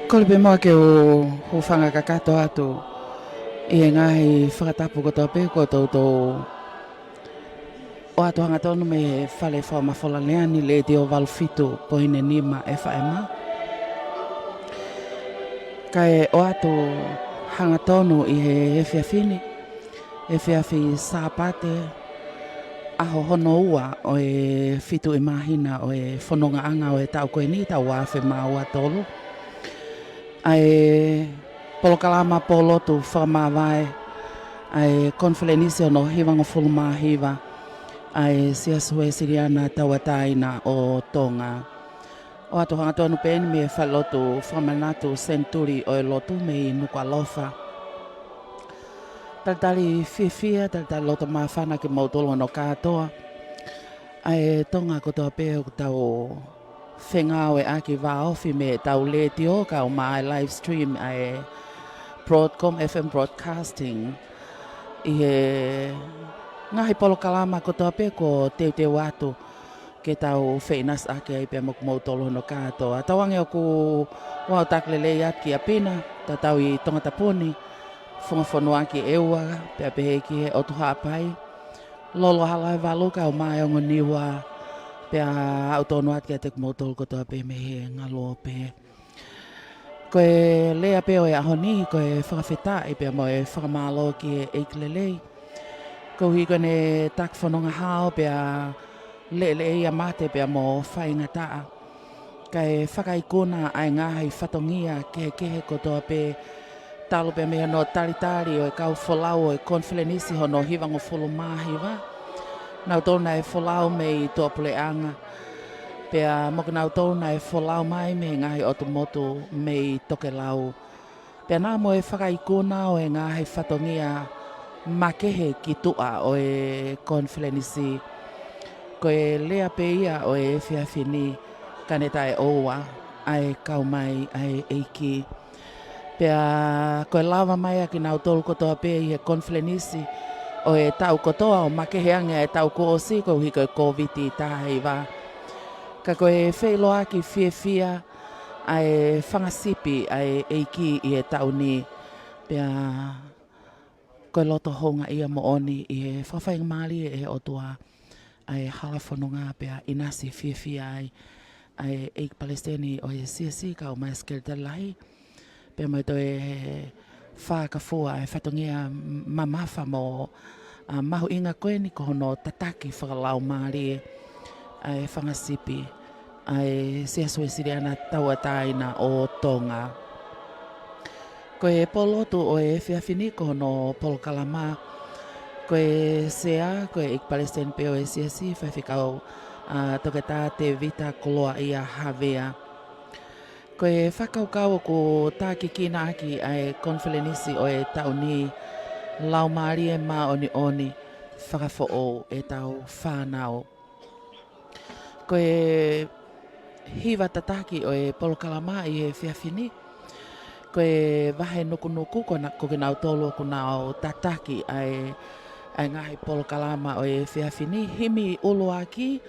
Ko le pe moa ke o whanga kakato atu i e ngahi whakatapu ko tō pe ko tō o atu hanga tonu me whale whao mawholaleani le te o walfitu po ine nima e whaema. Kai o atu hanga tonu i he whiawhini, e whiawhi sāpate aho hono ua o e fitu i mahina o e whanonga anga o e tau koe ni tau wawhi maua tolu. Ai polokalama Pōlotu Fakamāvae ai Konifelenisi o no hiwanga fulmahiwa ai Siasi Uesiliana tauataina o Tonga. O atu hanga tonu pēni me Falelotu Fakamanatu Centenary o Lotu me Nuku'alofa. Taltali fia taltali loto mawhana ki mautolo no katoa. Ai tonga ko toa pēo tau whengawe aki waofi me tau le tio ka o mai live stream ai Broadcom FM broadcasting i he ngahi polokalama ko toa pē ko te watu ke tau wheinas ake ai pia moku mautolo no katoa. Tawange o ku wau taklele aki a pina ta tau i Tongatapu whangawhanua ki eua pia pehe ki he otu hapai. Lolo halai walu ka o mai o ngoniwa pia autonu at kia te kumotol ko toa pe me he ngalo pe. Koe lea pe o e ahoni, koe whakawheta e pia mo e whakamalo ki e eiklelei. Ko hi kone tak whanonga hao pia le ia mate pia mo whainga taa. Kai whakaikuna ai ngahi whatongia kehe ko toa pe talo pia mea no tari o e kau wholau o e Konifelenisi hono hiwango wholo mahiwa. Nau tōna e wholau mei tō puleanga. Pea moka nau tōna e wholau mai me ngahi otomoto mei toke lau. Pea nā mo e whakaikuna o e ngahi whatongia makehe ki tua o e Konifelenisi. Ko e lea pe ia o e whiawhini kaneta e oua ai kau mai ai eiki. Pea koe lawa mai aki nau tolu kotoa pe i he Konifelenisi o e tau kotoa o makeheanga e tau koosi ko hi koe COVID-i tāheiwa. Ka koe wheilo aki whiawhia ai whangasipi ai eiki i e tau ni. Pea koe loto honga ia mo oni i he whawhainga maali e otua ai halawhanonga pea inasi whiawhia ai eik Palestini o e Siasi ka o mai skeltalahi. Pea mai toi e whakafua e whatongia mamafa mo mahu inga koe ni ko hono tataki whakalau maari ai whangasipi ai Siasi Uesiliana tauataina o Tonga. Ko e Pōlotu o e whiawhini ko hono polokalama ko e sea ko e ik Palestine pe o e Siasi whaiwhikau toketa te vita koloa ia havea. Ko e whakaukau ko tāki kina aki ai Konifelenisi o e tau ni lau maari e ma oni whakafo e tau whanau. Ko e hiwa tataki o e polokalama i e whiawhini. Ko e wahe nuku ko ke nau tolo ko nau tataki ai ngahi polokalama o e whiawhini. Himi uluaki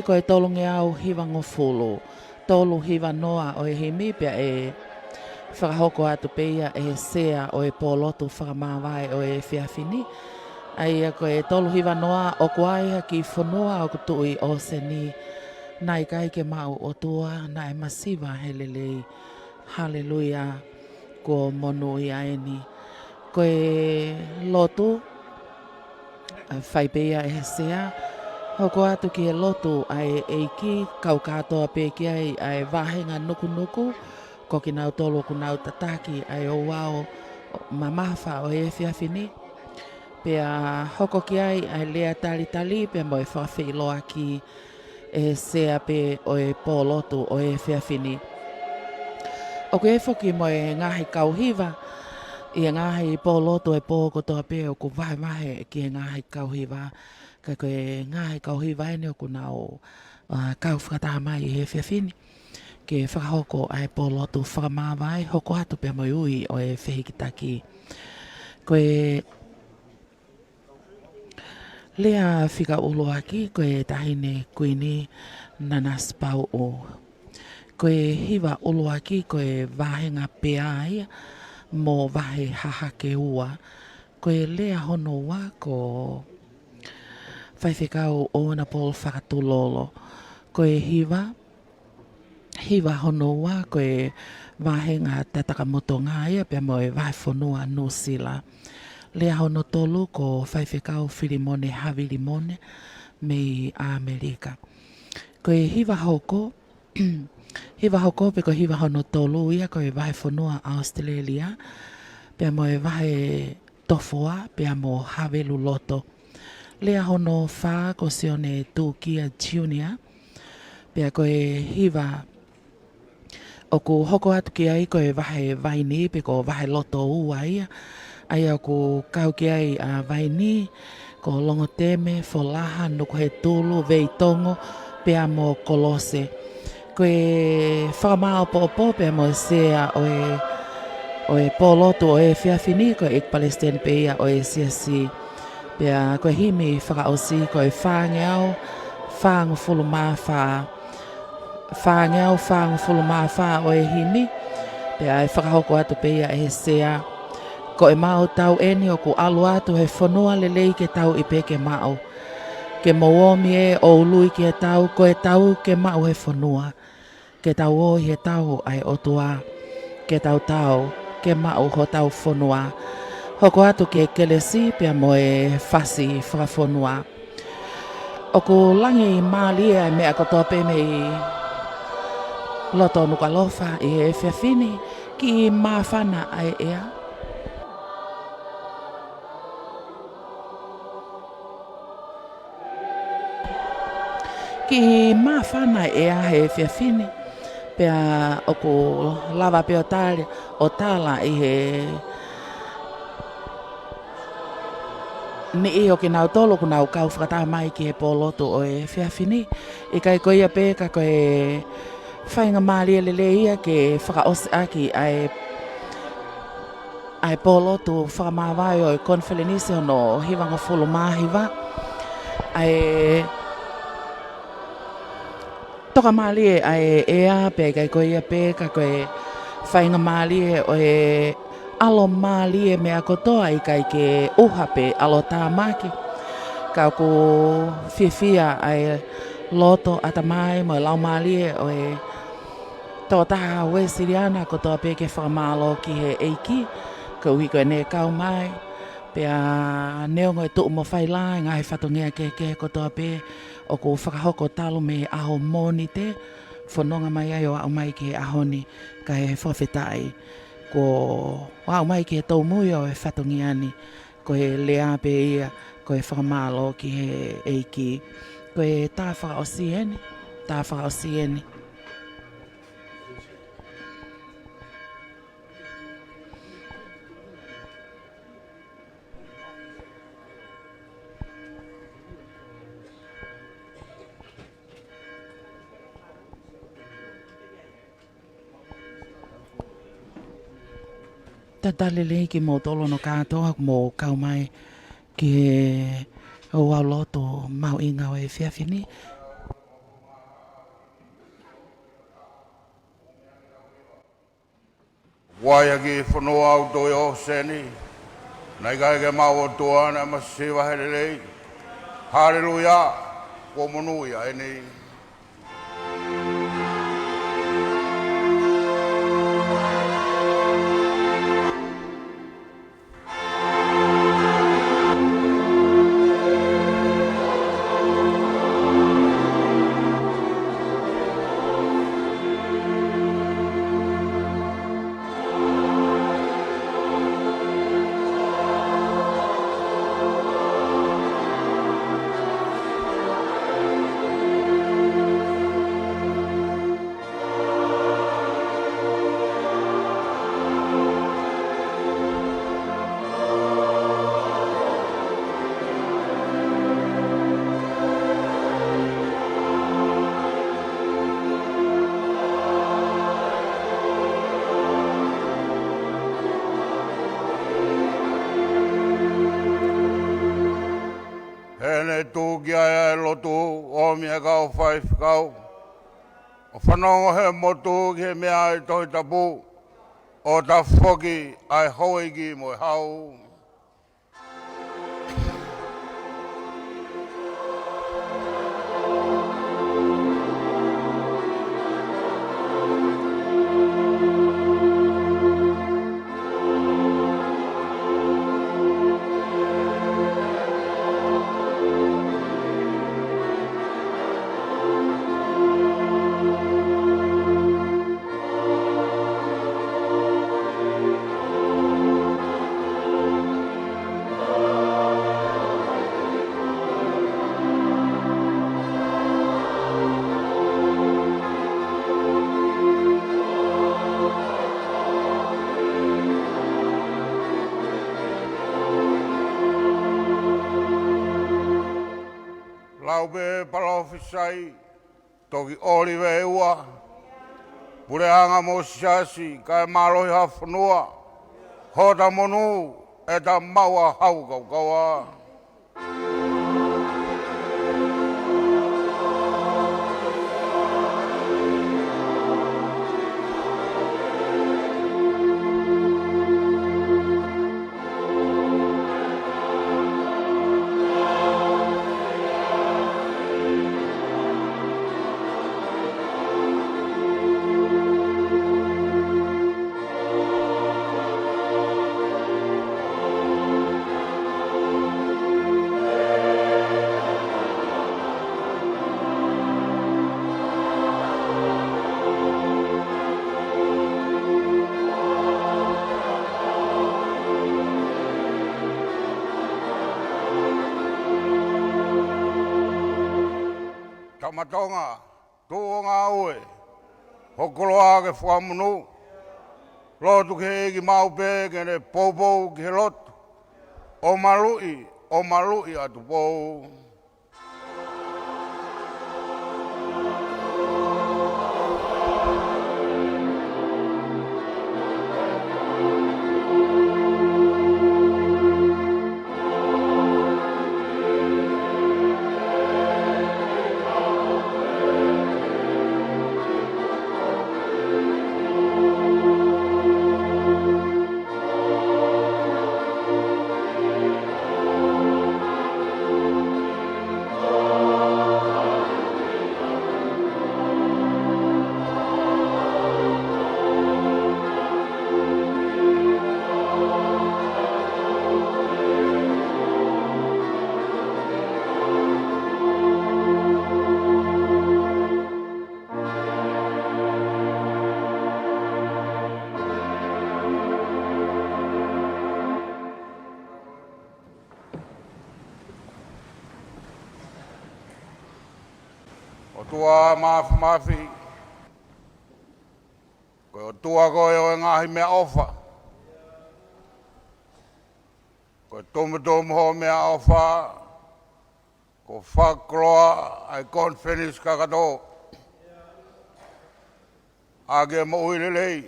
ko e tolongi au hiwango fulu. Tolu hiwa noa o e himi pia e whakahoko atu peia e sea o e Pōlotu Fakamāvae o e whiawhini. Ai ko e tolu hiwa noa o kuaiha ki whanua o kutui o seni. Nai kai ke mau o tua na e masiva helelei. Haleluia ko monu i aeni. Ko e Lotu whai peia e sea. Hoko atu ki e Lotu ai eiki kau katoa peki ai wahenga nuku ko ki nau tolo ku nau tataki ai o wao mamafa o e whiawhini. Pea hoko ki ai lea tali pea mo e whawhilo aki e sea pe o e Pōlotu o e whiawhini. O ke e whoki mo e ngahi kauhiwa i e ngahi Pōlotu e pō kotoa pe o ku wahe ki e ngahi kauhiwa. Ka koe ngahi kauhiwa ene o ku nau kau whakataha mai i he whiawhini. Ke whakahoko ai Pōlotu Fakamāvae hoko atu pia moi ui o e whihikitaki. Koe lea whika ulo aki koe tahine kuini Nanasipau'u. Koe hiwa uluaki koe vahenga pea ia mo vahe hahake ua. Koe lea hono wa ko whaiwhikau o na pol whakatulolo. Koe hiwa hono wa koe vahenga tatakamotonga ia pia moe vahe whanua no sila. Lea hono tolu ko whaiwhikau whirimone havirimone me Amerika. Koe hiwa hoko, hiwa hoko pe ko hiwa hono tolu ia koe vahe whanua Australia. Pea moe vahe tofoa pea mo havelu loto. Lea hono wha ko sione Tūkia Junior. Pea koe hiwa o ku hoko atu ki ai koe vahe vaini pe ko vahe loto ua ia. Ai o ku kau ki ai a vaini ko longo teme, folaha, nuku he tulu, vei tongo, pea mo kolose. Koe whakamao po pea mo sea oe Pōlotu oe whiawhini koe ek Palestine pe ia oe Siasi. Pea koe himi whakaosi koe whāngeau, whāngu fulu mawha. Whāngeau, whāngu fulu mawha oe himi. Pea e whakahoko atu pe ia e sea. Ko e mau tau eni o ku alu atu he whanua lelei ke tau i peke mau. Ke mauomi e o ului ke tau, ko e tau ke mau he whanua. Ke tau o he tau ai otua. Ke tau, ke mau ho tau whanua. Hoko atu ke kelesi pia mo e whasi whakawhanua. O ku langi maalia e mea kotoa pe me i Lotu Nuku'alofa i e whiawhini ki mawhana ai ea. Ki mawhana ea he whiawhini. Pea o ku lava pe o tala i he ni i o ki nau tolo ku nau kau whakata mai ki he Pōlotu o e whiawhini. I kai koia pe ka koe whainga maalia lele ia ke whakaosi aki ai Pōlotu Fakamāvae o Konifelenisi no hiwanga fulu mahiwa. Ai toka maalie ai ea pe kai koia pe ka koe whainga maalie o e alo maalie mea kotoa i kai ke uhape alo tāmaki. Ka ku whiwhia ai loto atamai mo lau maalie o e Tongatapu Uesiliana kotoa pe ke whakamalo ki he eiki. Ka uhi koe ne kau mai. Pea neongo e tuu mo whaila ngā he whatungia ke kotoa pe o ku whakahoko talo me aho moni te. Whanonga mai ai o au mai ke ahoni ka he whawhetai. Ko au mai ke tau mui o e whatungiani. Ko he lea pe ia, ko he whakamalo ki he eiki. Ko he tā whakaosi eni. Tatalele ki mo tolo no katoa mo kau mai ki he o au loto mau inga o e whiawhini. Waia ki whanua au toi o seni. Nei kai ke mau o tua na masiwa helelei. Hallelujah. Ko monuia e nei. Ene tūkia e Lotu o mia kau whai whakau. O whanongo he motu ki he mea i Tongatapu. O ta whoki ai hoiki mo hau. Laupe palofisai, toki olive ua, pureanga mo Siasi, kai malohi hawhanua, hota monu, e ta maua hau kaukaua. Tonga, Tuku'aho, hokoloa ke whamunu, Lotu ke eki maupe ke ne popo ke Lotu, o malui atu pou. Tua mafi, ko tua ko e ngahi mea ofa, ko tomutomu ho mea ofa, ko whakroa ai Konifelenisi kakato, age mo uilelei,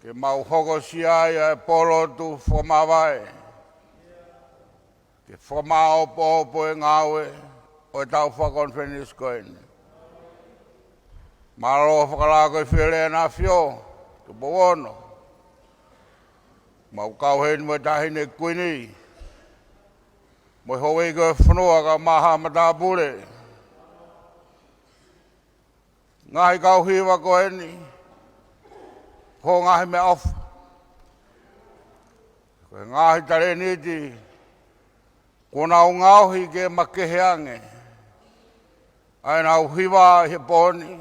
ke mau hoko siai ai Pōlotu Fakamāvae, ke whamaopo e ngawe, o tau Konifelenisi koen. Malo whakalako i Wesleyan fio, tu bowono. Mau kau hen mo tahine kuini. Mo hoi ko whanua ka maha matapule. Ngahi kau hiwa koeni. Ho ngahi me ofa. Koe ngahi tare niti. Kona o ngauhi ke makeheange. Ai nau hiwa he poni.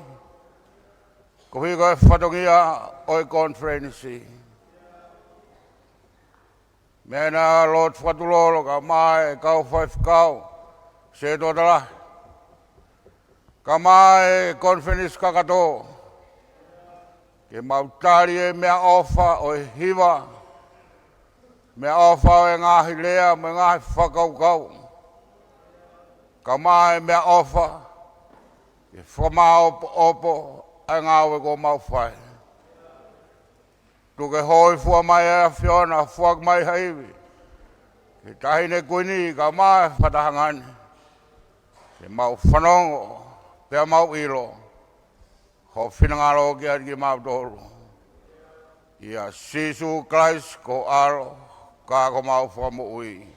Ko hiko e whatongia o e Konifelenisi. Mena lot whatulolo ka mai kau whaifkau. Se tōtala. Ka mai Konifelenisi kakato. Ke mautari e mea ofa o e hiwa. Mea ofa o e ngahi lea me ngahi whakaukau. Ka mai mea ofa. Ke whamao opo. Ai ngawe ko mau whai. Tuke hoi fua mai e whiona, fuak mai haiwi. Ke tahine kuini ka mai whatahangani. Ke mau whanongo, pea mau ilo, ho whinangaro ki ari ki mau tolu. Ia Sisu Christ ko aro, ka ko mau whamuui.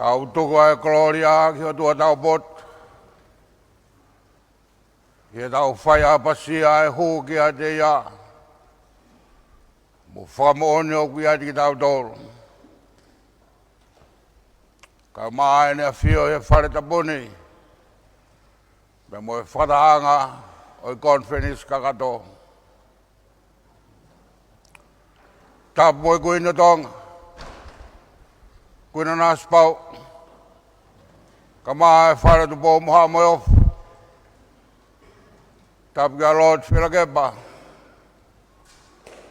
Au Tuku'aho Gloria ki o tua tau bot. Ki tau whai apasia e hū ki a te ia. Mo whakamooni o ki a te ki tau tōru. Ka maa ne a whio e whare tapuni. Me mo e whataanga o i Konifelenisi kakato. Tapu e kuina Tonga. Kuina Nanasipau'u. Ka maa e whare tu pō moha moi ofu. Tapu ki a Lotu whilakepa.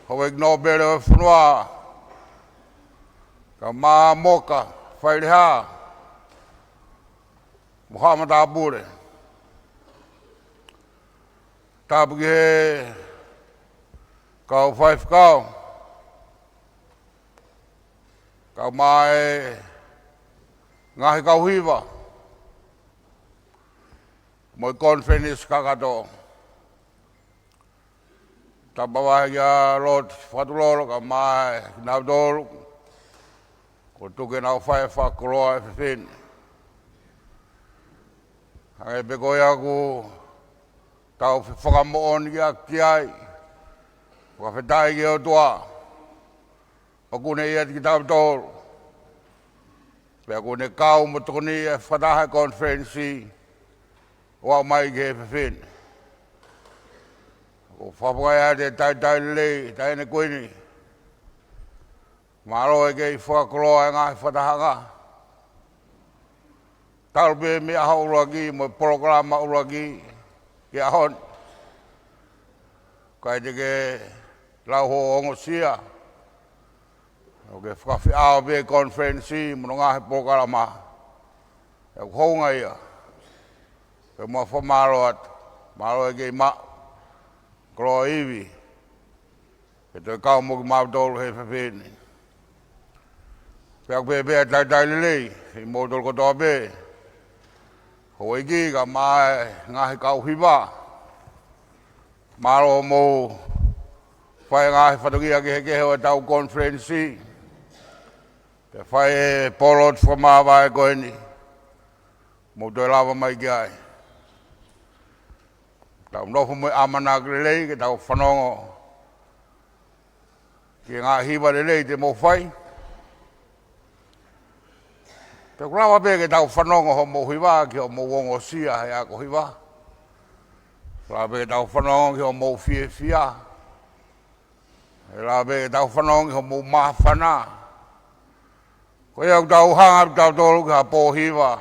Ho igno bere o whunua. Ka maa moka whaireha. Tongatapu. Tapu ki he kau whaifkau. Kau mai ngahi kau hiwa. Moi Konifelenisi kakato. Tapa wahi kia Lotu whatulolo ka mai nau tolu. Ko tuke nau whai whakuroa e whiwhini. Hange peko iaku tau whakamooni kia kiai. Whawhetai ki o tua. O kune ia ki tau tolu. Pea kune kau mo tukuni e whataha Konifelenisi. Wa mai ki e whiwhini. O whapukai te tai lei, tai ne kuini. Maro e kei whakakuroa e ngahi whatahanga. Talpe me aha uraki, mo programa uraki, ki ahon. kai te ke lau ho ongo sia. O ke whakawhiao be conference mono ngā he pōkarama. E kuhonga ia. Ke mua whamaro atu. Maro e ke ma. Kroa iwi. Ke toi kau moki mautolu he whawhene. Pea kupe pea tai lelei. He mautolu kotoa be. Ho eki ka mae ngahi kau hiwa. Maro mo whae ngahi whatukia ke heke hewa tau conference. Pe whae Pōlotu Fakamāvae koeni. Mo toi lava mai ki ai. Tau nofu mo amana lelei ke tau whanongo. Ki ngā hiwa lelei te mo whai. Te kurawa pe ke tau whanongo ho mo hiwa ki ho mo wongo sia hei ako hiwa. Kurawa pe ke tau whanongo ki ho mo fie fia. Kurawa pe ke tau whanongo ki ho mo mawhana. Ko iau tau hanga tau tolu ki ha pō hiwa.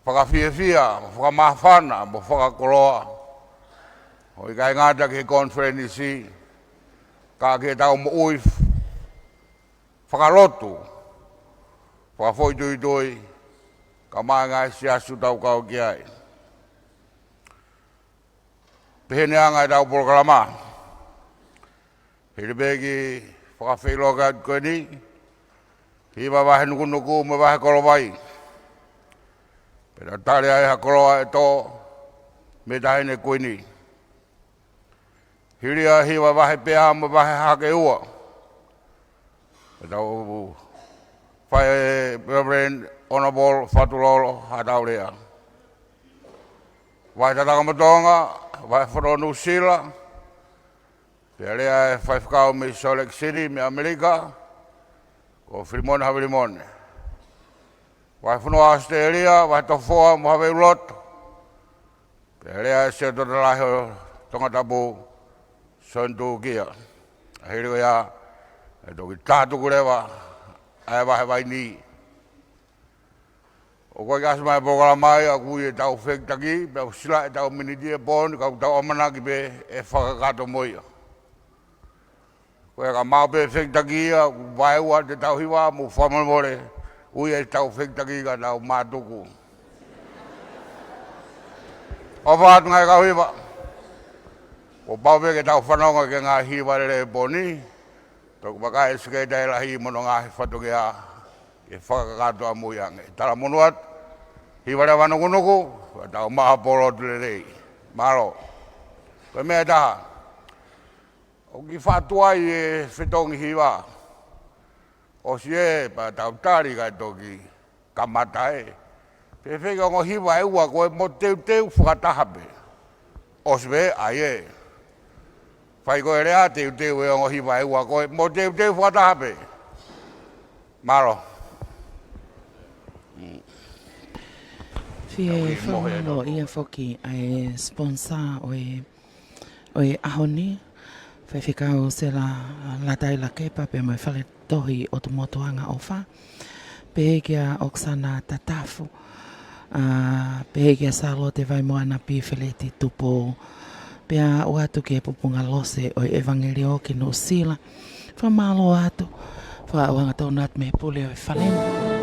Whakawhia fia, whakamawhana, mo whakakoroa. O i kai ngāta ki Konifelenisi. Ka ke tau mo ui Falelotu. Whakawhoi tui tui. Ka mai ngai Siasi tau kau ki ai. Pehene anga tau pōlokarama. Hiripe ki whakawhiloka koe ni. Hiwa wahe nuku me wahe kolowai. Pera tare ai hakoroa e tō me tahine koe ni. Hiria hiwa wahe pēha me wahe hake ua. E tau whae Reverend Honorable Whatulolo hatau rea. Wahe tataka matonga, wahe whanonu sila. Pea rea e whaifkau me Salt Lake City me Amerika. Ko Filimone Havilimone. Wahe whanua Australia, wahe tofoa mo hawe Lotu. Pea rea e se totalahi o Tongatapu. Sontu kia. Ahiri ia, e toki tātuku rewa, ae wahe waini. O koe kasi mai pōkala mai, a kui e tau whektaki, pēu sila e tau miniti e pōni, kau tau amanaki pe e whakakato moia. Koe ka mau pe whektaki, a wae ua te tau hiwa, mu whamamore, ui e tau whektaki ka tau mātuku. O whātu ngai kau hiwa. O paupe ke tau whanonga ke ngā hiwa rere pōni, toku waka e sikei tai lahi mono ngā he whatuke a e whakakato a muiange. Tara monuat, hiwa re wanokunuku, tau maha Pōlotu rerei. Maro, koe mea taha. O ki whatuai e whetongi hiwa. O si e pa tau tari kai toki kamata e. Pe wheke o hiwa e ua koe mo teu whakatahape. O si be, ai e. Whai koe rea teu e o hiwa e ua koe mo teu whakatahape. Maro. Fie whamalo ia whoki ai sponsor oi ahoni. Whai whikau se la taila kepa pe mai whale tohi o tu motoanga o wha. Pehekia Oksana Tatafu. Pehekia salo te vai moana pi wheleti tupo. Pea o atu ke pupunga lose o evangelio ki no sila. Whamalo atu. Wha wanga tau nat me pule o Falelotu.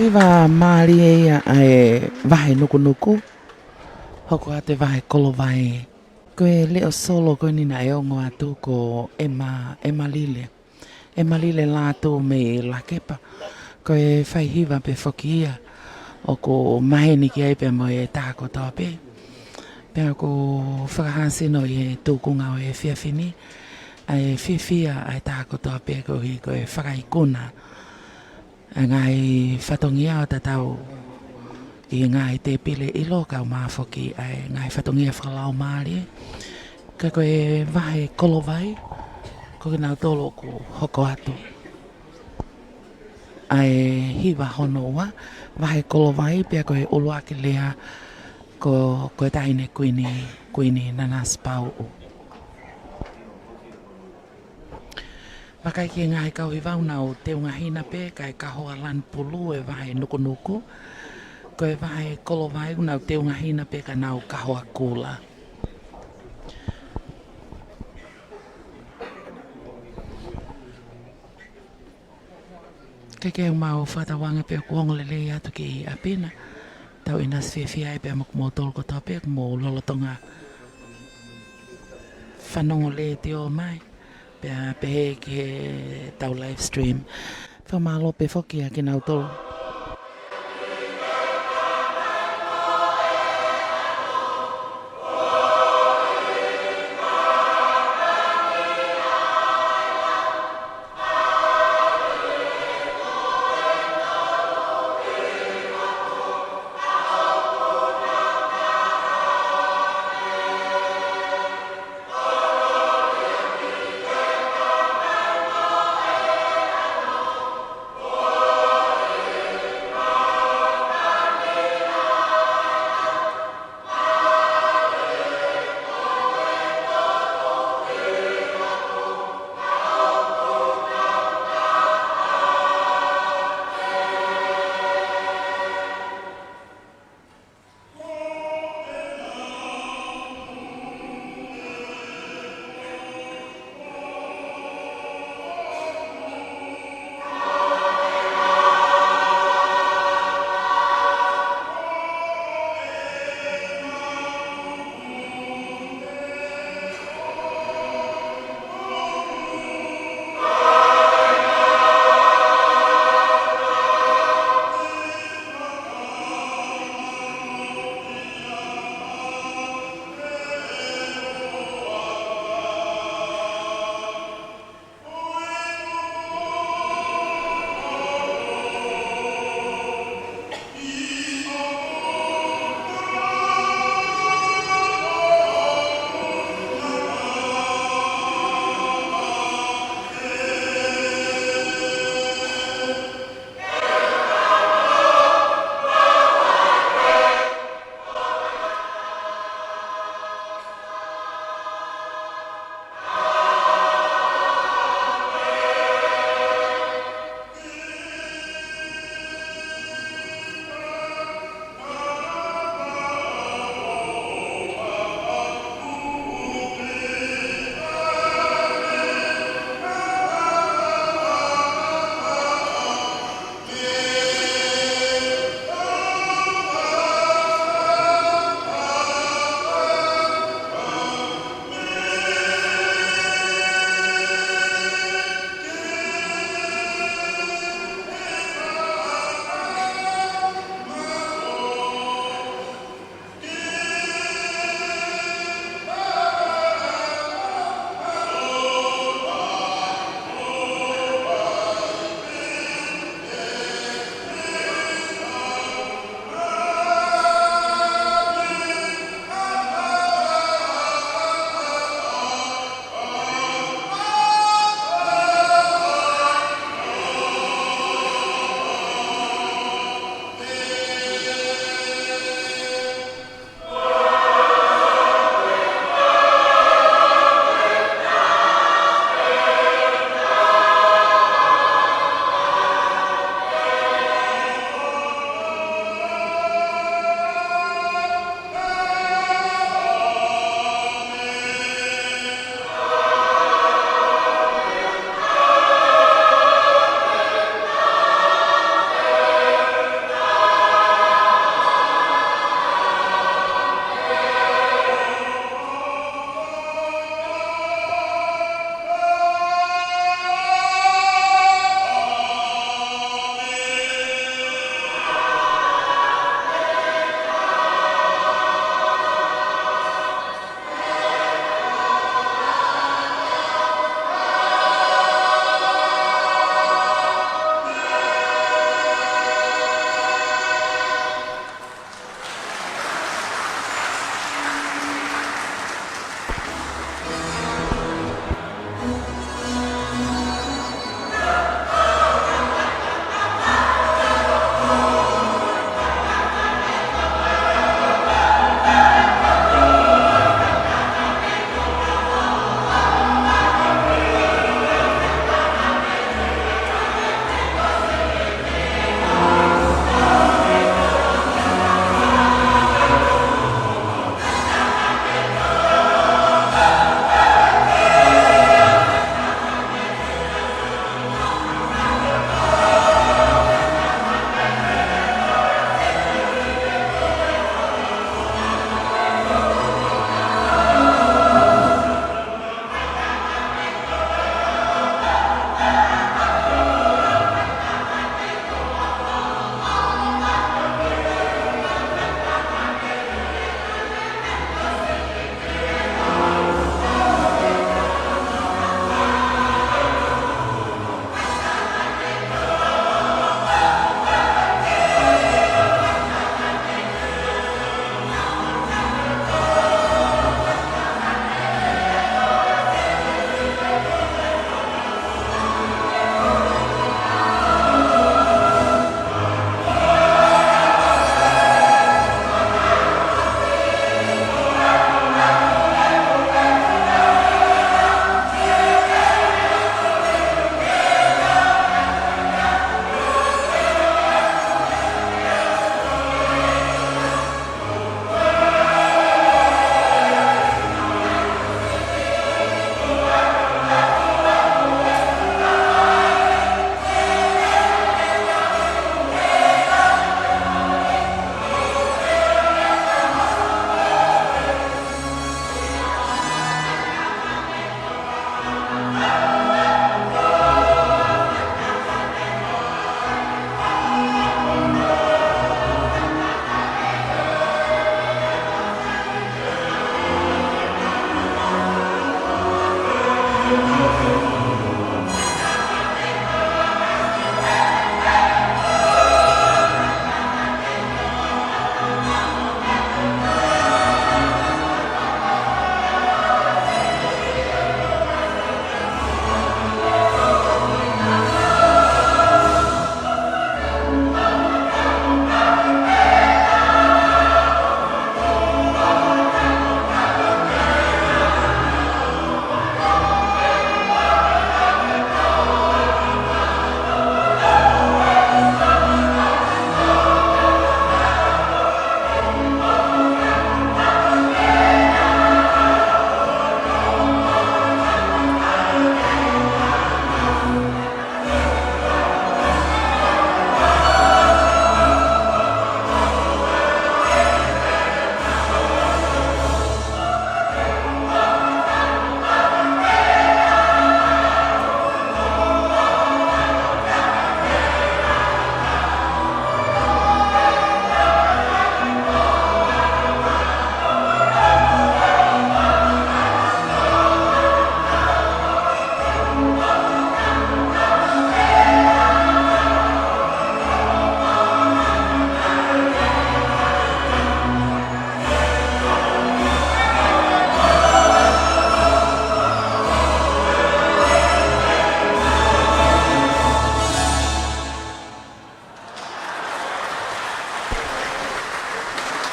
iwa maari e ai vahe nuku. Hoko a te vahe kolovai. Koe leo solo koe nina e ongo atu ko ema lile. Ema lile Latu me lakepa. Koe whai hiwa pe whoki ia. O ko maheni ki ai pe mo e tāko toa pe. Pea ko whakahasino i e tūkunga o e whiawhini. Ai whiwhia ai tāko toa pe ko hi koe whakaikuna. Ngai whatongia o tatau i ngai te pile ilo kau mawhoki ai ngai whatongia whakalau maari. Ka koe vahe kolovai, ko ki nau tolo ko hoko atu. Ai hiwa hono ua, vahe kolovai pia koe uluaki lea ko koe tahine kuini Nanasipau'u. Wakai ki ngai kau i waunau te unga hina pe kai kahoa lan pulu e vahe nuku. Koe vahe kolovai unau te unga hina pe ka nau kahoa kula. Keke mau whatawanga pe kuongo lele atu ki apena. Tau inas whiawhia e pe amak mo tolko toa pe mo lolotonga whanongo le te o mai. Pea pehe ki he tau live stream. Whamalo pe whoki a ki nau tolo.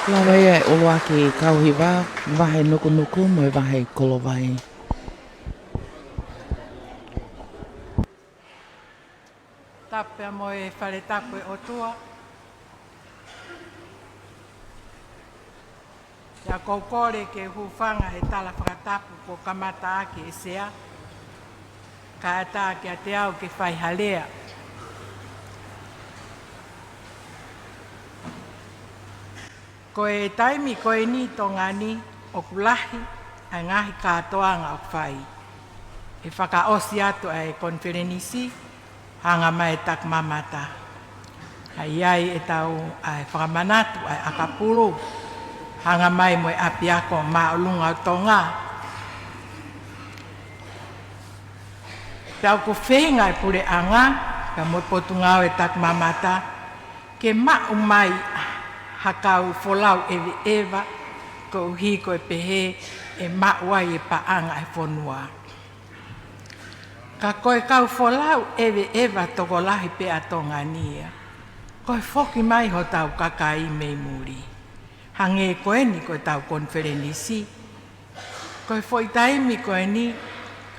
Lawa ia e olo aki kauhiwa, wahe nuku mo wahe kolovai. Tapea mo e Falelotu e otua. Ia koukore ke hufanga he tala whakatapu ko kamata ake e sea. Ka ata ke a te au ke whai halea. Ko e taimi ko e ni tongani o kulahi ai ngahi katoanga o whai. E whakaosi atu ai Konifelenisi hanga mai tak mamata. Ai ai e tau ai Fakamanatu ai akapuru. Hanga mai mo e api ako maolunga o Tonga. Tau ko whenga e pure anga, ka mo potungao e tak mamata, ke mau mai hakau folau ewe ewa, ko uhi ko e pehe e mau ai e paanga e whonua. Ka koe kau folau ewe ewa toko lahi pe a Tongania, koe whoki mai ho tau kakai mei muri. Hange koe ni koe tau Konifelenisi. Koe fwoi taimi koe ni,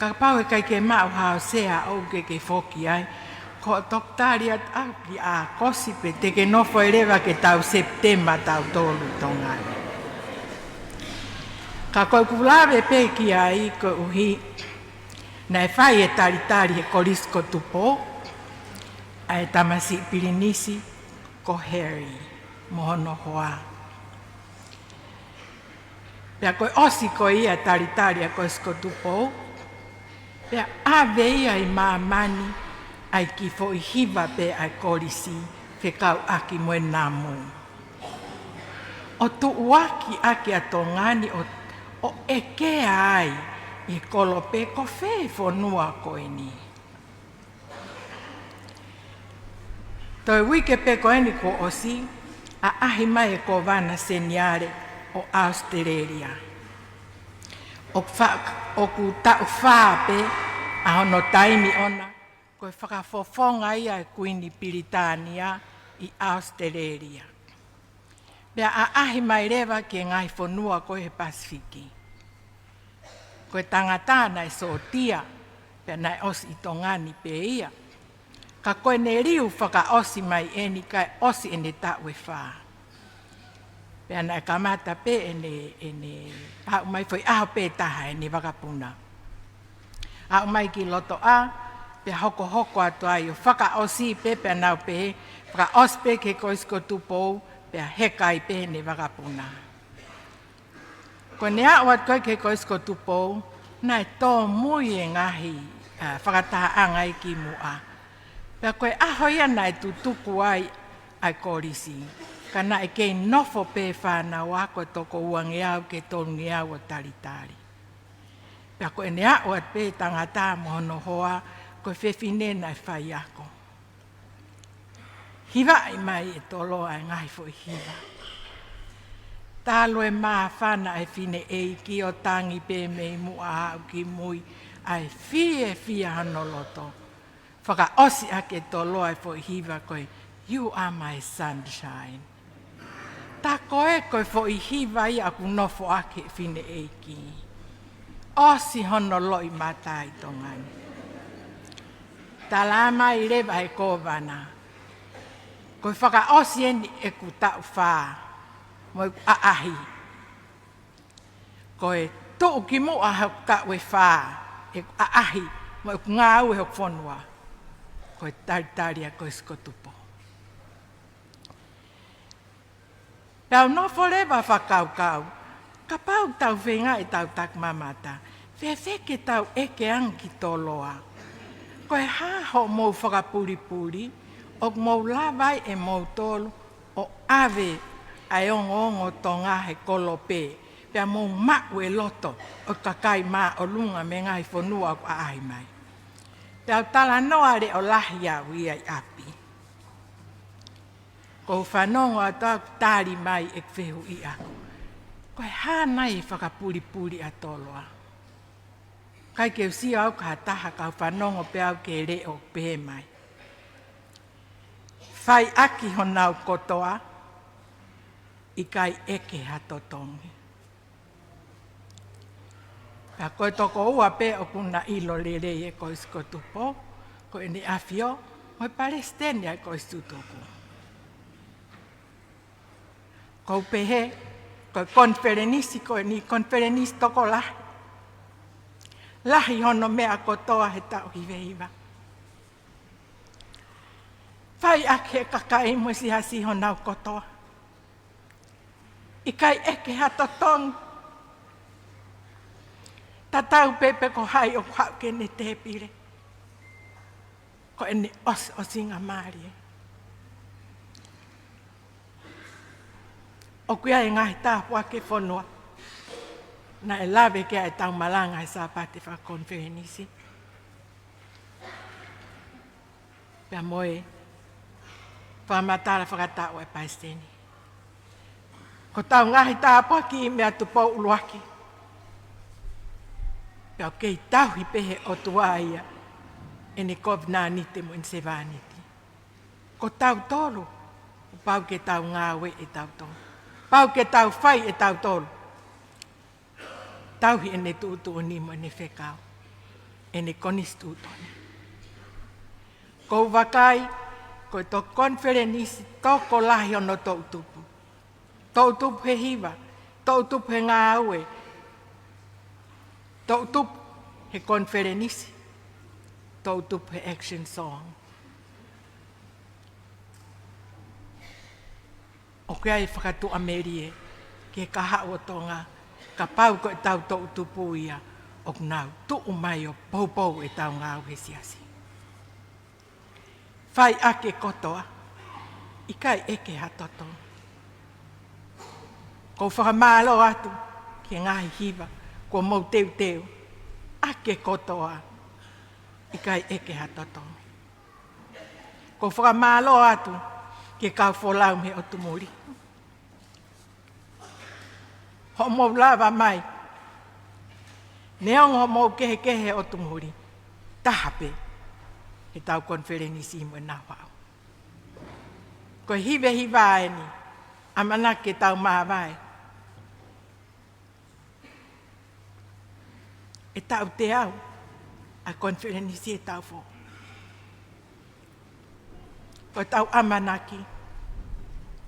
ka pau e kai ke mau hao sea au ke whoki ai, ko toktari at au ki a kosi pe te ke nofo e rewa ke tau Septemba tau tolu Tongani. Ka koe kulawe pe ki ai ko uhi, na e whai e taritari e korisko tupo, a e tamasi pirinisi ko Harry, mohono hoa. Pea koe osi koe ia taritari a koe skotupo, pea ave ia i maamani ai ki fo i hiva pe ai korisi whekau aki moe namu. O tuuaki aki a tongani o eke ai i kolope ko whee whonua koe ni. Toi wike pe koe ni ko osi, a ahi mai e ko vana Senituli o Australia. O ku tau whaape a hono taimi ona, koe whakafofonga ia e kuini Piritania i Australia. Pea a ahi mai rewa ke ngai whonua koe he Pasifiki. Koe tangatana e sootia, pea nai osi i tongani pe ia. Ka koe ne riu whaka osi mai eni kai osi ene tau e whaa. Pea nai kamata pe ene au mai foi aho pe taha ene wakapuna. Au mai ki loto a, pea hoko atu ai o whaka osi pe pea nau pe, whaka osi pe ke koisko tupou, pea hekai pe ene wakapuna. Ko ne au at koe ke koisko tupou, nai tō mui e ngahi whakataha angai ki mua. Pea koe aho ia nai tutuku ai korisi. Ka nai kei nofo pe whanau ako toko uangi au ke tongi au o taritari. Pea koe ne au at pe tangata mohono hoa, koe whewhine nai whai ako. Hiwa ai mai e tolo ai ngai fo i hiwa. Talo e maa whana e whine e ki o tangi pe mei mua au ki mui ai fie hano loto. Whaka osi ake tolo ai fo i hiwa koe, you are my sunshine. Tā koe koe fo i hiwa i aku nofo ake whine e ki. Osi hono loi mata i tongani. Tā lama i rewa e kōwana. Koe whaka osi eni e ku tau whaa. Mo i aahi. Koe tuu ki mua hau tau e whaa. E ku aahi. Mo i ku ngā au e hok whonua. Koe taritaria koe skotupo. Pau no forever whakaukau, ka pau tau whenga e tau tak mamata, whewheke tau eke anki toloa. Koe haho mou whakapuripuri, o mou lawai e mou tolu, o ave ai ongo tonga he kolope, pia mou mau e loto, o kakai maa o lunga me ngai whonua ko ahi mai. Pau tala noa re o lahi au ia i api. Ko whanongo atoa tāri mai e whehu i ako. Koe hānai whakapuripuri atoloa. Kai ke usi au ka taha ka whanongo pe au ke re o pe mai. Whai aki honau kotoa, I kai eke hatotongi. Pea koe toko ua pe o kuna ilo lele e koe skotupo, koe ni afio, moe Palestina e koe stutuku. Kou pehe, koe Konifelenisi, koe ni Konifelenisi toko lahi. Lahi hono mea kotoa he tau hivehiva. Whai ake kakai mo Siasi honau kotoa. I kai eke hatotongi. Tatau pepe ko hai o hau ke ne te pire. Ko ene o singa maari. O kuia e ngahi tāpua ke whanua. Na e lawe ke ai tau malanga e sāpate Fakamāvae. Pea moe, whamatara whakatau e paisteni. Ko tau ngahi tāpua ki i mea tupou uluaki. Pea kei tauhi pehe o tuaia e ne COVID-19 mo in sevaniti. Ko tau tolu, pau ke tau ngāwe e tau tolu. Pau ke tau whai e tau tolu. Tauhi e ne tūtu ni mo ne whekau. E ne konis tūtoni. Kou wakai, ko to Konifelenisi toko lahi ono tau tupu. Tau tupu he hiva, tau tupu he ngā aue. Tau tupu he Konifelenisi, tau tupu he action song. O kia e whakatu Amerie, ke kaha o Tonga, ka pau ko e tau tau tupu ia, o nau tuu mai o poupou e tau ngāu he Siasi. Whai ake kotoa, i kai eke hatoto. Ko whakamālo atu, ke ngahi hiva, ko mau teu teu, ake kotoa, i kai eke hatoto. Ko whakamālo atu, ke kau wholau me o tumuri. Ho mau lava mai, neong ho mau kehe o tumuri, tahape, he tau Konifelenisi mo nā wau. Ko hive hivaeni, amana ke tau māwae. E tau te au, a Konifelenisi e tau fō. Ko tau amanaki,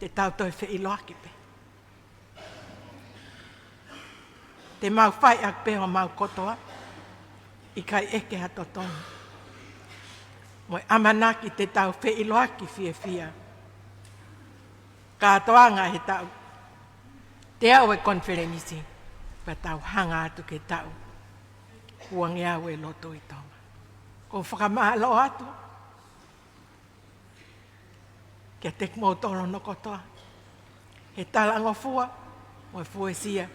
te tau toi whiiloaki pe. Te mau whai ak pe o mau kotoa, i kai eke hatotongi. Moi amanaki te tau whiiloaki fia. Ka toanga he tau. Te au e Konifelenisi, pa tau hanga atu ke tau. Huangi au e Lotu i Tonga. Ko whakamālo atu. Kia te kmotoro no kotoa. He talango fua, mo FWC,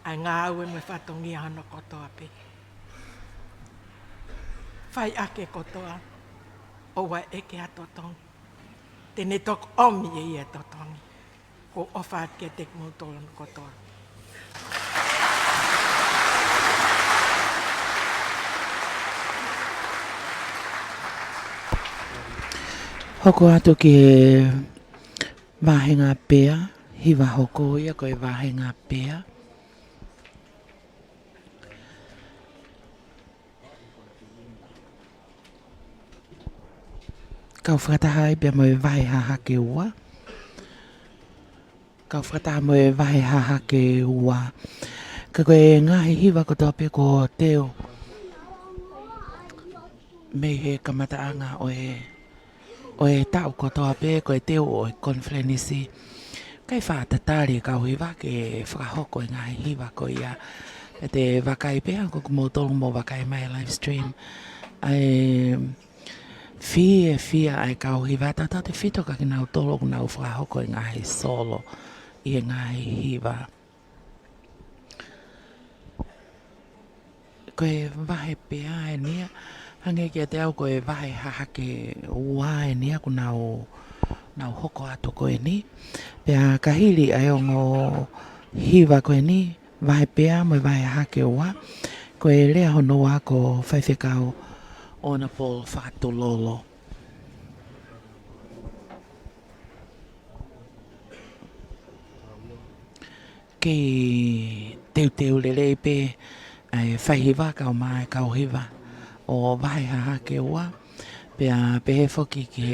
ai ngā au e mo whatongia no kotoa pe. Whai ake kotoa, owa eke atotongi. Tene tok omi e ia totongi. Ko ofa kia te kmotoro no kotoa. Hoko atu ki e wahenga pea, hiwa hoko ia ko e wahenga pea. Kau whakatahai pia mo e wahe haha ke ua. Kau whakataha mo e wahe haha ke ua. Ka koe ngahi hiwa ko tope ko teo. Me he kamataanga o e tau kotoa pe ko e teo o e Konifelenisi. Kai whaatatari kau hiwa ke whakahoko e ngahi hiwa ko ia. E te wakai pea ko kumotolo mo wakai mai live stream. Ai fia ai kau hiwa tata te whito ka ki nau tolo ku nau whakahoko e ngahi solo i e ngahi hiwa. Ko e wahe pea e nia. Hange kia te au ko e wahe haha ke ua e nia ku nau hoko atu ko e ni. Pea kahili ai ongo hiwa ko e ni. Wahe pea mo e wahe haha ke ua. Ko e lea hono wa ko whaiwhekau o na Paul whaatololo. Ke teu lele pe ai whahiwa kau mai kau hiwa o vai ha ke ua pe a pe he foki ke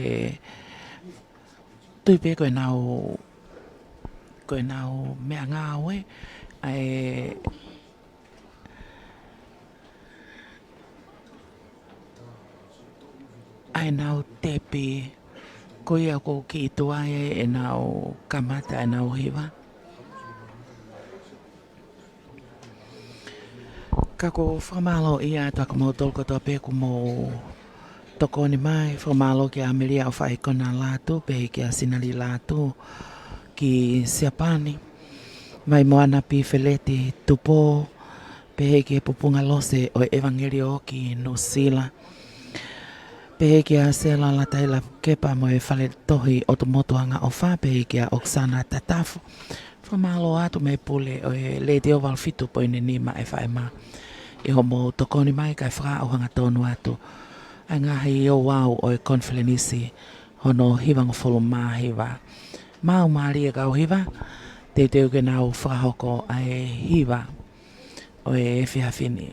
tui pe koe nau mea ngā oe ai nau tepe ko ia ko ki tua e nau kamata e nau hiwa. Ka ko whamalo ia taka mo tolko toa pe ko mo toko ni mai whamalo ki Amelia o whai kona Latu pe ki a sinari Latu ki Siapani mai moana pi Feleti tupo pe ki pupunga lose o evangelio ki Nusila pe ki a sela la taila kepa mo e Faletohi o tumotuanga o wha pe ki a Oksana Tatafu whamalo atu me pule o e le deo walfitu po ine nima e whae ma I homo tokoni mai kai whaka o hanga tonu atu. Ai ngahi o wau o e Konifelenisi hono hiwanga wholo māhiwa. Mau maari e kau hiwa, te teu ke nau whakahoko ai hiwa o e whihawhini.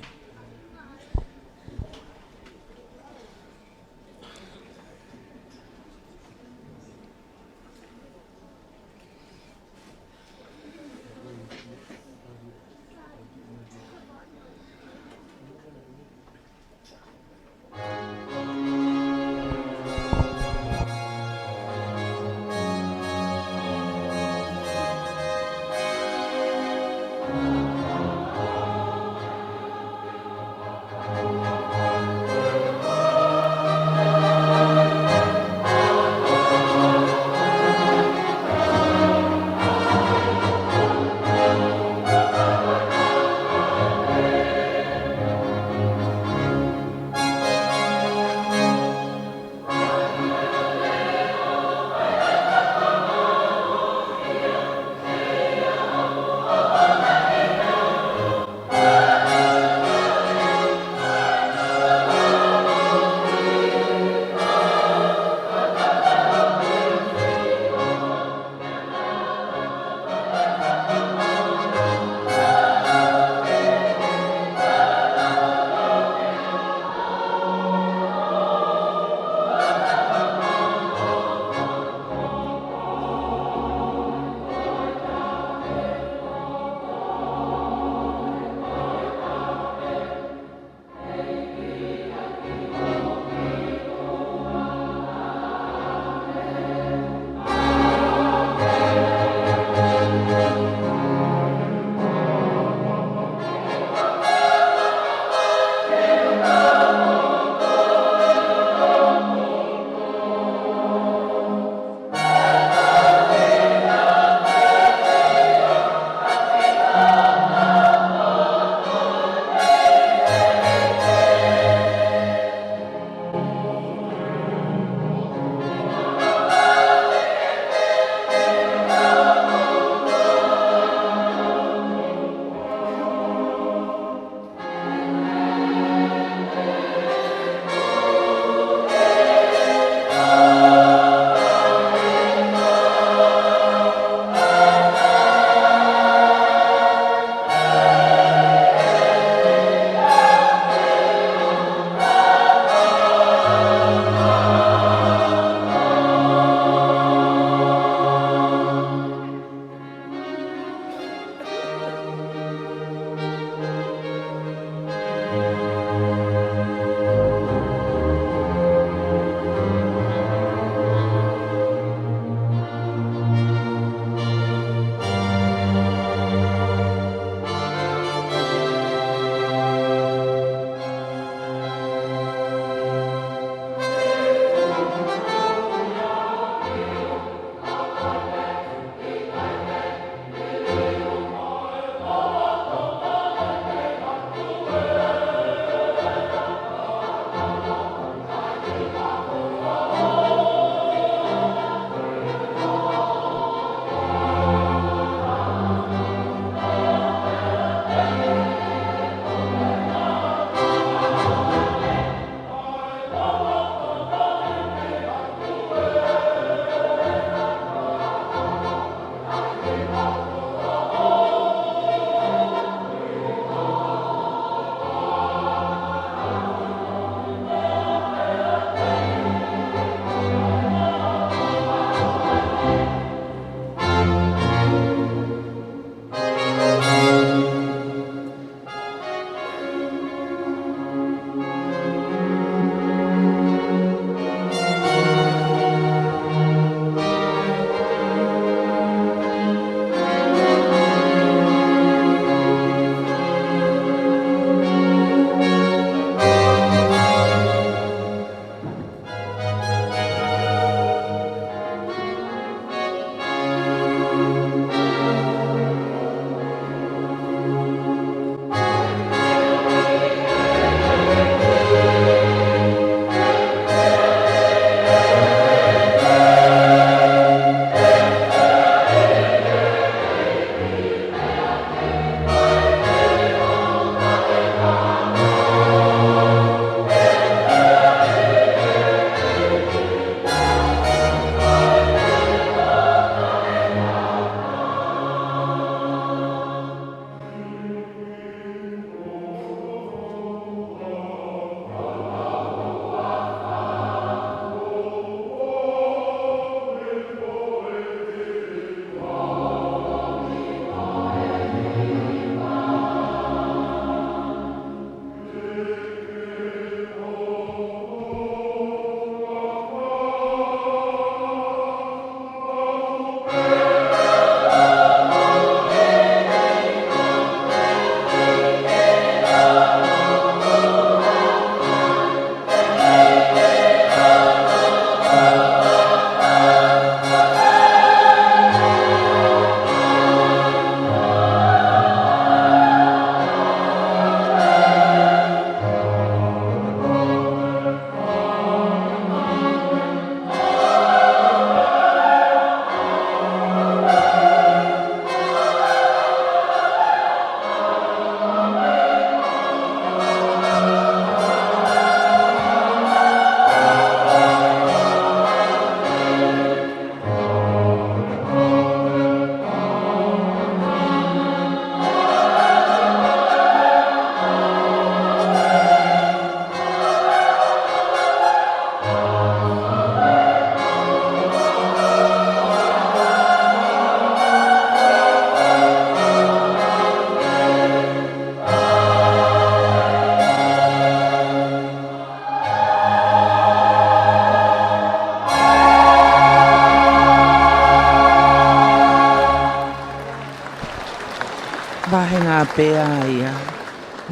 Vahenga pea ia.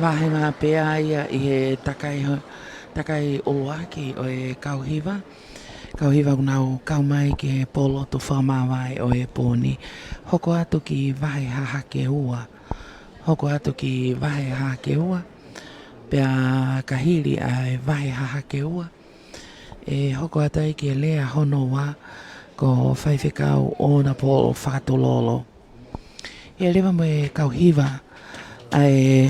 Vahenga pea ia I he takai uluaki o e kauhiva. Kauhiva unau kaumai ki he Pōlotu Fakamāvae o e pōni. Hoko atu ki vahe hahake ua. Hoko atu ki vahe hahake ua. Pea kahiri ai vahe hahake ua. E hoko atu ai ki e lea hono wa ko whaiwhikau o na pōlo whakatololo. E lewa mo e kauhiva ai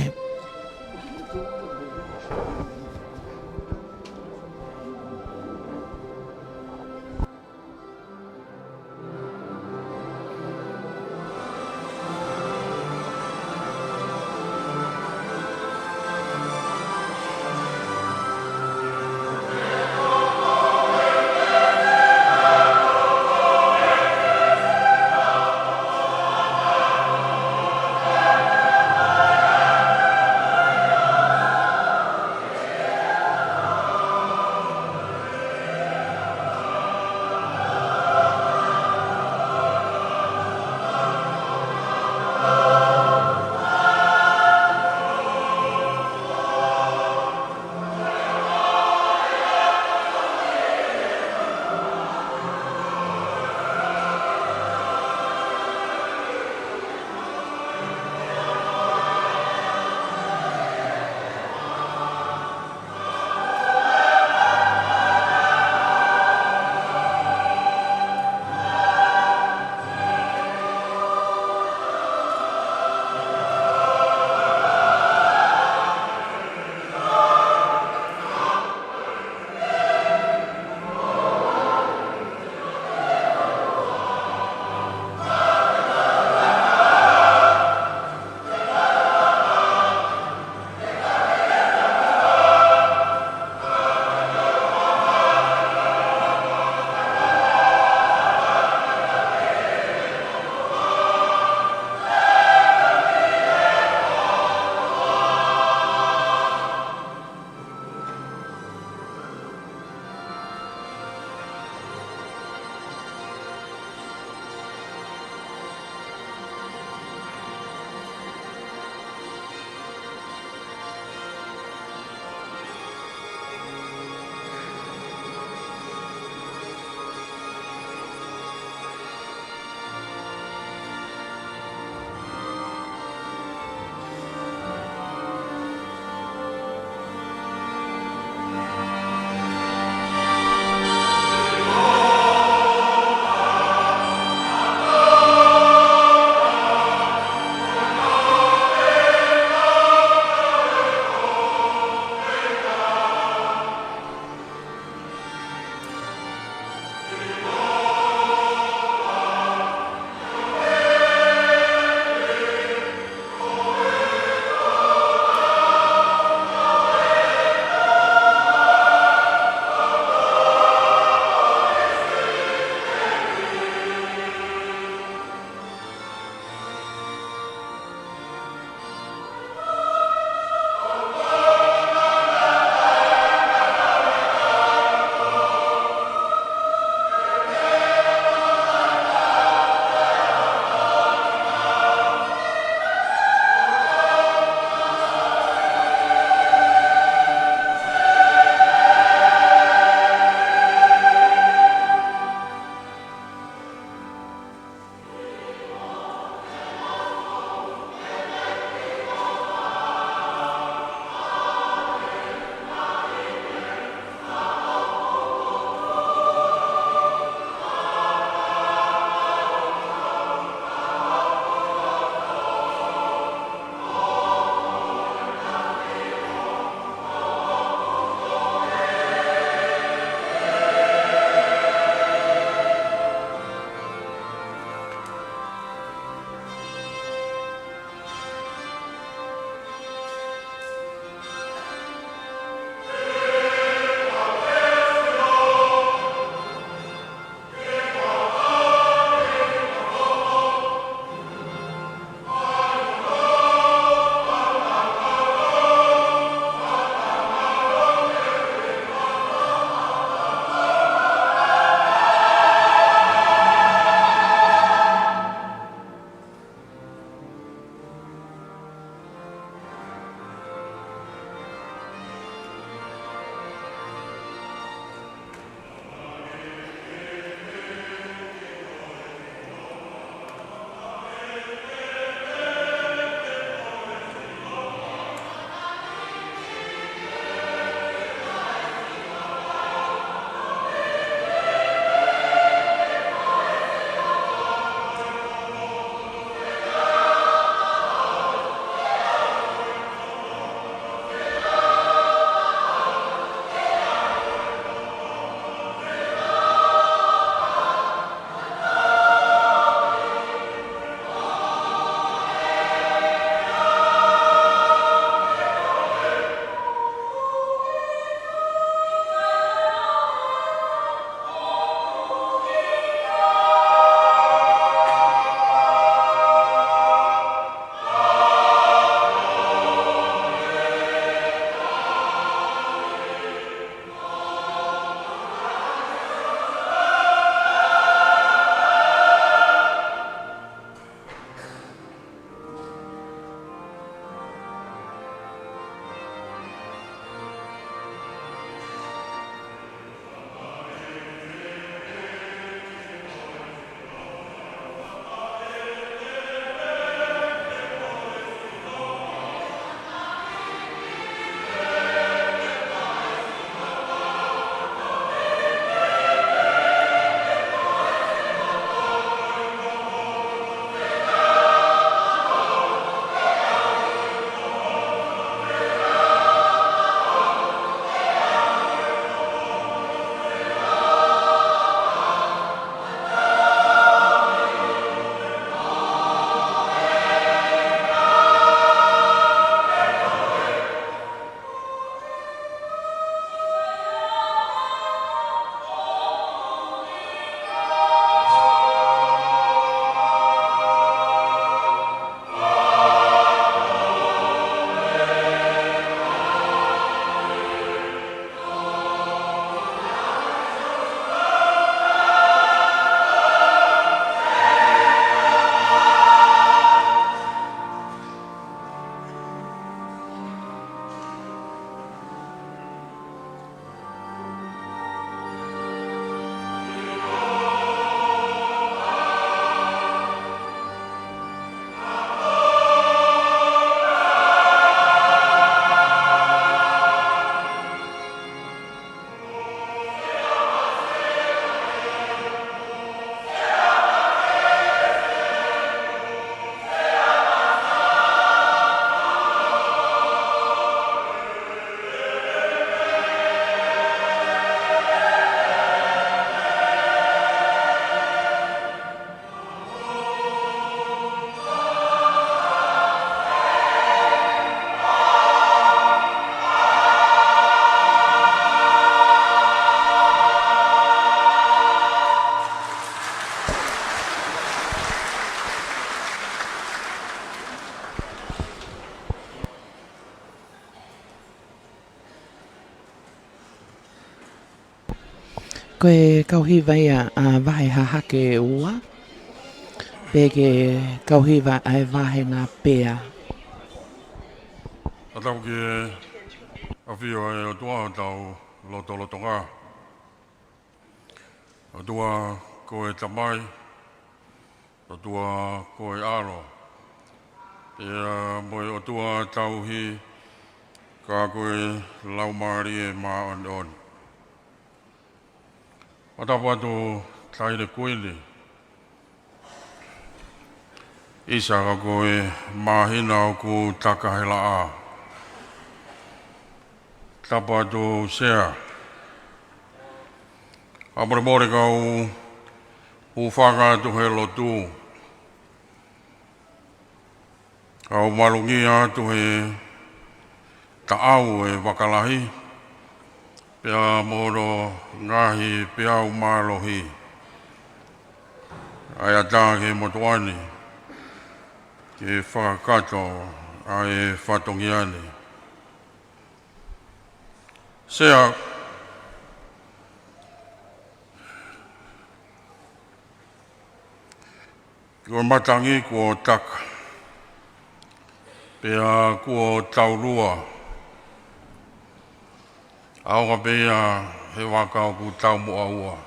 Koe kauhiwa ia a wahe hahake ua. Peke kauhiwa ai wahe ngā pēa. Atau ke awhio e o tua tau loto ngā. O tua koe tamai, o tua koe aro. Moe o tua tauhi ka koe laumari e mā on. Atapu atu taire kuili. Isa ka koe mahina o ku takahela a. Tapu atu sea. Amore ka u whakatu he Lotu. Ka u malungi atu he taau e wakalahi. Pea moro ngahi pea u malohi. Ai ata ke motuani. Ke whakato ai whatongiani. Sea kua matangi kua taka. Pea kua taurua. Aoka pea he wakao ku tau mua ua.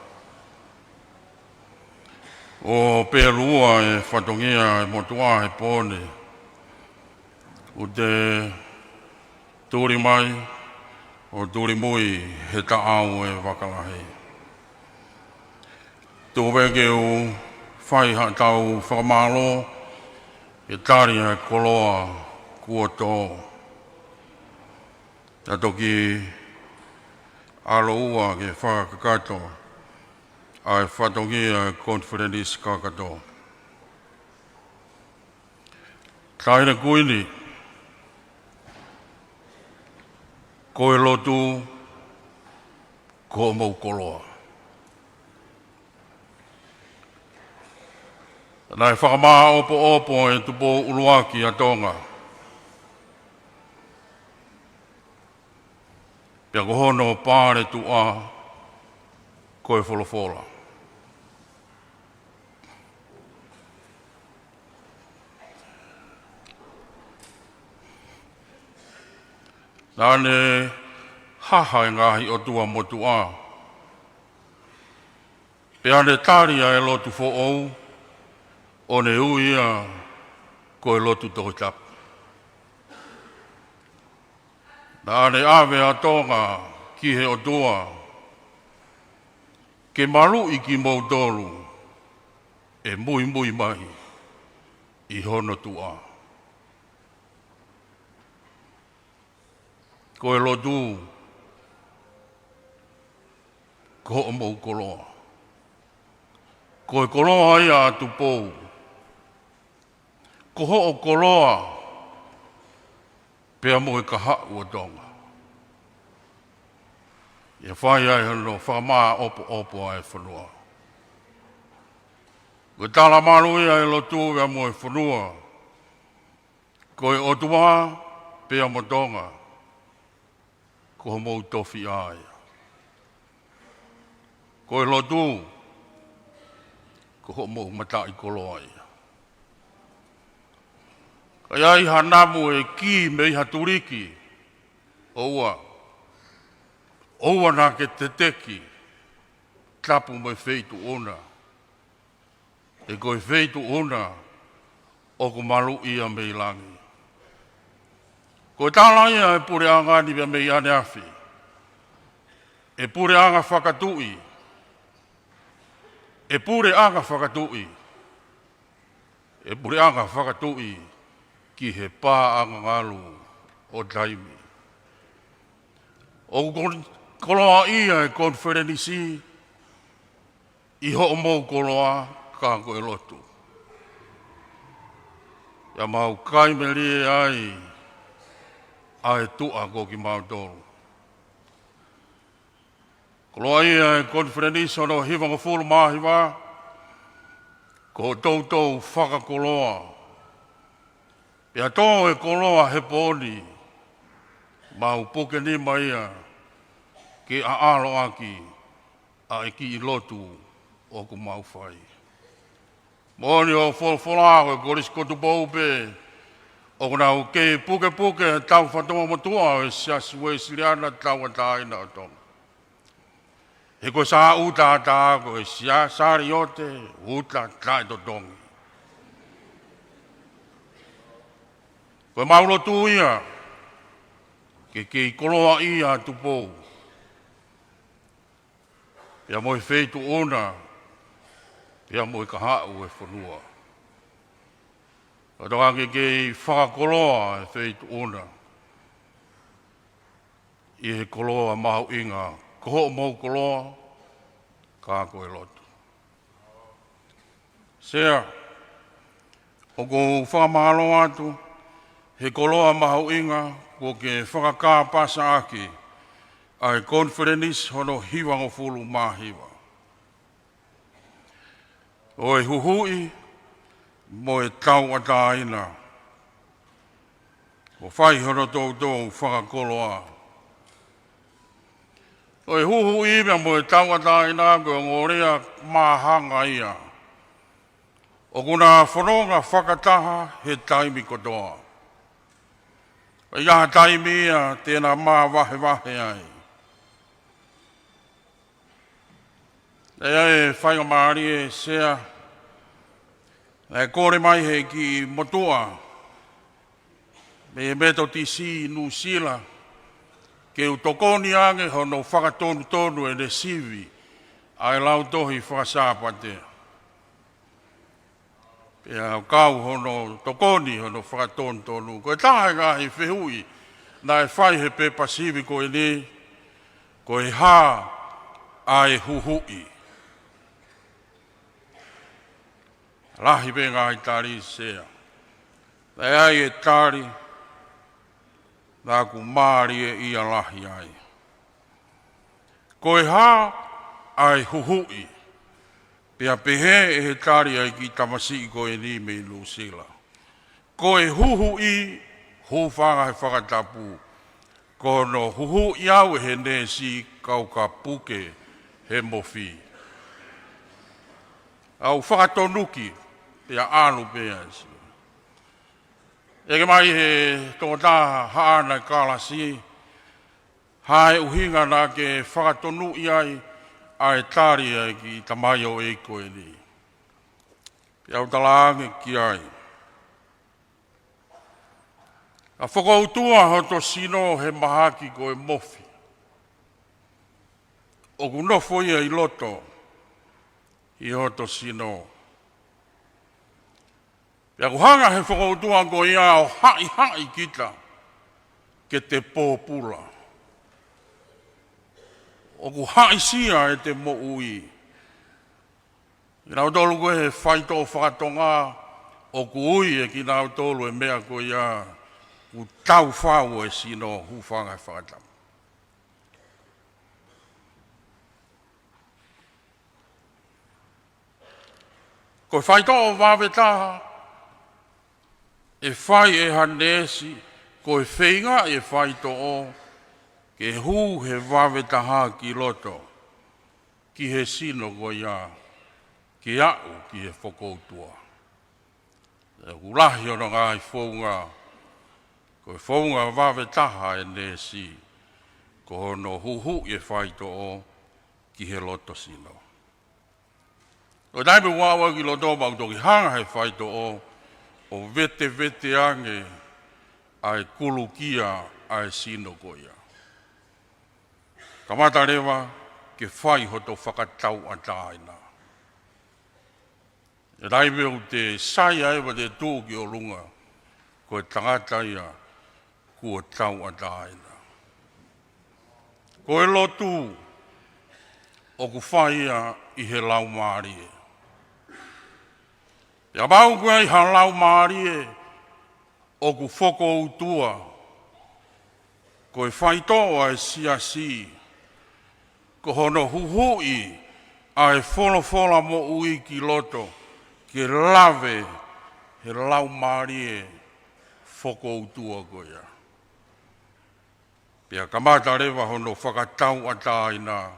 O pea lua e whatongia e motua he pōne. O te tūri mai, o tūri mui he taau e wakalahi. Tō weke o whai tau whakamalo e tari e koloa kua tō. Ta toki alo ua ke whakakato ai whatongia Konifelenisi kakato. Taire kuini, koe Lotu, ko mau koloa. Nai whakamaa opo e tupo uluaki a Tonga. Pea ko Hono pāre tua koe wholofola. Nāne haha e ngahi o tua motua. Pea ne tāria e Lotu fo'ou, o ne uia koe Lotu Tongatapu. Nāne awe a Tonga ki he o tua, ke maru i ki mautolu, e mui mai i Hono tua. Koe Lotu, ko o mau koloa. Koe koloa ia atu pou. Ko ho o koloa, pea moe ka hau o Tonga. Ia whai ai hano, whakamā opo ai whanua. Koe tala maru ia e Lotu ia moe whanua. Koe otua, pea mo Tonga. Ko mou tofi ai. Koe Lotu, ko mou matai koloa ia. Kai ai hanamu e ki me iha turiki. Oua. Oua nā ke te teki. Tapu me feitu ona. E koe feitu ona. O ko maru ia me ilangi. Koe tāla ia e pure anga ni me iane afi. E pure anga whakatui. E pure anga whakatui. E pure anga whakatui. Ki he pā anga ngalu o taimi. O koloa ia e Konifelenisi, i ho mou koloa ka koe Lotu. Ia mau kaimeli ai tua ko ki mautolu. Koloa ia e Konifelenisi ono hiwanga fulu mahiwa, ko tautou whakakoloa. Pea tō e koloa he pōni, mau poke ni mai ia, ke a alo aki, a e ki I lotu o ku mau whai. Mōni o wholawholawe koris kotu pōpe o kuna ke puke puke tau whatonga motua o Siasi Uesiliana tau ataina o tonga. He ko sa uta ata ko e sari ote uta tai to tongi. Ko maulo tu ia ke I koloa ia tupou. Pia mo I feitu ona, pia mo I kahau e whanua. O toka ke whakakoloa e feitu ona. I he koloa mahu inga, koho mau koloa, ka koe lotu. Sea, o ko whakamalo atu, he koloa mahu inga, ko ke whakakāpasa ake, ai Konifelenisi hono hiwa o fulu mahiwa. O e huhui, mo e tau ataina. O whai hono tōtou whakakoloa. O e huhui mea mo e tau ataina ko ngorea mahanga ia. O kuna whanonga whakataha he taimi kotoa. O ia taimi ia tēnā mā wahe ai. E whaiga maari e sea, e kore mai he ki motua, me meto tisi nusila, ke utokoni ange hono whakatonu tonu e ne sivi, ai lau tohi whakasāpate. Pea kau hono tokoni hono whakatonu tonu, ko e tahe ngahi whihui, na e whai he pe pasivi ko e ne, ko e hā ai huhui. Lahi be ngai tari sea. Nei ai e tari, nā ku māri e ia lahi ai. Ko e hā ai huhui, pia pehe e he tari ai ki tamasi ko e ni me lusila. Ko e huhui, hūwhanga he whakatapu, ko no huhui au he nesi kau ka puke he mofi. Au whakatonuki, pia anu pia isi. Eke mai he tōtaha haana kālasi, hae uhinga nā ke whakatonu iai ai tāri ai ki tamai o eiko e ni. Pia utalaange ki ai. A whakautua hoto sino he mahaki ko e mofi. O kunofo ia I loto, I hoto sino. Pia kuhanga he whakautua ko ia o hai kita ke te pōpula. O ku hai sia e te mo ui. I nau tolu koe he whaito whakatonga o ku ui e ki nau tolu e mea ko ia ku tau whau e sino hūwhanga e whakatamu. Ko whaito o wāwetaha, e whai e hanesi, ko e whainga e whaito o, ke hū he wāwetaha ki loto, ki he sino ko ia, ki au ki he whakoutua. E ulahi o ngā I whaunga, ko e whaunga wāwetaha e nesi, ko hono huhu e whaito o, ki he loto sino. O taipu wawa ki loto mau toki hanga he whaito o vete ange ai kulukia ai sino koia. Kamata rewa ke whai hoto whakatau ataina. E taipu o te sai aiwa te tū ki o lunga, ko e tangata ia kua tau ataina. Ko e lotu o ku whai ia I he lau maari e. Ia mau koe I halau maari e o ku whoko utua, ko e whaitoa e Siasi, ko hono huhui a e whola mo ui ki loto, ke lave he lau maari e whoko utua koea. Pia kamata rewa hono whakatau ataina,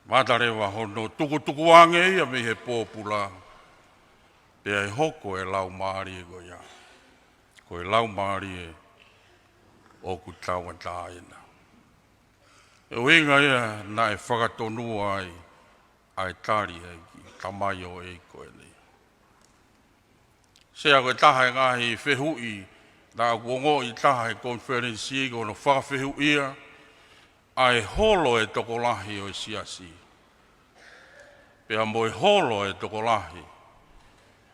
Matarewa hono tuku ange ia me he popula. Pea e hoko e lau maari e goia. Ko e lau maari e o ku Tongatapu. E oinga ia na e whakatonua ai tari ai ki tamai o e koe ni. Sea koe taha e ngahi whehui na kuongo i taha e konferensi ko no whakawhehu ia ai holo e tokolahi o e Siasi. Pea mo e holo e tokolahi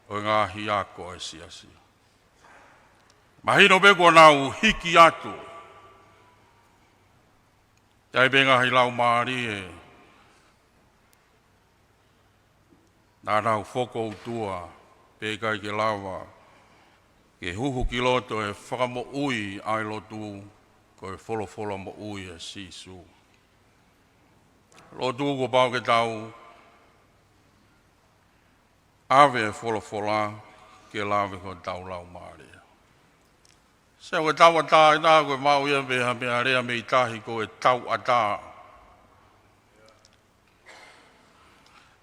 o ngahi ako e Siasi. Mahino beko nau hiki atu. Tai be ngahi lau maari e nā nau whoko utua pe kai ke lawa ke huhu ki loto e whakamo'ui ai Lotu ko e wholofolo mo'ui e sisu. Lotu ko pao ke tau ave e wholofola ke lawe ko tau lau maari. Se o tau ata i nā koe mau ia mea rea me i tahi ko e tau ata.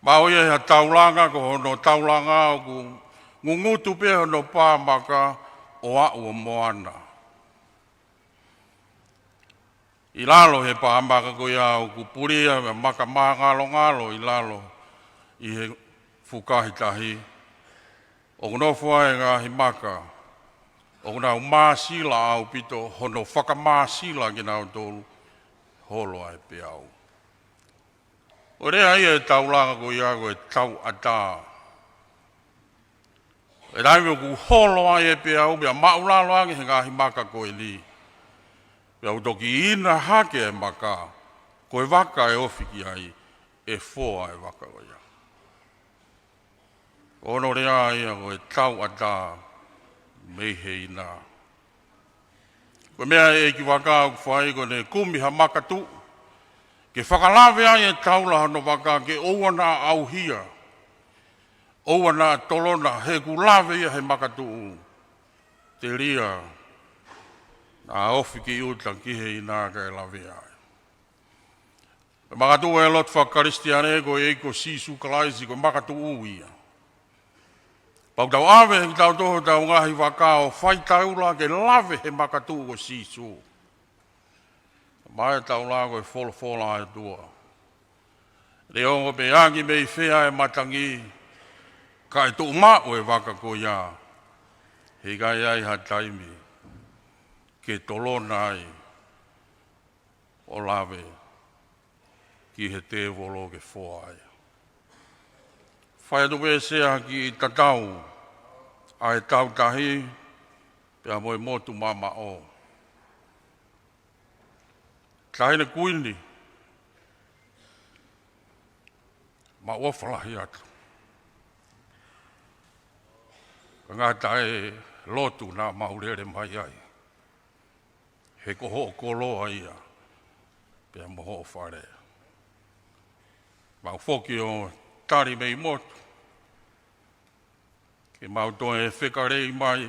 Mau ia ha taulanga ko hono taulanga o ku ngungutu pe hono pāmaka o a'u o moana. I lalo he pāmaka ko ia o ku puria me maka maha ngalo i lalo i he fukahi tahi. O kunofua e ngahi maka. O kuna māsila au pito hono whakamāsila ki nau tolu holo ai pe au. O rea ia e taulanga ko ia ko e tau ata. E raimi o ku holo ai e pe au mea maulalo ake he ngahi maka ko e li. Pea utoki ina hake e maka ko e waka e ofiki ai e fōa e waka o ia. Ono rea ia ko e tau ata. Mei he ina. Ko mea e ki waka au whai ko ne kumi ha makatu. Ke whakalawe ai e taula hano waka ke ouana au hia. Ouana tolona he ku lawe ia he makatu. Te ria. Na ofi ki uta ki he ina ka e lawe ai. Makatu e lot whakaristiane ko e ko sisu kalaisi ko makatu uia. Pau tau awe he tau toho tau ngahi waka o whai taula ke lawe he makatu ko sisu. Mai tau la ko e wholofola e tua. Reo pe angi mei whea e matangi ka e tu mao e waka ko ia. He gai ai ha taimi ke tolona ai o lawe ki he te volo ke whoa ai. Whai atu pe sea ki tatau ai tau tahi pia moe motu mama o. Kaina kuini ma wafalahi atu. Ka ngata e Lotu na maurere mai ai. He koho koloa ia pia moho whare. Ma whoki o tari mei motu. Ke mautoa e whekarei mai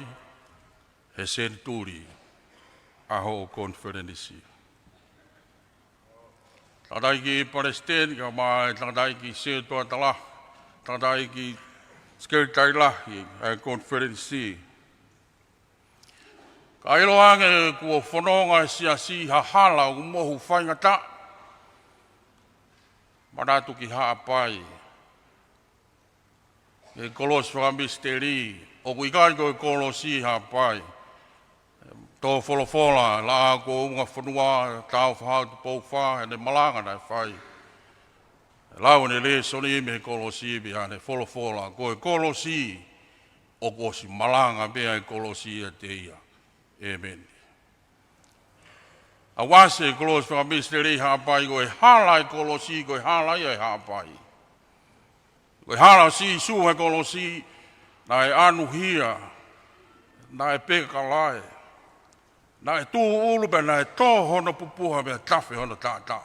he Senituli aho Konifelenisi. Tadai ki Palestine ka mai tadai ki Seotoa tala. Tadai ki Skirtai lahi ai Konifelenisi. Ka ilo ange kua whanonga Siasi hahala u mohu whaingata. Manatu ki haapai. E kolos Majesty o kuikai ko kolosi haapai. Tō wholofola la ko unga whanua tau whahau te pouwha e ne malanga nei whai. Lau ne le soni me kolosi bia ne wholofola ko e kolosi o kosi malanga bea e kolosi e te ia. Amen. A wase kolos Majesty haapai ko e hala e kolosi ko e hala e haapai. Ko e hala si su he kolosi na e anu hia na e peka lai. Na e tū ulupe na e tō hono pupuha mea tawhi hono tātā.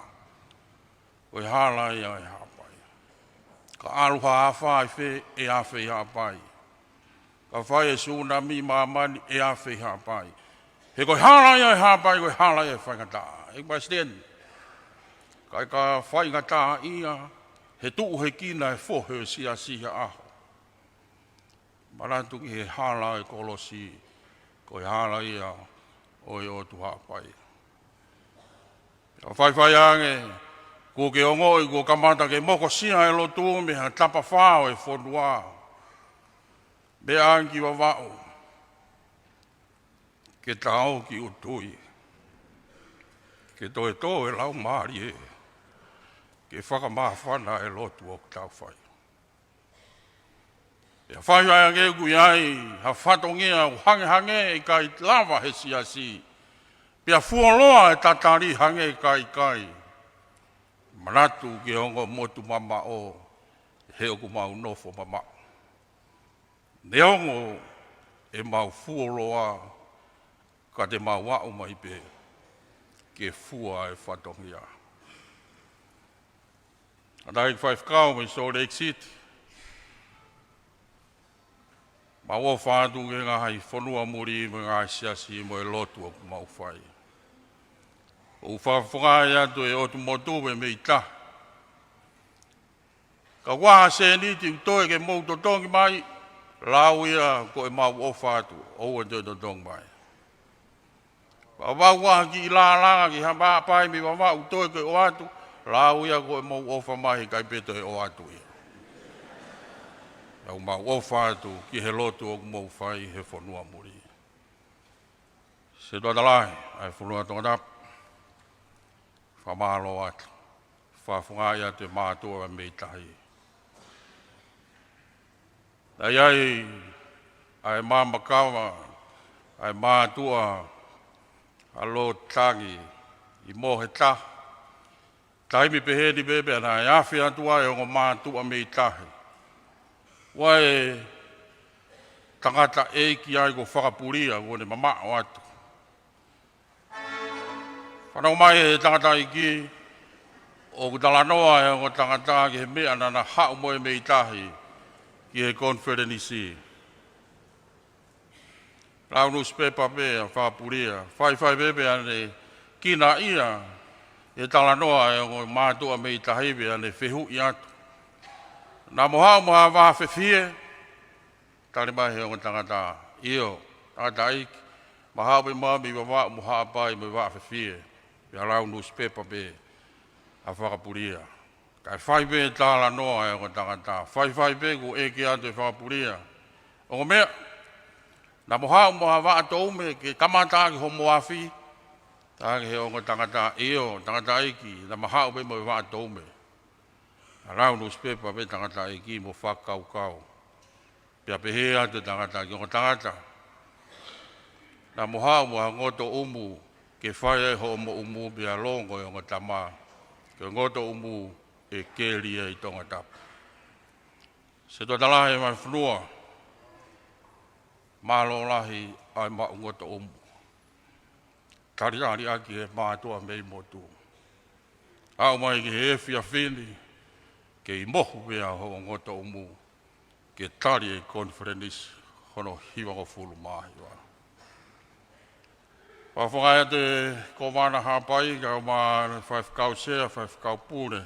Ko e hala ia e hāpai. Ka aluha hawhai whe e hawhi hāpai. Ka whai e tsunami māmani e hawhi hāpai. He ko e hala ia e hāpai, ko e hala ia e whaingatā. E kwa sten. Kai ka whai ngata ia, he tuu he kina he whohe siasi ha aho. Maratu ki he hala e kolosi, ko he hala ia o e o tu hapai. Whai ange, ko ke ongo i ko kamata ke moko sia e lotu me ha tapa whao e whonua. Me angi wa wao, ke tau ki utui, ke toe e lau maari e, ke whakamāwhana e lotu o tau whai. Ia whai ange kui ai, ha whatongia o hange e kai lava he siasi, pia fuoloa e tatari hange kai. Manatu ki ongo motu mama o he oku mau nofo mama. Ne ongo e mau fuoloa ka te mau wau mai pe ke fua e whatongia. Anai whaifkau me so Lake City. Ma o whaatu ke ngā hai whanua muri me ngā siasi mo e lotu o mau whai. O whawhangai atu e otu motu e me i ta. Ka waha Senituli utoe ke mou totongi mai, lau ia ko e mau o whaatu, o e te totongi mai. Ka waha ki i langa ki hama pai me wawa utoe ke o atu, lau ia ko e mau o whamai kai peto e o atu ia. Au mau o whaatu ki he lotu o mou whai he whanua muri. Se doa talai, ai whanua Tongatapu. Whamalo atu, whawhangai atu e mātua e meitahi. Ai ai mamakawa, ai mātua, alo tangi, i mohe ta. Taimi pehedi bebe ana e awhi atua e ongo mātua meitahi. Wai tangata eiki ai ko whakapuria, ko ne mamao atu. Whanau mai he tangata iki, o kutalanoa e o tangata ki he mea nana hau moe me i tahi ki he Konifelenisi. Raunu spepa mea whapuria, whai bebe ane kina ia, he talanoa e o mātua me i tahi be ane whehu i atu. Nā mohau moha waha whewhie, tari mai he o tangata io, tangata iki, mahau me mami wa moha apai me waha whewhie. Pia lau newspaper be a whakapuria. Kai whai be tāla noa e o tangata. Whai be ko eke atu e whakapuria. O mea, na mohau moha waa toume ke kamata ki homo afi. Tāke he o tangata eo, tangata iki, na mahau be mo waa toume. A lau newspaper be tangata iki mo whakaukau. Pia pehe atu tangata ki o tangata. Na mohau moha ngoto umu, ke whai e ho mo umu bia longo e o tama, ke ngoto umu e kelia i Tongatapu. Se toa talahe mai whanua, malo lahi ai ma ngoto umu. Tariari aki he mātua mei motu. Au mai ki he ewhia whini, ke i mohu bea ho ngoto umu, ke tari e Konifelenisi, hono hiwango fulu mahi wa. Whawhangai ate ko mana hapai, ka ma whaifkau sea, whaifkau pure.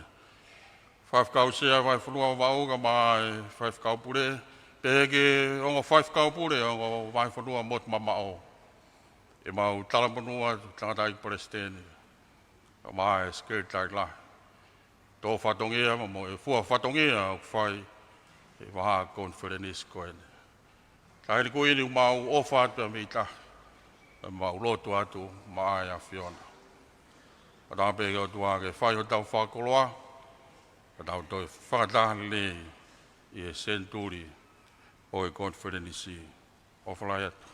Whaifkau sea, whaifurua wau, ka ma whaifkau pure. Peheke ongo whaifkau pure, ongo whaifurua mot mamao. E mau talamanua, tangata i Palestine. Ka ma e skirtai la. Tō whatongia, mo e fua whatongia, whai, e waha Konifelenisi koene. Tahiri koini mau o whatua mi tahi. Mau lotu atu maa ia whiona. Ka pēke o tua ke whai ho tau whakoloa, ka tau toi whakatahani le i e Centenary o e Konifelenisi. O whalai atu.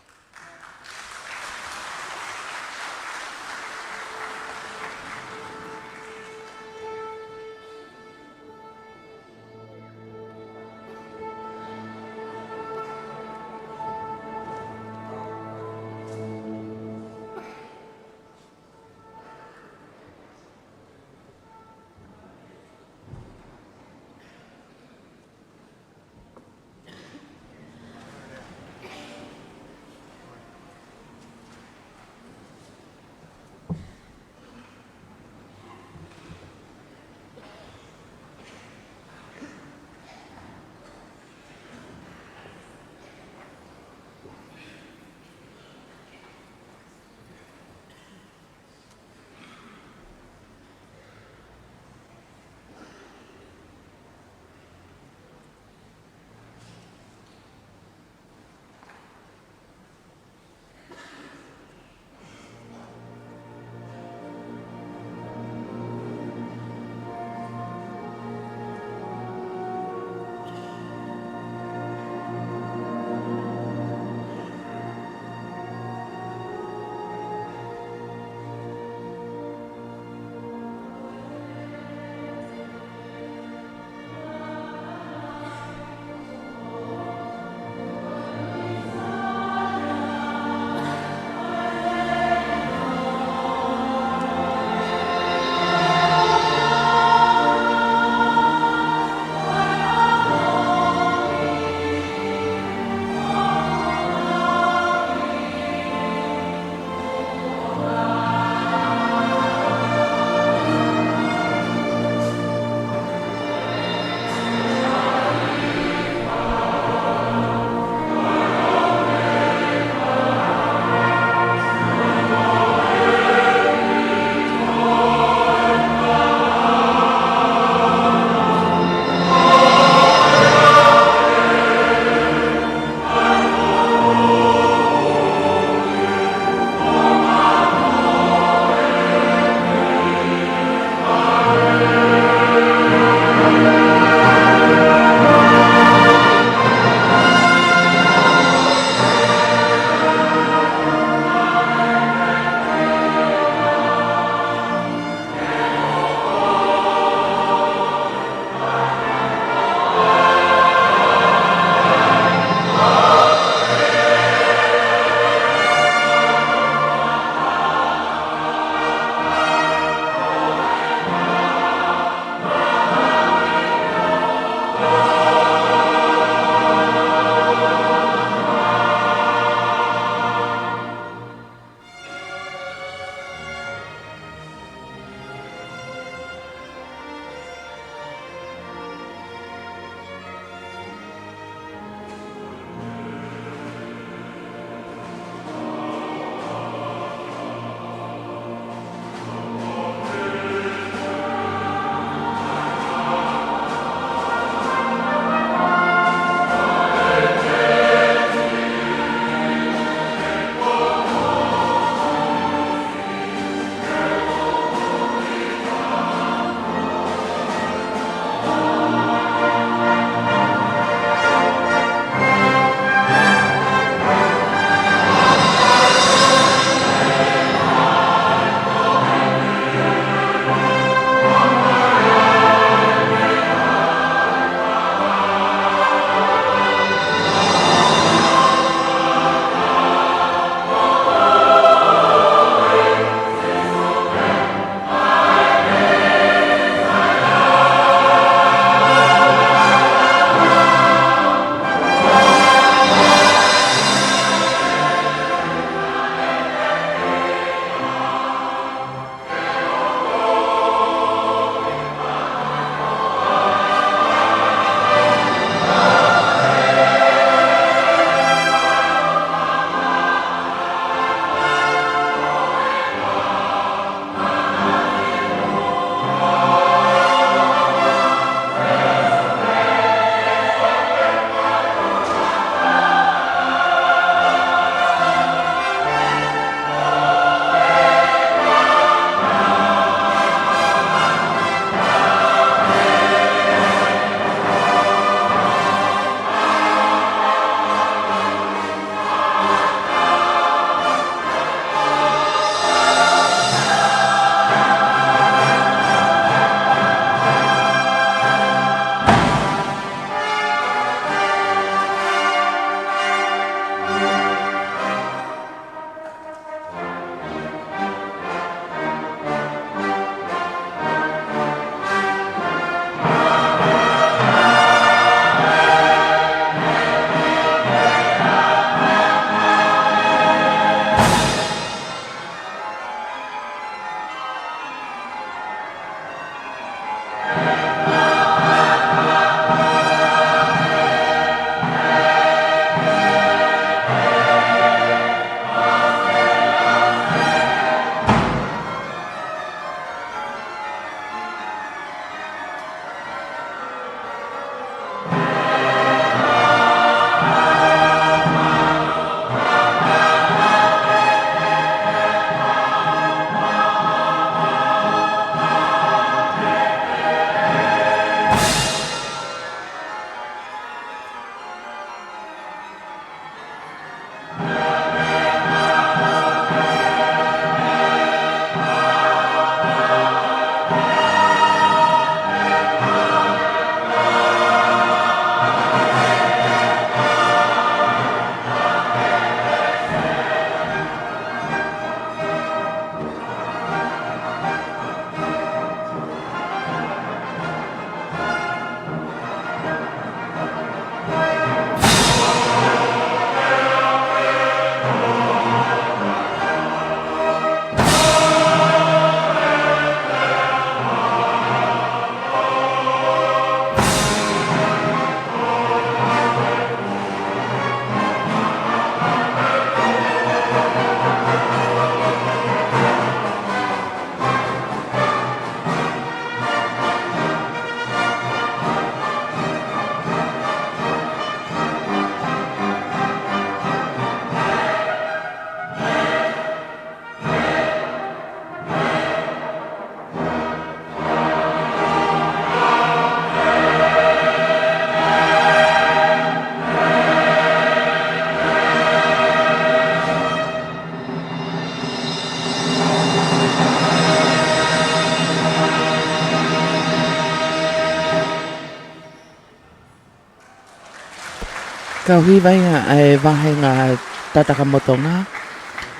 Kauhiwa ia e vahenga tatakamotonga.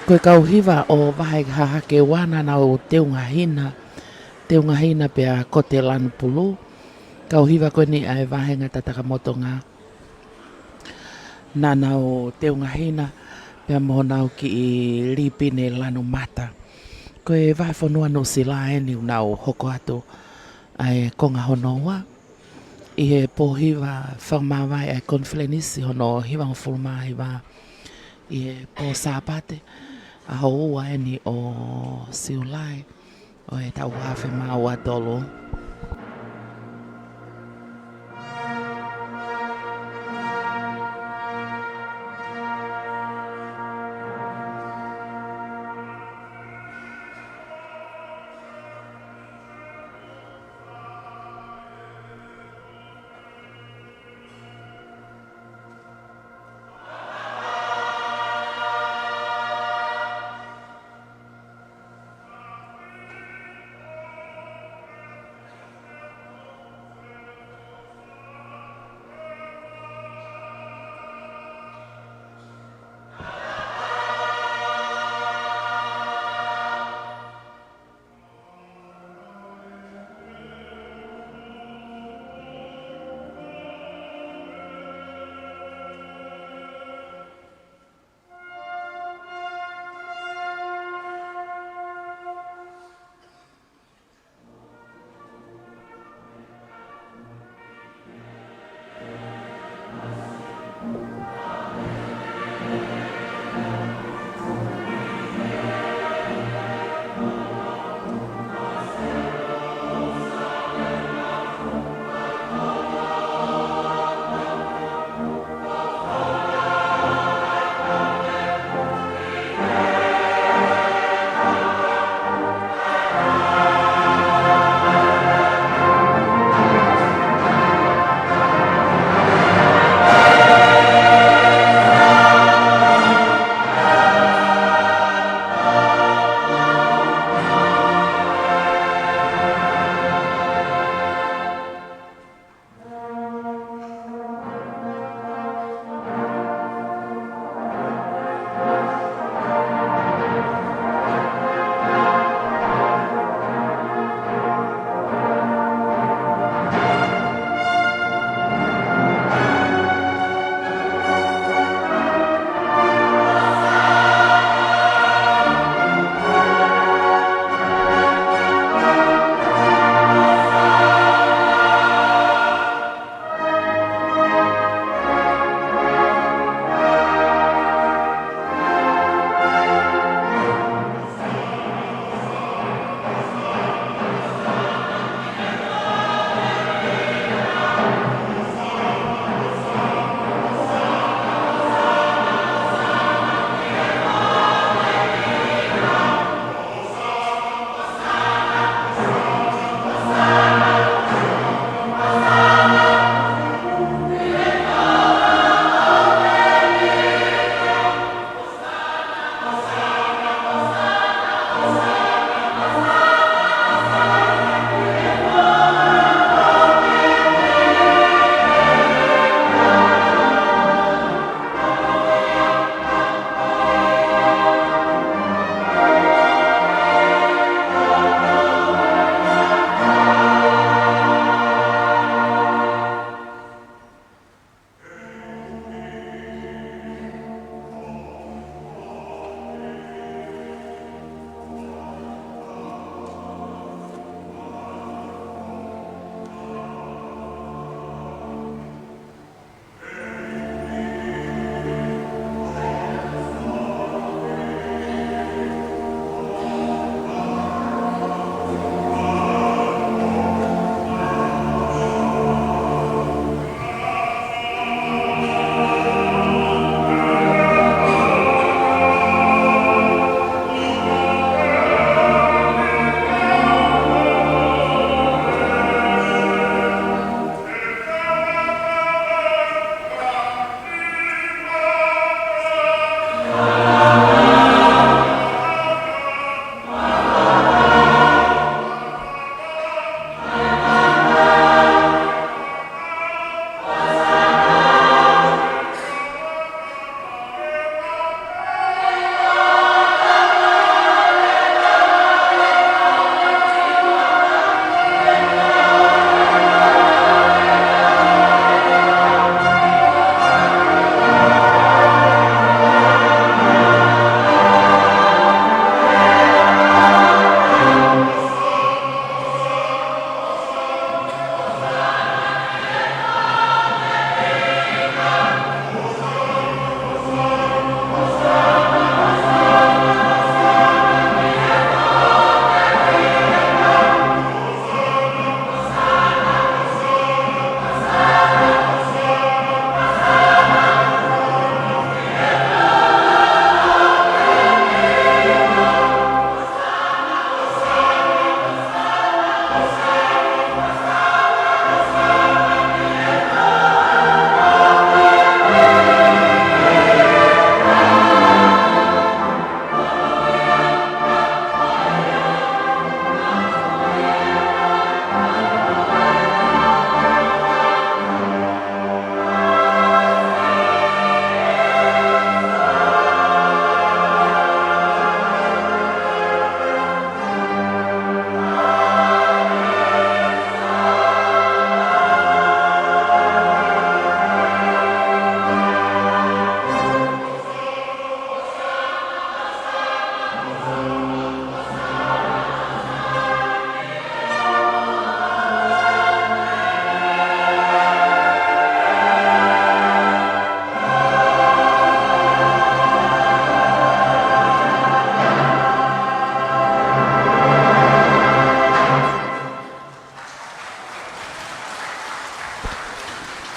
Koe kauhiwa o vahe hahake wana na o teunga hina pea kote lanu pulu. Kauhiwa koe ni e vahenga tatakamotonga. Nana o teunga hina pea mohona o ki I lipine lanu mata. Koe vahe whanua no sila eni unau hoko atu ai konga honoa. I he pōhiwa Fakamāvae ai Konifelenisi hono hiwa ngofuluma hiwa I he pō sāpate a houa eni o siulai o e tau hawhi mau a tolo.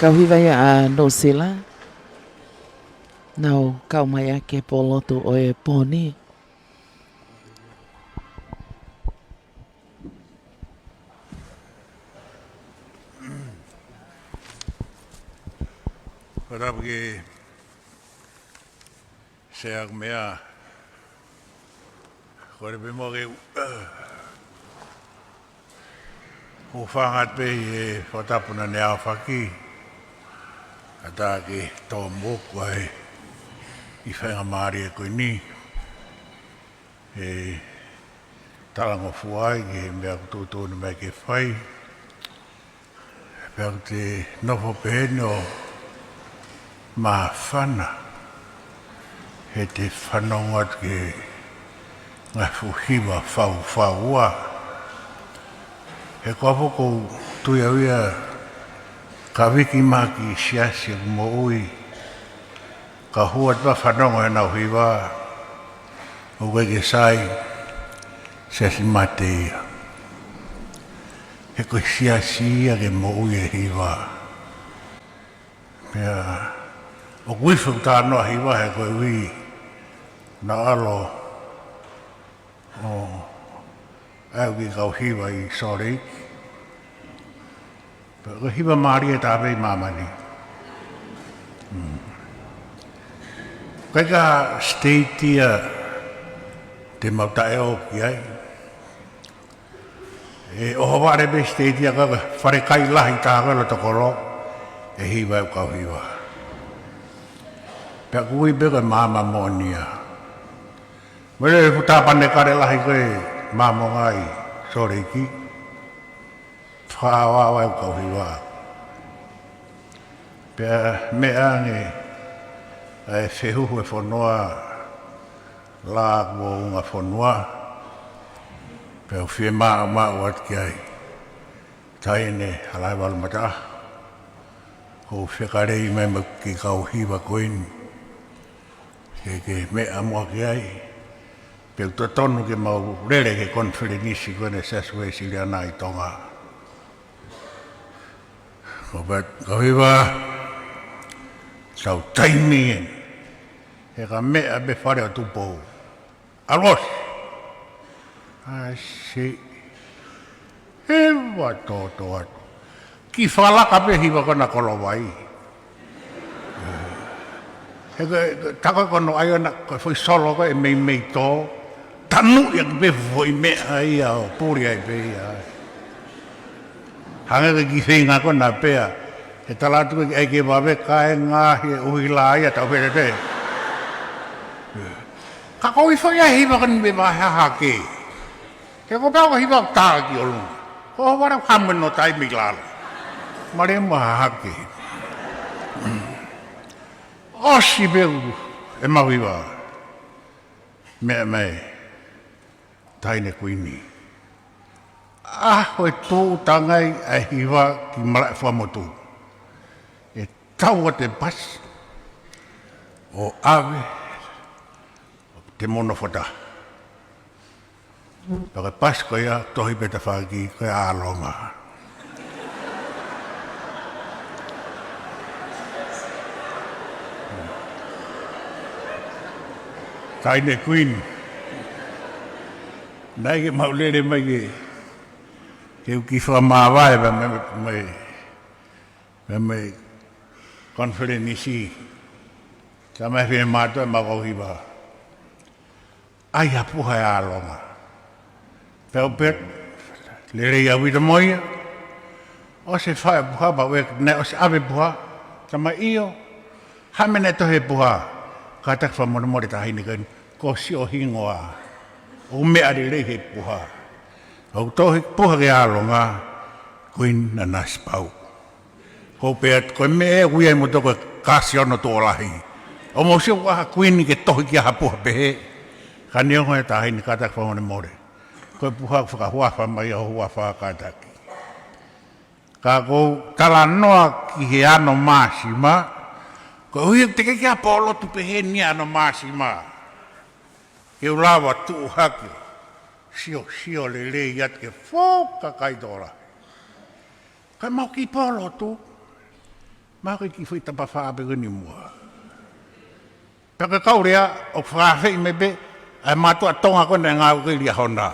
Kauhiwa ia a Nosila. Nau kau mai ake Pōlotu o e poni. Wharapuke seak mea kore pe mo ke o whangat pe e whatapuna ne au whaki ata ke tō moku ai i whainga maari e koe ni e talango fuai ke mea kututūna mai ke whai pēr te nofo pēne o mawhana he te whanonga ke ngā fuhiwa whau he kua poko tui au ia ka wiki maki siasi mo ui ka huat wa whanonga e nau hiwa o koe ke sai siasi mate ia he koe siasi ia ke mo ui e hiwa pia o kuifu tānoa hiwa he koe ui na alo o au ki kau hiwa i sore ko hiwa maari e tāpei mamani koe ka state ia te mautae o ki ai e oho ware be state ia ka whare kai lahi tākala tokoro e hiwa e kau hiwa pia kui bega mama monia. Mere putāpane kare lahi koe mamo ngai sore ki. Whaawawa e kau hiwa. Pia mea nge e whehuhu e whanua la kua unga whanua. Pia whie maa wat ki ai. Taine halai walmata. Ko whekarei mai ki kau hiwa koini. Ke mea mua ki ai. Pea tua tonu ke mau rere ke Konifelenisi koe ne Uesiliana i Tonga. Ko hiwa sau taimi en. He ka mea be whare o tupou. Alos! Asi. He wa tō atu. Ki whalaka pe hiwa kona kolowai. He taka kono ai ana ko foi solo ko e mei to tanu ia be foi me ai o puri ai be ia hanga ki finga ko na pe e talatu ai ke babe kai nga he uhila ia ta pe te ka ko i foi ai ba kan be ba ha ke ke ko ba hi ba ta ki o lu ko wara hamen no tai mi la mare ma ha ke Osi beu e mawiwa mea mei taine kuini. Aho e tō tangai a hiwa ki mara e whamotu. E taua te pas o awe te mono whata. Paka pas ko ia tohi peta whaki ko ia ālonga. Taine Queen. Nai ke maulere mai ke uki Fakamāvae me Konifelenisi. Ka mai whine mātua e makauhiwa. Ai apuha e ālonga. Peo pet, lere ia wita moia. O se whae puha ba wek ne o se awe puha. Tama iyo. Hamene tohe puha. Ka tak whamonomore ta haini kan. Ko si o hingoa. O mea rei he puha. O tohe puha ke ālonga. Queen Nanasipau'u. Ko peat koe mea ui ai mo toko kasi ono tō lahi. O mo sio waha Queen ke tohi ki aha puha pehe. Ka neongo e ta haini ka tak whamonomore. Koe puha whakahuafa mai o huafa kātaki. Ka kou tala noa ki he ano māsima. Ko hui te kei kia Pōlotu pehe ni ano māsima. Ke ulawa Tuku'aho. Sio le iat ke whoka kaitora. Kai mau ki Pōlotu. Mā koe ki whi tapa whaape ni mua. Paka kaurea o whaafei me be, ai mātua tonga kone ngā ukiri a Hona.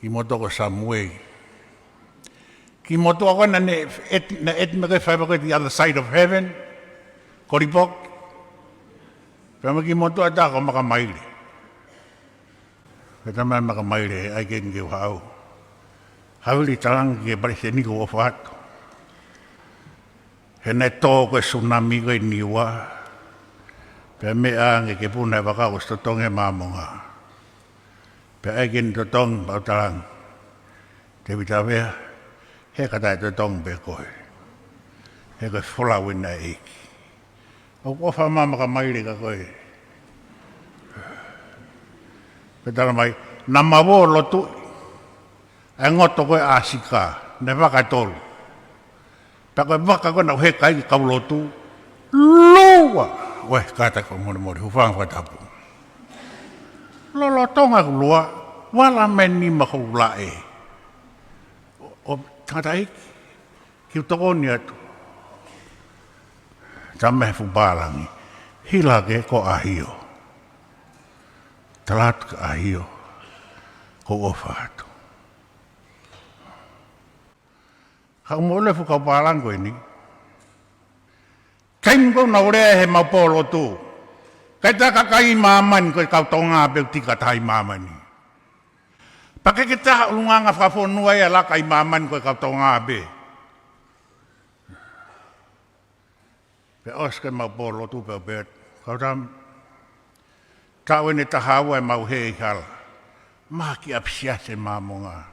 Ki motoko Samuei. Ki motua kone na et me koe whaipa koe the other side of heaven. Koripok. Pama ki motua tā ko maka maile. Peta mai maka maile ai ke nge whau. Hawili talang ke pare se niko o whaato. He ne tō koe tsunami koe niwa. Pea mea nge ke puna e wakao sto tonge māmonga. Pea ai ke ni to tong pao talang. Te vitawea, he katai to tong pe koe. He koe whola wina eiki. O kofa mama ka maile ka koe. Petara mai, na mawo lotu, e ngoto koe asika, ne waka tolu. Pea koe waka koe na he kai ki kau lotu, lua! Weh, kata koe mori, hufang whatapu. Lolo tonga ku lua, wala meni makou lae. O tangata iki, ki utokoni atu. Tame fu balangi, hila ke ko ahio. Talat ka ahio, ko ofa atu. Ka umole fu kau balang ko ini. Kain ko na urea he mau Pōlotu. Kai ta kakai maman ko kau tonga pe tika tai mamani. Pakai kita ulunga whafonua ia la kai maman ko kau tonga be. Pe oske mau Pōlotu pe bet. Kau tam tau ene tahawa e mau hei hala. Maa ki apsiase mamonga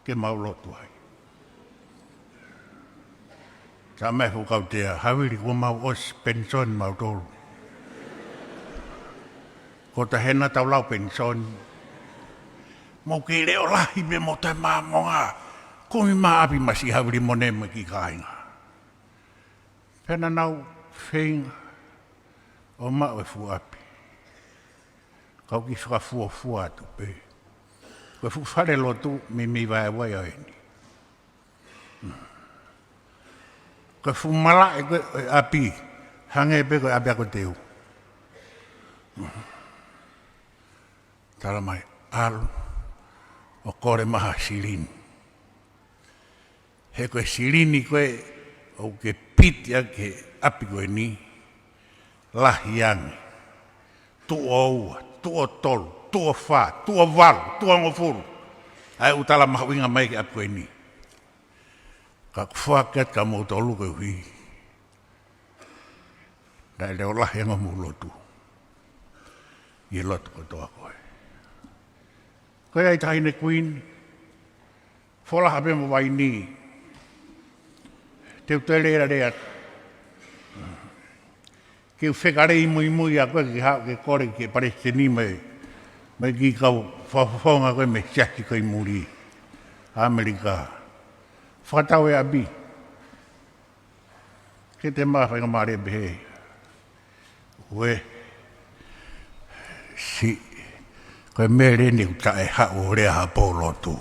ke mau lotu ai. Ta mehu kau tea, hawiri kua mau os pension mau tolu. Ko ta hena tau lau pension. Mau ke leo lahi me mo te mamonga. Ko mi maa api masi hawiri monema ki kainga. Pena nau whenga o mau e fu api. Kau ki whakafua atu pe. Koe fu Falelotu mi vai wai aini. Koe fu mala e koe api. Hange pe koe api ako teu. Tala mai alu o kore maha sirini. He koe sirini koe o ke pitia ke api koe ni. Lahiangi. Tu'oua, tu'o tolu, tu'o wha, tu'o walu, tu'o ngofuru. Ai utala mahawinga mai ke api koe ni. Ka kuwhaket ka mo tolu koe hui. Dai leo lahianga mo lotu. I lotu ko toa koe. Koe ai tahine queen. Fola hape mo vai ni. Te utele era rea. Ke whekarei Moimoi a koe ki hao ke kore ke parese ni mai ki kau whawhonga koe me Siasi koe muri. Amerika. Whakatau e abi. Ke te maa whainga maare behe. Ue. Si. Koe mere ni uta e hao rea ha Pōlotu.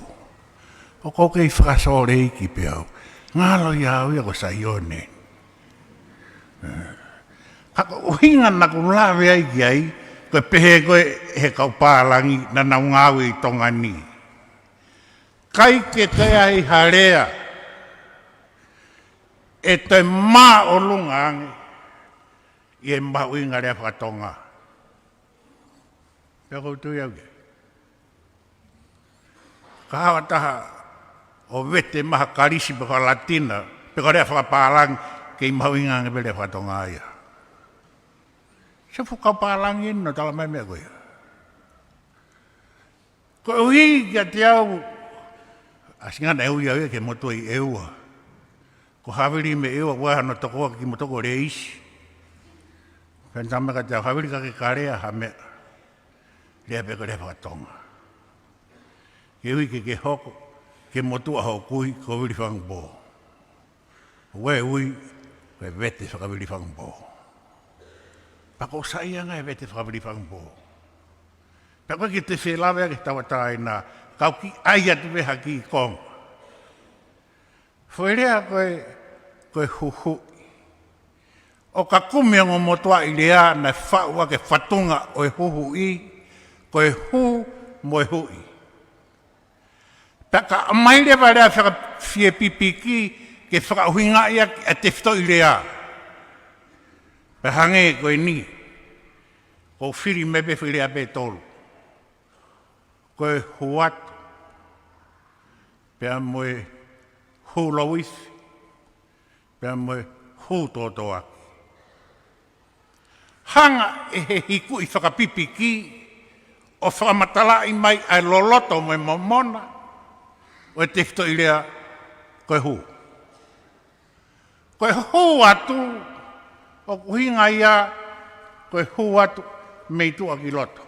O kou kei whakasore iki pe au. Ngalo iau ia ko sa ione. Hako uhinga na ku lawe ai ki ai. Koe pehe koe he kau pālangi na nau ngāwe i tonga ni. Kai ke te ai harea. E te mā o lunga ange. I e mbau inga rea whakatonga. Pea koutu iau ke. Ka hawa taha o vete maha karisi pe kwa latina. Pe kwa rea whakapālangi ke i mbau inga ange pe rea whakatonga aia. Se whakapālangi ino tala mai mea koe. Koe uhi kia te au. Asingana eu iau e ke motua i eua. Ko hawiri me ewa waha no tokoa ki motoko reisi. Pentama ka te au hawiri ka ke karea ha mea. Rea peko rea whakatonga. Ke ui ke hoko, ke motua ho kui, ko wiri whangbo. Ue ui, koe vete whakawiri whangbo. Pako saianga e vete whakawiri whangbo. Pako ki te whelawea ke tawatai nā, kau ki aia tu weha ki i konga. Wherea koe huhu O ka kume ngō motua I lea na whaua ke whatunga o e huhu I, ko e hu mo e hui. Paka amaile wa rea whaka fie pipiki ke whakauhinga ia a te whito I lea. Pe hange ko e ni, ko whiri mepe whirea pe tolu. Ko e huatu, pea mo e hu lawisi, pea mo e hu totoa. Hanga e he hiku I whakapipiki, o whakamatala I mai ai loloto mo e momona, o e te whito I lea, koe hu. Koe hu atu, o kuhinga ia, koe hu atu, mei tua ki loto.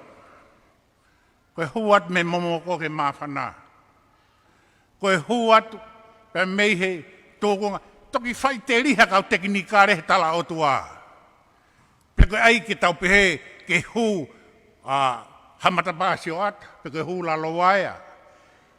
Koe hu atu me momoko ke mawhana. Koe hu atu, pe mei he tōkonga, toki whai te riha kau teknikare he tala o tua. Pe koe ai ke tau pehe ke hu hamatapasi o ata, pe koe hu lalo waia.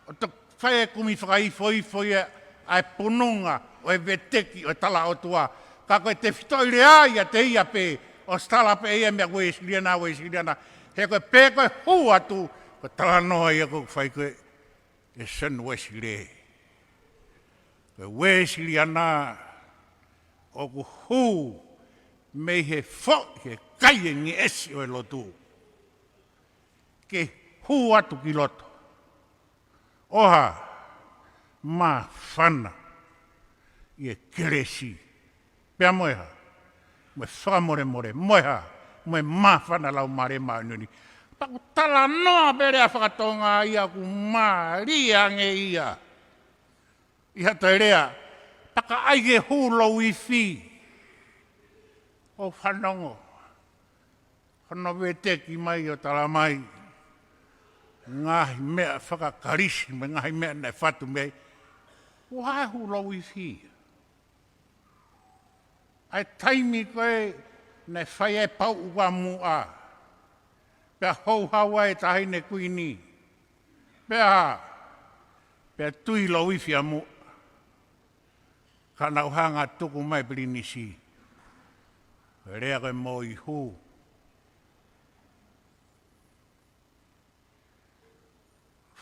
O tok whai e kumi whakaifo ia ai pununga o e veteki o tala o tua. Ka koe te whitoi rea ia te ia pe o stala pe ia mea Uesiliana. He koe pe koe hu atu, ko tala noa ia koe whai koe e sen Wesley. Koe Uesiliana o ku hu mei he fo he kai e ngi esi o e lotu. Ke hu atu ki loto. Oha, ma whana I e keresi. Pea moeha, moe whakamore, moeha, moe ma whana lau mare ma nuni. Paku tala noa bere a whakatonga ia ku ma ria nge ia. Iha toi rea, paka aige hulo I whi. O whanongo, hono veteki mai o tala mai. Ngahi mea whakakarisi, me ngahi mea nei whatu mei. Wahai hulo I whi. Ai taimi koe nei whai e pau ua mua. Pea hou hawa e tahine kuini. Pea tui lo wifi a mua. Ka nau hanga tuku mai Pilinisi. Rea koe mo I hu.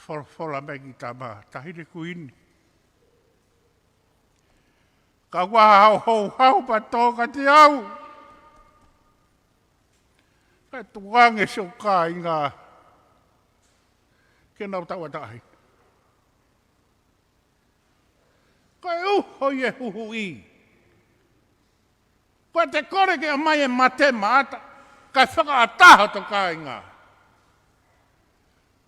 Fola mai ki tama, tahine kuini. Ka waha hau pa toka te au. Ka tuange so ka inga. Ke nau tawa tahi. Ka uho ye huhu I. Ka te kore ke mai e mate maata. Ka whaka ataha to ka inga.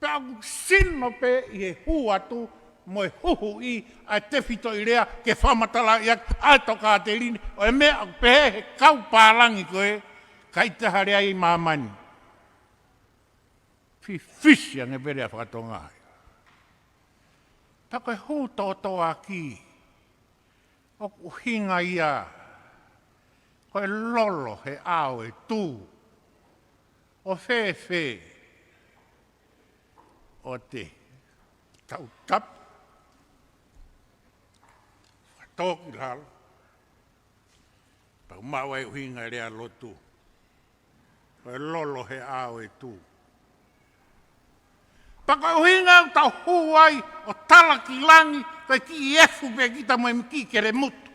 Pe au sino pe I he hu atu. Mo e huhu I a te whito I rea ke whamatala I a toka te rini o e mea pehe he kau pārangi koe kai te harea I mamani. Fisi ange bere a whakatonga ai. Ta koe hu totoa ki o kuhinga ia koe lolo he ao e tū o whewhe o te tautapu. Tōki lalo. Pau maua e uhinga rea lotu. Koe lolo he ao e tū. Paka uhinga au tau huai o tala ki langi koe ki efu pe kita moe miki kere mutu.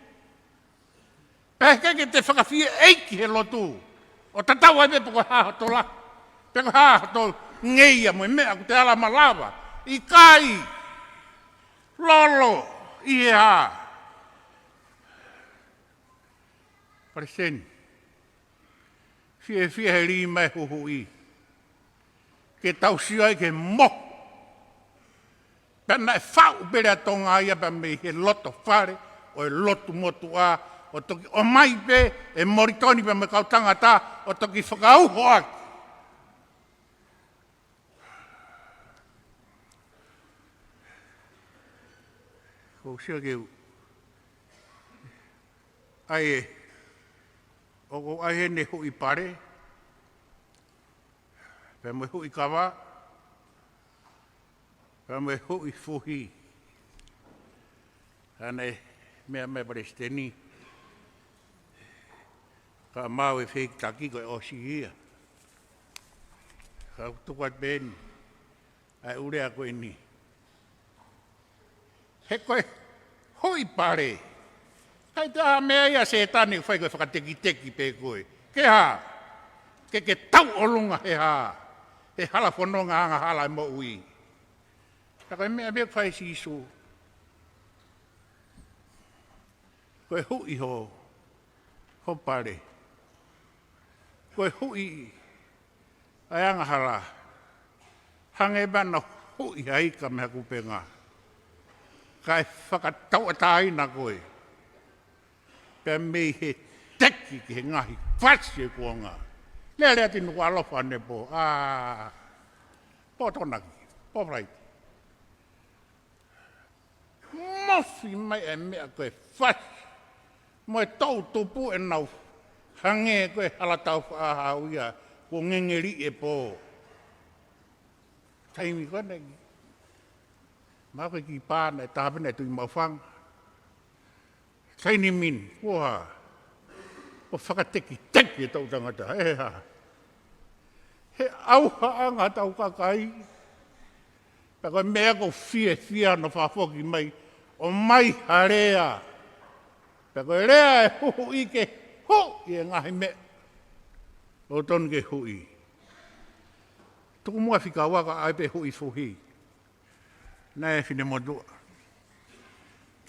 Peke ke te whakawhia eiki he lotu. O tatau ai pepo koe hahato la. Peko hahato ngeia moe mea ku te ala malawa. I kai. Lolo. I he haa. Pareseni, fie he ri mai huhu I. Ke tausi ai ke mo. Pena e whau bere a tonga ia pa me he loto whare, o e lotu motu a, o toki o mai pe, e moritoni pa me kau tangata, o toki whakauho aki. Ko sia keu. Ai e. O ai ne hui pare. Pe mo hui kawa. Pe mo hui fuhi. Ane mea me Majesty. Ka mau e whek taki koe o si ia. Ka tukat ben. Ai ure a koe ni. He koe hoi pare. Kai te aha mea ia se tani whai koe whakateki pe koe. Ke ha. Ke tau olunga he ha. He hala whanonga anga hala e mo ui. Ka koe mea mea whai si iso. Koe hui ho. Ho pare. Koe hui. Ai anga hala. Hange mana hui haika mea kupenga. Kai whakatau ataina koe. Pea mei he teki ki he ngahi whasi e kuanga. Lea lea ti Nuku'alofa ne po. Po tonaki. Po praiti. Mofi mai e mea koe whasi. Moe tau tupu e nau. Hange koe hala tau whaahau ia. Ko ngengeri e po. Taimi koe negi. Mā koe ki pāna e tāpina e tui mawhanga. Taini min, koha. O whakateki e tau tangata. He ha. He auha anga tau kakai. Pea koe mea ko fia no whawhoki mai. O mai harea. Pea koe rea e huhu ike. Hu! I e ngahi me. O ton ke hui. Tuku mua whika waka ai pe hui fuhi. Nē whine motua.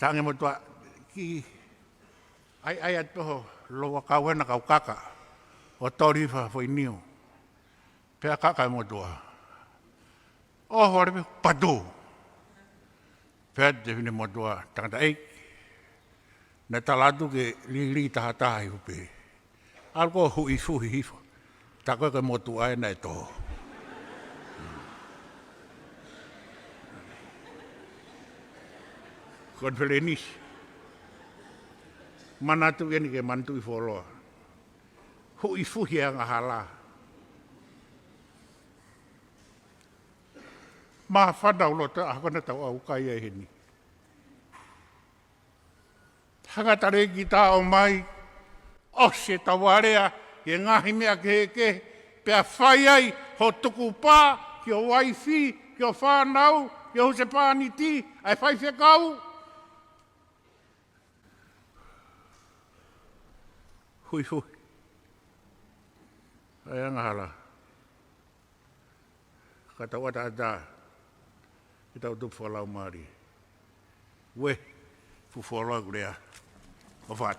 Tānge motua ki ai atoho loa kauhena kau kaka. O torifa foi niu. Pea kaka motua. O horepe patu. Pea te whine motua tangata eik. Nē talatu ke li taha i hupe. Alko hui fuhi hifo. Tako ke motua e nai toho. Konifelenisi. Manatu keni ke mantu i wholoa. Hui fuhi anga hala. Maa whanau lota ahakona tau au kai e heni. Hangatare ki tā o mai. O se tawarea e ngahi mea ke pea whai ai ho tuku pā ki o waifi, ki o whanau, ki o se pāniti, ai whai whekau. Hui. Ai anga hala. Kata wata ata. I tau tupu whalau maari. We, fu whalau kurea. O what.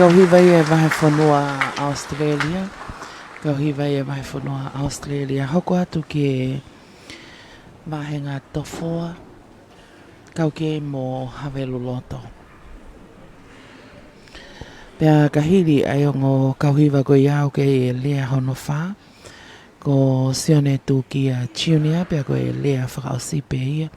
Kauhiwa ia vai whanua Australia. Kauhiwa ia vai whanua Australia. Hoko atu ke mahenga tofoa. Kau ke mo Falelotu. Pea kahiri ai ongo kauhiwa ko iau ke lea hono wha. Ko sione tu kia junior pea ko lea whakaosipe ia.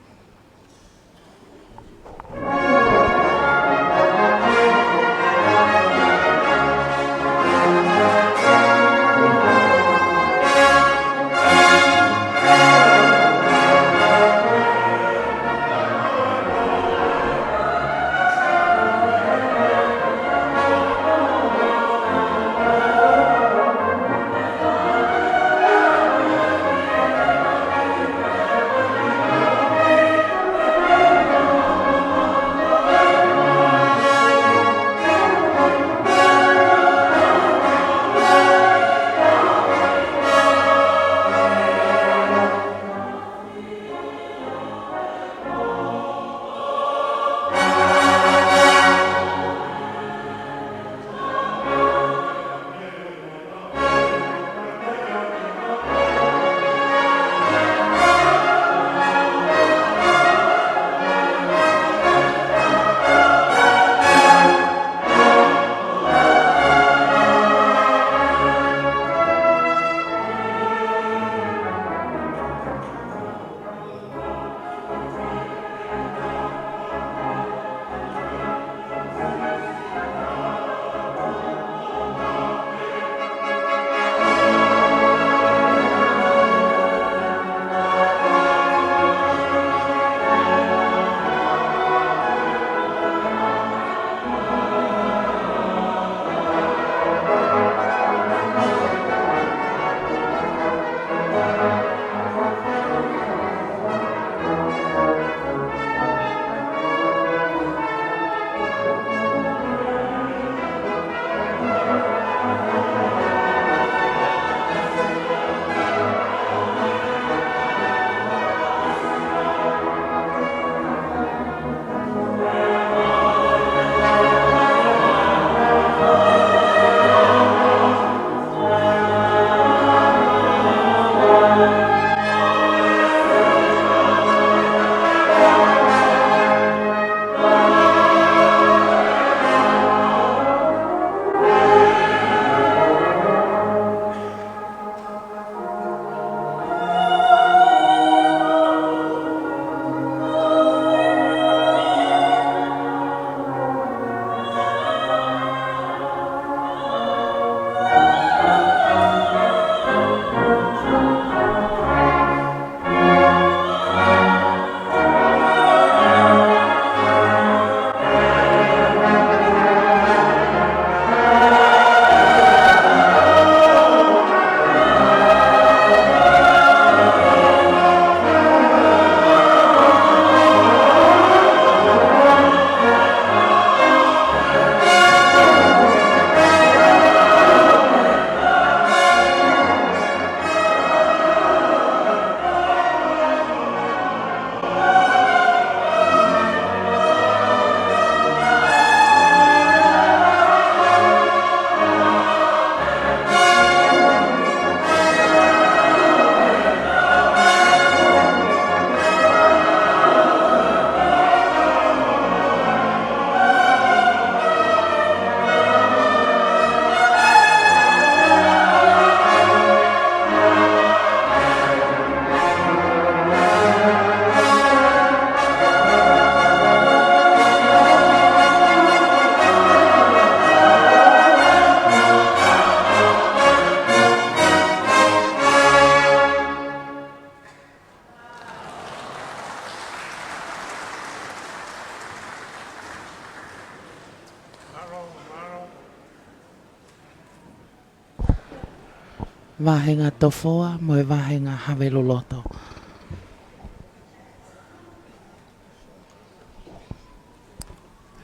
Vahenga tofoa mo e vahenga Falelotu.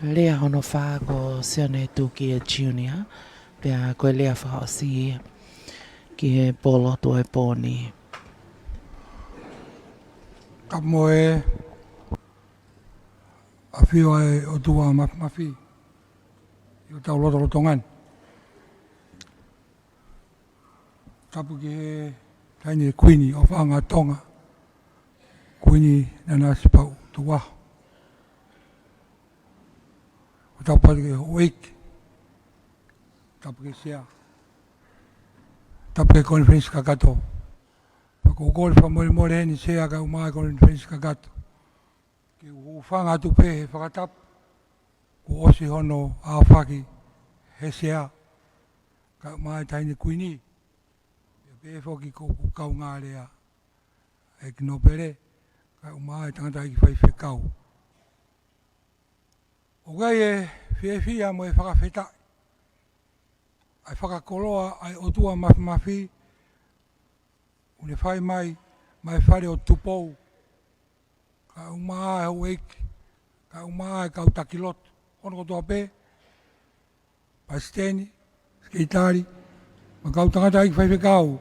Lea hono wha ko sione tu ki junior, pea koe lea whaosi ki he Pōlotu e pōni. Ka moe a whio e o tua mafi. o tau loto ngan. Tapu ki he taini kuini o whaanga Tonga. Kuini Nanasipau'u Tuku'aho. O tau patu ki ho eiki. Tapu ki sea. Tapu ki Konifelenisi kakato. Pako golfa Moimoi heni sea ka umai Konifelenisi kakato. Ki whaanga atu pe he whakatapu. Ko osi Hono a whaki he sea. Ka umai taini kuini. Pe foki ko kau ngā rea. E ki no pere. Ka umai tangata ki whai whekau. O gai e whia mo e whakawheta. Ai whakakoloa, ai otua mafi. Une whai mai whare o tupou. Ka umai ho eiki. Ka umai kau takilotu. Hono kotoa pe. Pasteni, Senituli. Ma kau tangata ki whai whekau.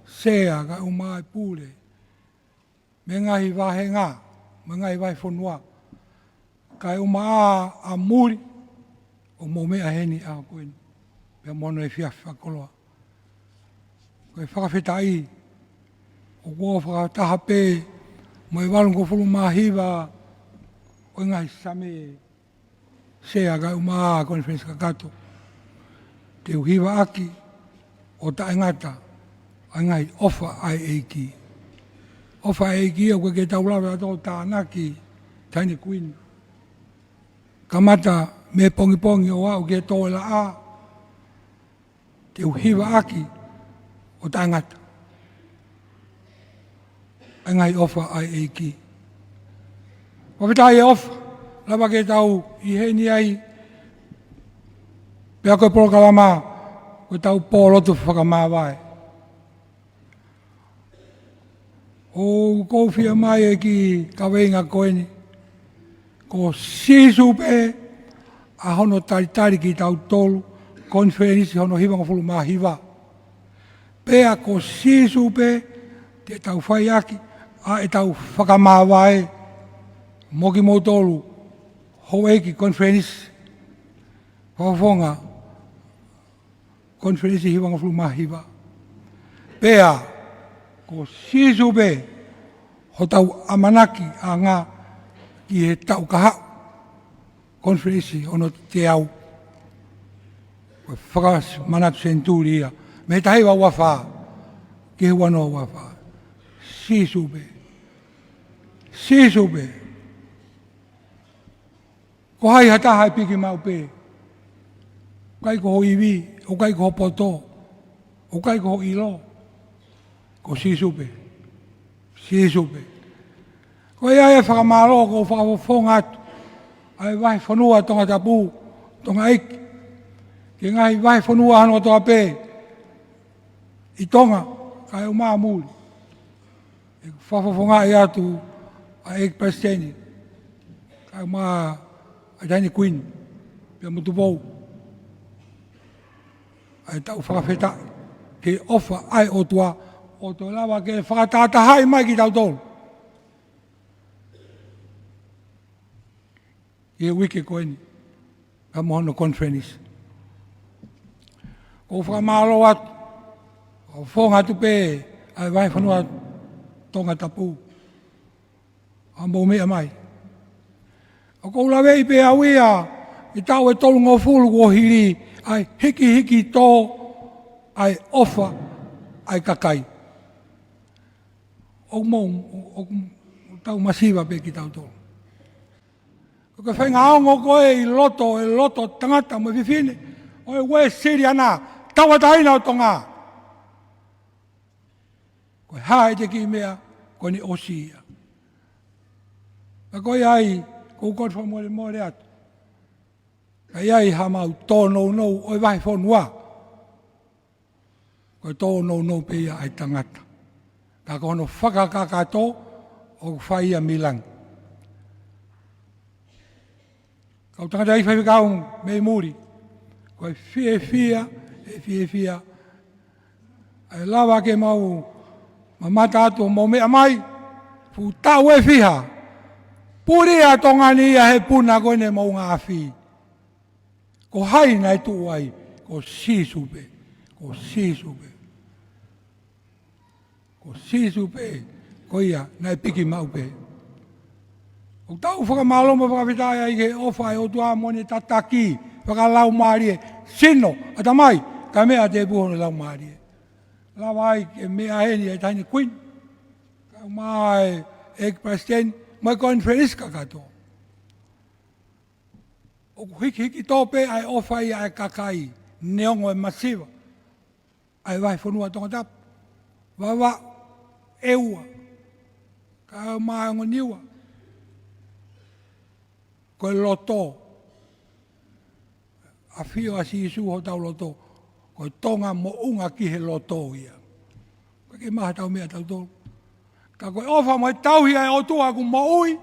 Sea ka umai pule. Me ngahi wahe ngā. Me ngahi wahe whonua. Kai umaa a muri. O mo mea heni a koeni. Pea mono e whia whakoloa. Koe whakawhetai. O kua whakataha pē. Mo e walungo whulu mahiwa. O ngahi same. Sea ka umaa Konifelenisi kakato. Te uhiwa aki. O tae ngata. Angai ofa ai eiki. Ofa ai eiki o koe ke taulawe ato tānaki. Taini kuini. Kamata me pongi o au ke tō la a. Te uhiwa aki o tāngata. Angai ofa ai eiki. Wawhitai e ofa. Lava ke tau i heni ai. Pea koe polokalama. Koe tau Pōlotu Fakamāvae. O kouwhia mai e ki kawenga koeni. Ko sisu pe a hono taritari ki tau tolu. Konifelenisi hono hiwanga fulu mahiwa. Pea ko sisu pe te tau whai aki. A e tau Fakamāvae. Moki mo tolu. Ho eki Konifelenisi. Whawhonga. Konifelenisi hiwanga fulu mahiwa. Pea. Ko sisu be, ho tau amanaki a ngā ki he tau kaha. Konifelenisi ono te au. Fakamanatu Centenary ia. Me tahi wa wawha. Ki he wano wawha. Sisu be. Sisu be. Ko hai hataha e piki mau pe. Kai ko ho iwi, o kai ko ho poto. O kai ko ho ilo. Ko sisupe. Sisupe. Ko ia e whakamaro ko whakawhonga atu. Ai wahi whanua Tongatapu. Tonga eiki. Ke ngai wahi whanua hano toa pē. I Tonga. Kai umaa muli. E whawhonga i atu. Ai eiki pasteni. Kai umaa. Ai taini kuini. Pia mutupou. Ai tau whakawheta. Ke ofa ai o tua. O to lawa ke whakatātahai mai ki tau tolu. I e wiki koeni. Ka mohono Konifelenisi. Ko whakamaro atu. O whonga atu pē. Ai vai whanua Tongatapu. A mō mea mai. O kou lawe i pē awia. I tau e tolu ngō fulu ko hiri. Ai hiki tō. Ai ofa. Ai kakai. O tau masiwa pe ki tau tō. Ko whainga aongo koe i loto tangata mo whiwhine. O e Uesiliana, tawataina o tonga. Ko hae te ki mea, ko ni osia. Ka koe ai, ko ukot whamore atu. Ka iai hamau tōnou nou, o e wahi whonua. Ko tōnou nou pe ia ai tangata. Ka kono whakakakato o whaia milang. Kau tangata i whaiwhikaung me muri. Ko e whia. Ai lawa ke mau mamata atu mo mea mai. Fu tau e whiha. Puri a tongani ia he puna koene mau ngā whi. Ko hai nai tu ai, ko sisupe, ko sisupe. Ko sisupe, ko ia, nai piki maupe. O tau whakamāloma whakawhitai ai ke ofai o tua mone tataki, whakalau maarie, sino, ata mai, ka mea te buhone lau maarie. Lawa ai ke mea heni e taini queen, ka mai ek president, mai Konifelenisi kakato. O hiki tope ai ofai ai kakai, neongo e masiva, ai vai whanua Tongatapu, wawa eua, ka mai ongo niwa, ko Lotu, a whio a si isu ho tau Lotu, ko Tonga mo unga ki he Lotu ia. Ko ke maha tau mea tau tolu. Ka koe ofa mo e tau hia e otua ku mo ui,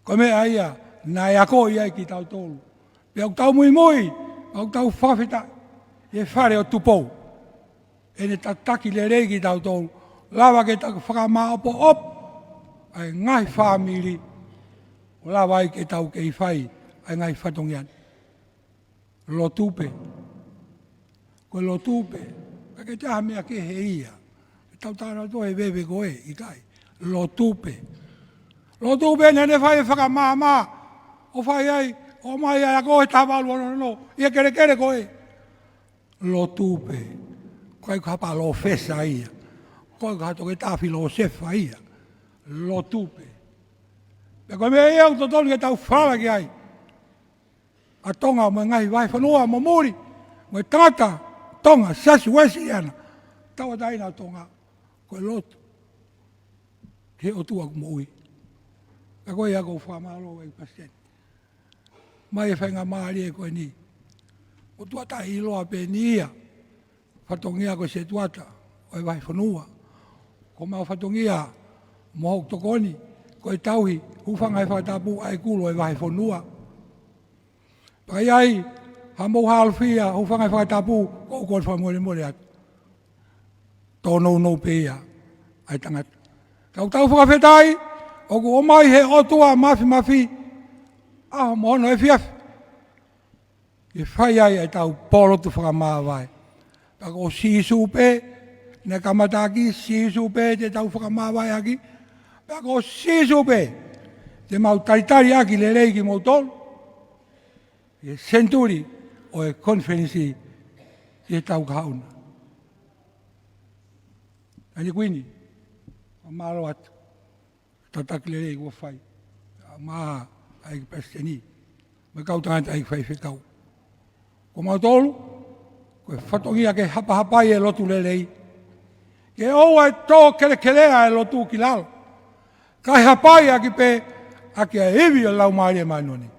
ko mea ia, nai ako ia ki tau tolu. Pea ku tau Moimoi, au tau whawhita, e whare o tupou. E ne tataki le rei ki tau tolu. Lawa ke tau whakamāopo op, ai ngai whamiri, o lawa ai ke tau ke i whai, ai ngai whatongian. Lotupe. Ko Lotupe, ka ke taha mea ke he ia. Tau tāna to he bebe ko e, i kai. Lotupe. Lotupe nene whai e whakamāmā. O whai ai, o mai ai a koe tāwalu ono no. Ia kere kere ko e. Lotupe. Koe kapa lo fesa ia. Koe kato ke tāwhi lo sefa ia. Lotupe. Pea koe mea ia uto tonu ke tau whala ki ai. A Tonga mo ngai vai whanua mo muri. Mo e tangata Tonga, Siasi, Uesiliana. Tawa taina Tonga. Koe Lotu. He o tua ku mo ui. Ka koe ia kou whamalo e pasien. Mai e whainga maari e koe ni. O tua ta iloa pe ni ia. Whatongia koe se tuata. O e vai whanua. Ko mau whatongia. Mohok tokoni. Koe tauhi. Hufanga e whakatapu ai kulo e vai whanua. Pai ai. Ha mou halwhia. Hufanga e whakatapu. Ko koe whamore more atu. Tōnou no pe ia. Ai tangata. Kau tau whakawhetai. O ku o mai he otua mafi. Aho mo hono e fiafi. E whai ai ai tau Pōlotu Fakamāvae. Tako o sisu pe. Ne kamataki sisu pe te tau Fakamāvae aki. Tako o sisu pe. Te mau taritari aki le reiki mo tolu. E Centenary o e Konifelenisi e tau kauna. Ani kuini. Malo atu. Tataki le reiki o whai. Maha ai pesteni. Me kau tangata ai whai whekau. Ko mau tolu. Koe whatongia ke hapahapai e Lotu le rei. Ke oua e tō kelea e Lotu ki lalo. Kai hapai aki pe. Aki a evi o lau maari e manoni.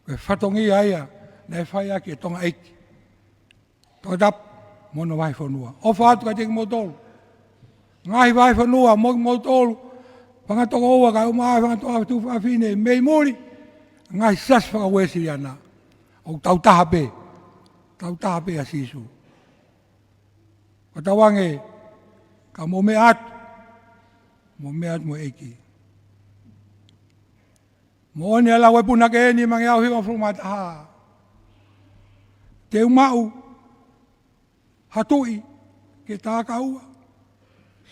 Koe whatongia aia. Nei whai aki e tonga eiki. Tongatapu. Mono vai whanua. Ofa atu ka teki mo tolu. Ngahi vai whanua. Mo tolu. Whangatoko oua kai umaa. Whangatoko atu whawhine. Mei muri. Ngahi sas whaka Uesiliana. O tau taha pe. Tau taha pe a sisu. Watawange. Ka mo me atu. Mo me atu mo eiki. Mo oni ala wepuna ke eni mangi au hiwa frumataha. Te umau. Hatui. Ke tāka ua.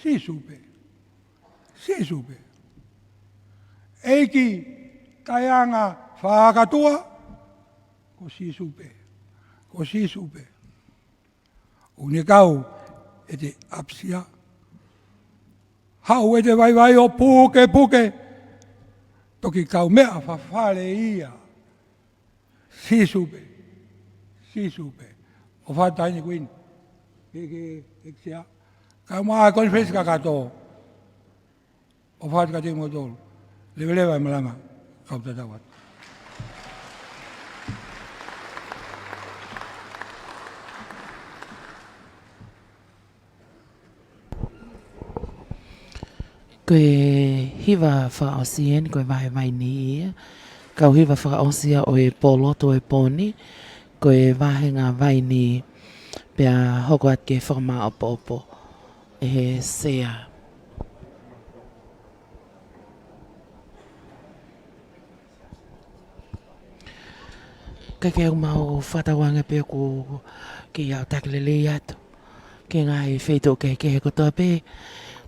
Sisu pe. Sisu pe. Eiki. Taianga. Whakatua. Ko sisu pe. Ko sisu pe. Une kau. E te apsia. Hau e te vai o puke. Toki kau mea whawhare ia. Sisu pe. Sisu pe. O whataini kuini. Ke eksia. Kau maa Konifelenisi kakato. O whata ka te mo tolu. Lewa e malama. Kau tatawat. Koe hiwa whakaosien, koe vai ni ia. Kau hiwa whakaosia o e Pōlotu e pōni. Koe wahenga vai ni pia hoko at ke whakamāopo e he sea. Kake o mau whatawanga pe ko ki au takelele atu. Ke ngai wheito ke kotoa pe,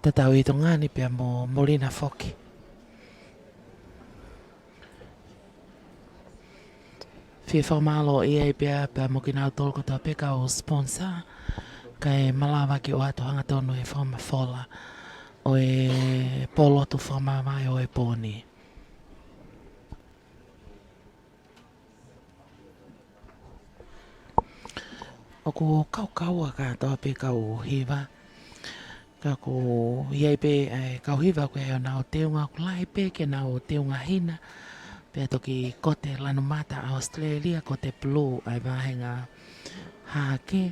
tatau i tongani pe mo morina foki. Fie whamalo i ei pe mo kinau tolu kotoa pe ka o sponsor, kai malawa ki o atu hanga tonu e whamafola o e Pōlotu Fakamāvae o e pōni. O ko kau ka toa pe kau hiva. Ka ko iei pe kau hiva ko e na o teunga kulai pe ke na o teunga hina. Pe toki kote lanu mata a Australia kote blue ai vahenga hake.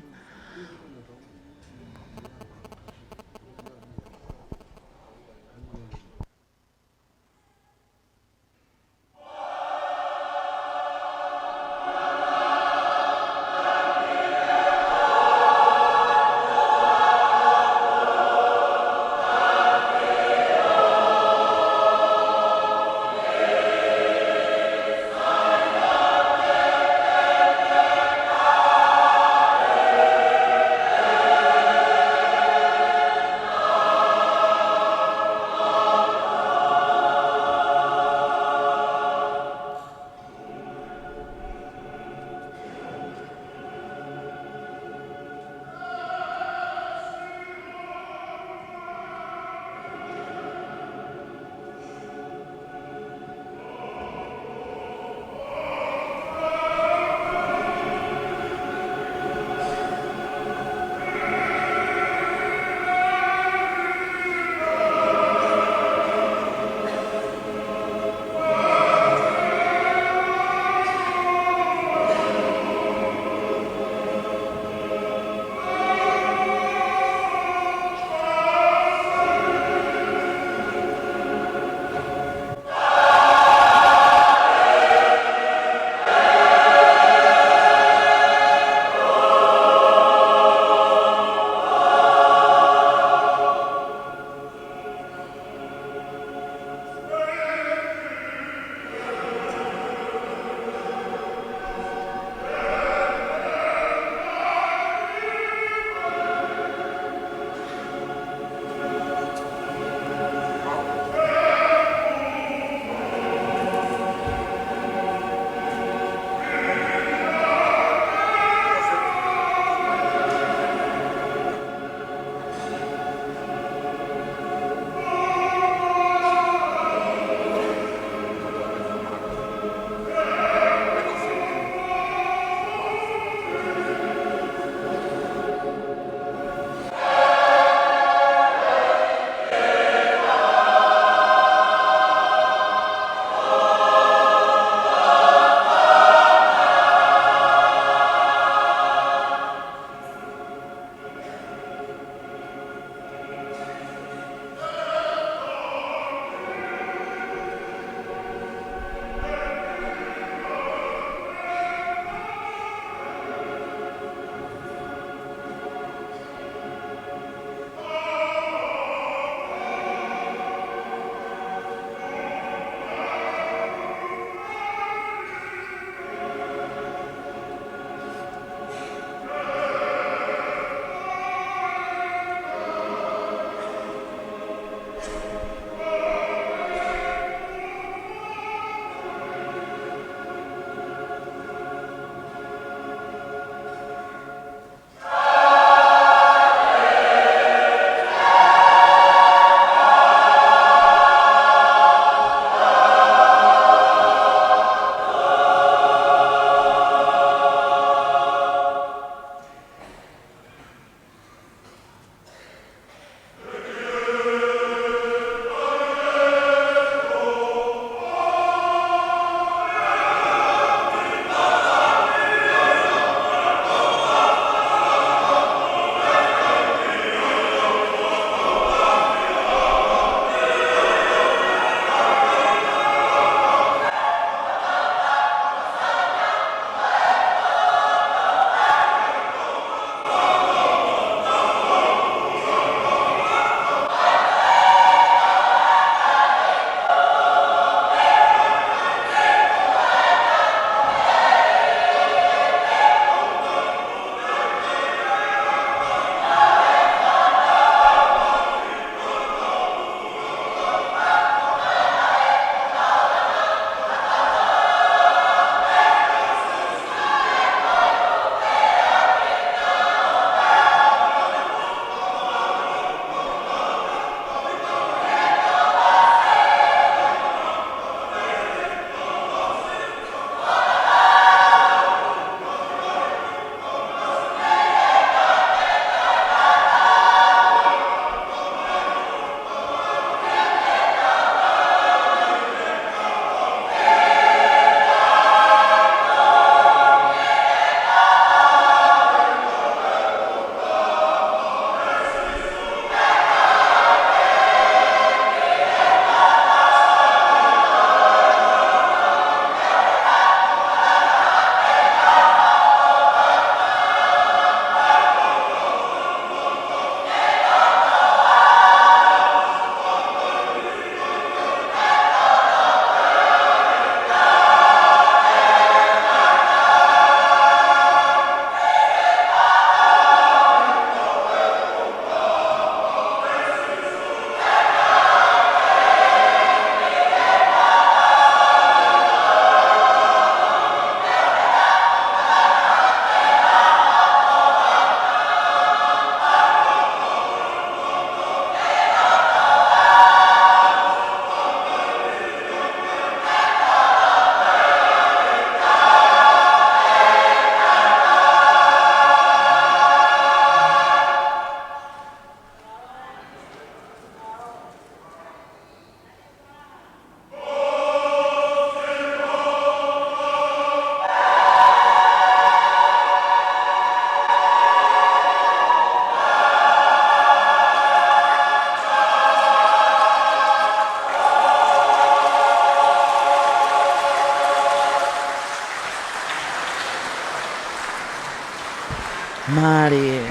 Senituli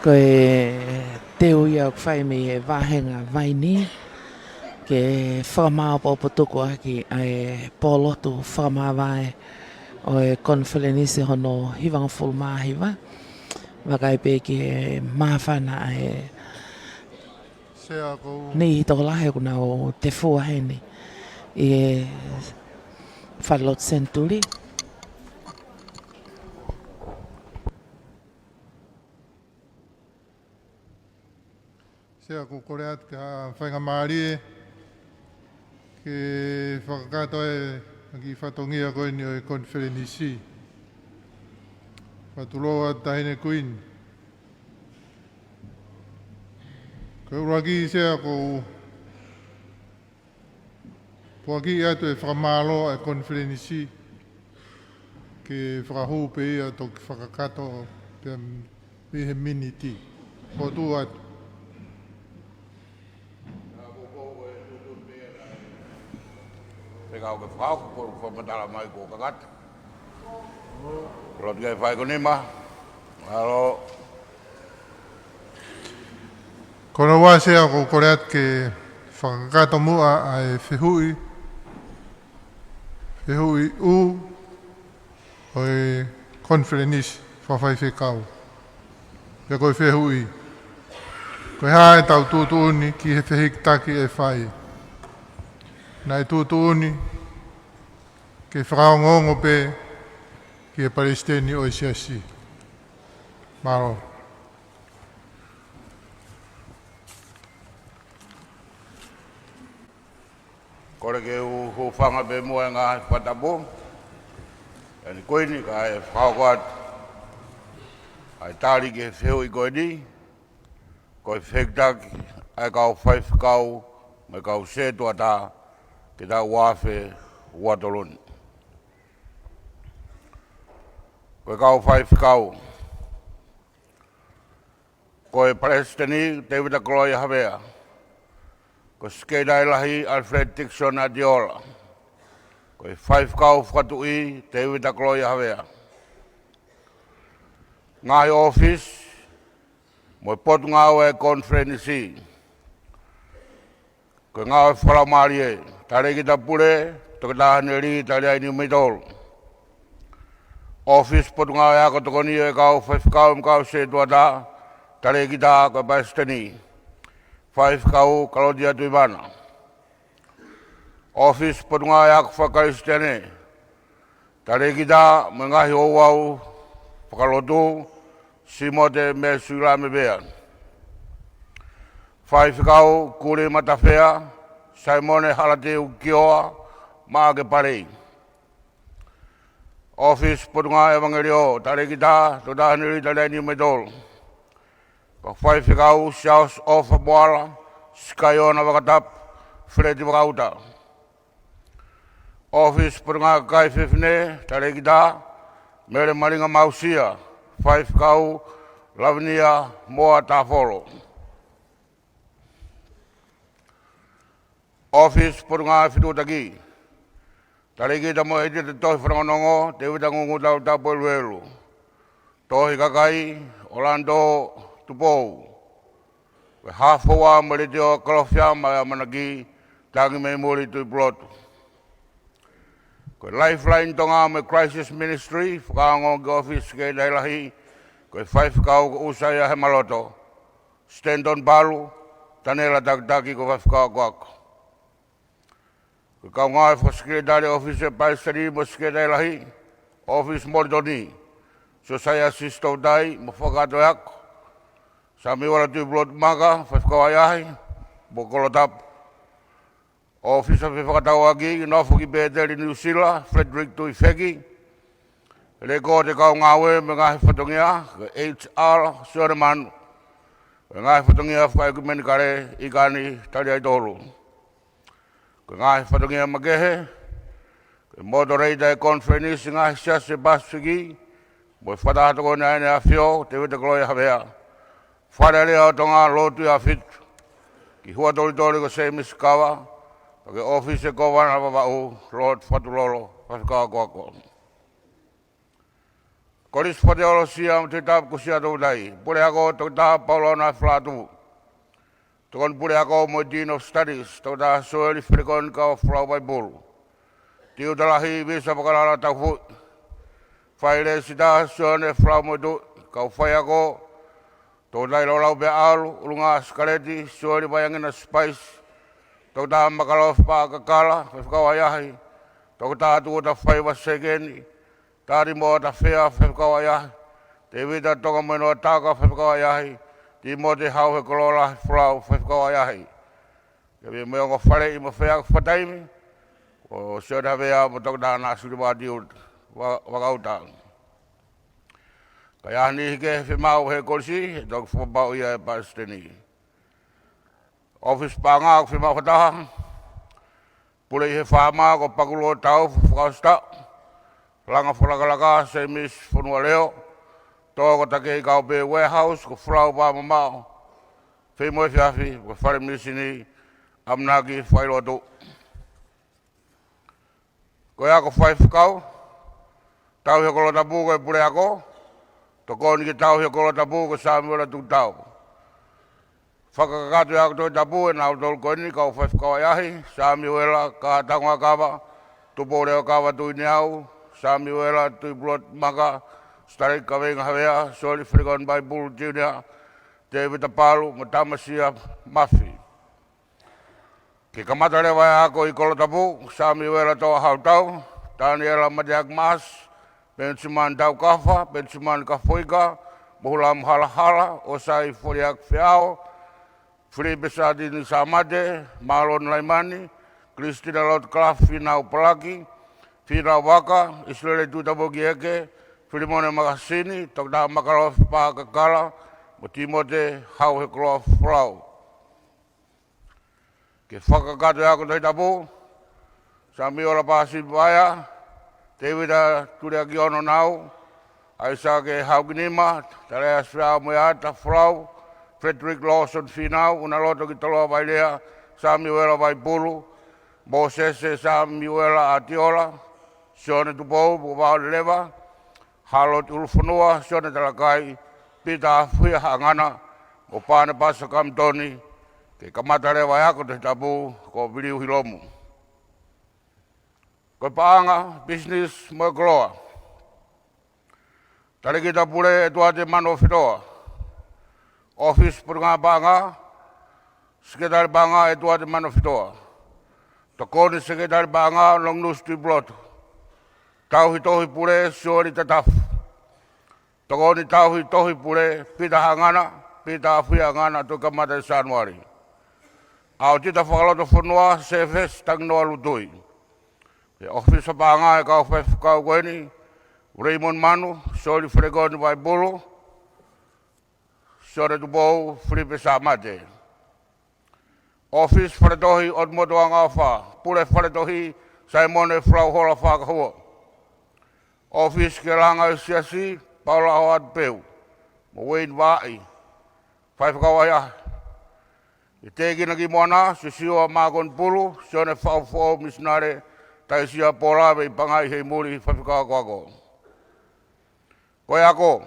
koe teu ia whai me e wahenga vaini ke Fakamāvae po Tuku'aho ki ai Pōlotu Fakamāvae o e Konifelenisi Hono hivanga full mahiwa wakai pe ki e mawhana e ni hito lahe kuna o te fuaheni i e Falelotu Centenary. Sea ko koreat ka whainga maari ke whakakato e ki whatongia koe ni o e Konifelenisi. Whatuloa tahine kuin. Ko uraki sea ko puaki atu e whakamalo e Konifelenisi ke whakahu pe ia toki whakakato pe mihe miniti. Ko tu atu. Pegau ke whakau, por whamatala mai ko kakata. Lotu kai whai ko nima. Alo. Kono wā sea ko koreat ke whakakato mua a e whihui u o e Konifelenisi whawhai whekau. Pea koe whihui. Koe hae tau tūtūni ki he whihikitaki e whai. Nai tūtūni ke whakaongongo pe ki e Palestini o Siasi. Maro. Kore ke u whanga pe mua ngā whatapu. Ani koe ni ka e whakaokat. Ai tāri ke whiu i koe ni. Koe whikitaki ai kau whaifkau me kau sētua tā. Ke tā wāwhe Watoloni. Koe kau whaifkau. Koe Palestini, David Akloia Havea. Koe Skeidai Lahi, Alfred Dixon Adiola. Koe whaifkau whatui, David Akloia Havea. Ngai office, moe potu ngau e Konifelenisi. Koe ngau e whalamarie. Tare kita pule, Tongatapu, tare ai ni mitol. Office potunga ya ko tokoni e kau whaifkau mkau se tuata, tare kita ko Majesty. Whaifkau kalodia tuibana. Office potunga ya ko whakaristene, tare kita mengahi owau, Falelotu, simote me suila me bea. Whaifkau kuri matawhea, Simone halate ukioa maa ke parei. Office potunga evangelio tare kita Tongatapu tare ni medol. Ko whaifekau South of Paula Skyona wakatap Fredi wakauta. Office potunga kai fifne tare kita mere maringa mausia whaifekau Lavnia moa tafolo. Office potunga fitu taki. Tare kita mo edi te tohi whanongongo, te wita ngungu tau tapo eluelu. Tohi kakai, Orlando tupou. We hafoa maritio kalofia mai amanaki, tangi mei muri tui Pōlotu. Koe Lifeline tonga me Crisis Ministry, whakaongo ki office kei dailahi, koe whaifkau ko usaya he maloto. Stenton Palu, tanela taki ko whaifkau koako. Kau ngai Secretary Office Paisari mo Secretary lahi Office Mordoni. So saya asisto dai mo whakato ako. Sa mi wala tui Pōlotu maka, whaifkawaiahi, mo Tongatapu. Office of whakatau agi, inofu ki Peteri New Zealand, Frederick tui wheki. Reko te kau ngawe me ngahi whatongia, HR Soreman. Ngahi whatongia whakaikumeni kare ikani tari ai tolu. Ko ngai whatongia makehe, ko moderator e Konifelenisi ngai Siasi Basiki, mo whatahato ko nai nea whio, te wita Akloia Havea. Wharerea o tonga Lotu a fit, ki hua tori ko se miskawa, ke office e kowana wawau, Lord Whatulolo, whasikawa koako. Koris Pateolo siam te tap kusia tau dai. Pule ako tau ta Paula na Latu. Tukon pule ako mo Dean of Studies. Tau ta soeli frikon ka Flau Bible. Tiu talahi bisa pakalala tau fu. Faile sida soene Flau mo du. Kau fai ako. Tau dai lolau be alu. Ulunga skaleti. Soeli bayangin na spice. Tau ta makalofa kakala. Fekau ayahi. Tau ta atu ta fai wasegeni. Tari mo ta fea whewkawa iahi. Te wita tonga moino taka whewkawa iahi. Ti mo te hau he kolola flau whewkawa iahi. Ke me meonga whare i mo whea whataimi. O seo ta wea mo toka ta nā suri wā diu wakauta. Ka iahni hike whemau he kolisi. He toka whapau ia e Palestini. Office pāngā ko whemau whataha. Pule i he whāma ko pakulo tau whakausta. Langa whalakalaka se mis whanua leo. Tōko take i kau be warehouse ko whlau pā mamao. Whemoi whiawhi ko whare misini amnaki Falelotu. Ko ea ko whai whakau. Tau he Tongatapu ko e pule ako. Toko ni ki tau he Tongatapu ko Samuela tu tau. Whakakatu e ako Tongatapu e nau tolu ko ni kau whai whakau iahi. Samuela ka tangua kawa. Tupo leo kawa tui ni au. Samuela tui blot maka, stari kawenga hawea, soli frikon Bible junior, te vita palu, matamasia mafi. Ke kamata lewa ako i Tongatapu, Samuela toa hautau, Daniela madiak mas, pensiman tau kafa, pensiman kafuika, muhulam hala-hala, osai foliak fiao, Fri besadi ni samade, malon laimani, Kristina lot klaf finau pelaki, Fira waka, islele tu tabogi eke, Filimone makasini, tokda makalof pa kakala, Timote hau he klof flau. Ke whakakato ako Tongatapu, Samiola pasi baya, te wita turea ki ono nau, aisa ke hau kinima, tarea sfea moeata flau, Frederick Lawson finau, una loto ki taloa bailea, Samuela Baipulu, Mosese Samuela Atiola, Sione tupou, bukau leva, halot ulfunua, sione talakai, pita fuia hangana, o pane pasa kamtoni, ke kamata lewa yako Tongatapu, ko biliu hilomu. Ko paanga, business mo gloa. Tali kita pule etuate mano fitoa. Office purunga paanga, sekretari paanga etuate mano fitoa. Tokoni sekretari paanga long nus tui blotu. Tau hitohi pule siori tatafu. Tokoni tau hitohi pule pita hangana, pita afuia hangana tu kamata Januari. Au tita Falelotu whanua sefes tang noa lutui. Office paanga e kau whewhakau koeni, Raymond Manu, siori Frekoni Bible, siori tupou Filipe Samate. Office whaletohi od motoanga wha, pule whaletohi Simone Flau Hola Whakahua. Office ke langa Siasi, Paula Hoat Peu, mo Wayne Vai, whaiwhakawaya. I teki na ki moana, se siwa makon pulu, sione whau misnare, tai sia Pōlawe i pangai hei muri whaiwhakawakwako. Koe ako,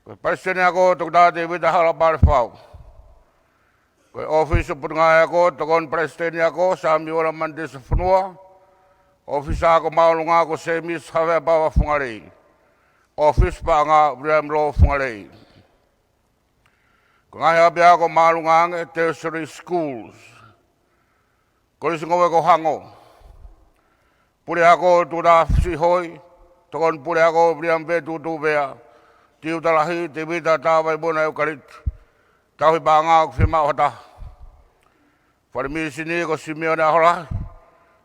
koe parisene ako, tokdate wita hala pare whau. Koe office putungai ako, tokon parisene ako, Samuela Mandesa Whanua, Office ako maulunga ko semis hawe bawa fungarei. Office pa nga William Law fungarei. Ko ngahi abe ako maulunga nge tertiary schools. Ko isi ngowe ko hango. Pule ako tuda si hoi. Tokon pule ako William B. Tutubea. Tiu talahi te wita tawai bona eukalit. Tahui pa nga ko whima hota. Wharimisi ni ko Simeone ahola.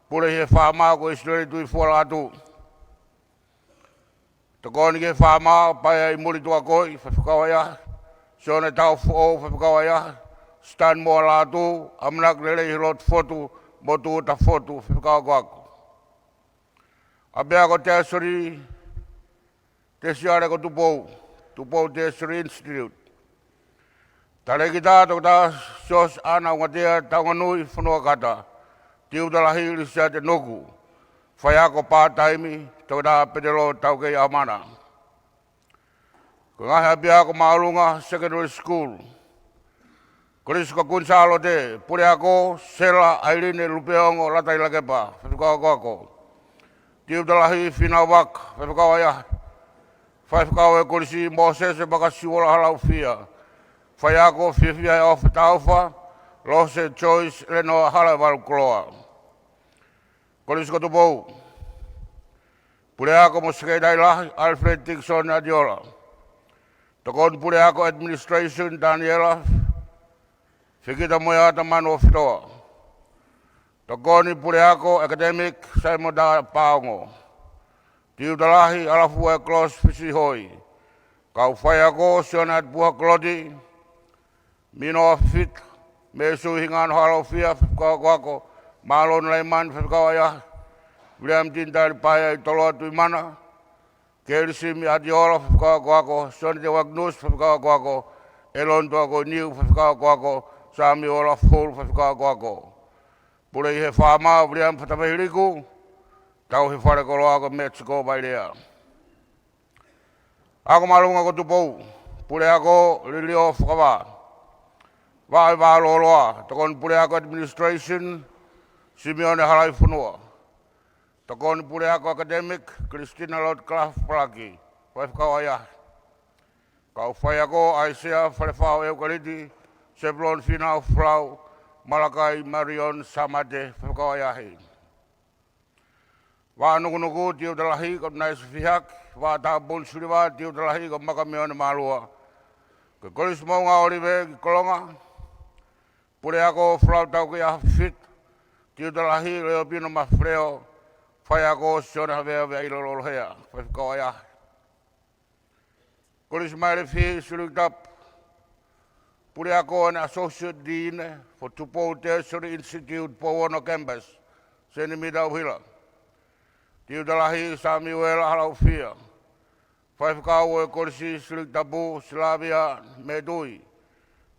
Pule he whāma ko Israeli tui Latu. Tokoni ke whāma pai i muri tua koi, whawhakawa ia. Sione tau whao whawhakawa ia. Stan mua Latu, amnak lele hi lot fotu, motu ta fotu, whawhakawa koako. Abea ko tertiary, tertiary ko tupou tertiary institute. Tale kita tokta sos ana ngatea taunganui whanua kata. Tiu talahi li sia te noku. Whai ako pātaimi, Tongatapu pedelo tau kei amana. Ko ngahi abia ko Maalunga Secondary School. Koris ko kunsalo te, pure ako, sela, ailine, lupeongo, latai lakepa, whewhikawa ko ako. Tiu talahi, finawak, whewhikawa ia. Whewhikawa e korisi, Moses e baka siwola halau fia. Whai ako, whiwhia e ofa taufa, lose choice, leno hala walu koloa. Koris ko tupou. Pure ako mo sekei lahi, Alfred Dixon Adiola. Tokon pure ako administration, Daniela, Fikita moya tamano fitoa. Tokoni pure ako academic Saimo da paongo. Tiu talahi alafu e klos fisi hoi. Kau whai ako sionat buha klodi. Mino fit me suhingan halo fia fikawa ako. Malon leiman fikawa ya. William Tindari paya i tolo atu imana. Kelsi mi adiola fikawa ako. Sonite wagnus fikawa ako. Elon to ako niu fikawa ako. Sami ola full whawhikawa ko ako. Pura i he whāma, William Whatawahiriku, tau he whare kolo ako Mexico bai rea. Ako malunga ko tupou, pura ako Lilio Whakawa. Wai wāloloa, takon pura ako administration, Simeone Halai Funua. Takon pura ako academic, Christina Lord Craft Plaki, whawhikawa ia. Kau whai ako Aisea Whalewhao Eukariti, Seblon Finau Flau, Malakai Marion Samade, Whakawayahi. Wā nukunuku tiu talahi ko nais fihak, wā tā bunsuriwa tiu talahi ko makamione malua. Ko kolis maunga orive ki kolonga, pure ako flau tau ki a fit, tiu talahi leo pino mafreo, whai ako sione havea vea ilololohea, Whakawayahi. Kolis maere fi suliktap, pure ako an associate dean for Tupou Tertiary Institute Powono campus, Senimida Uhila. Tiu talahi Samuela halau fia. Whaiwhakau e korisi Siliktapu, Slavia, Medui.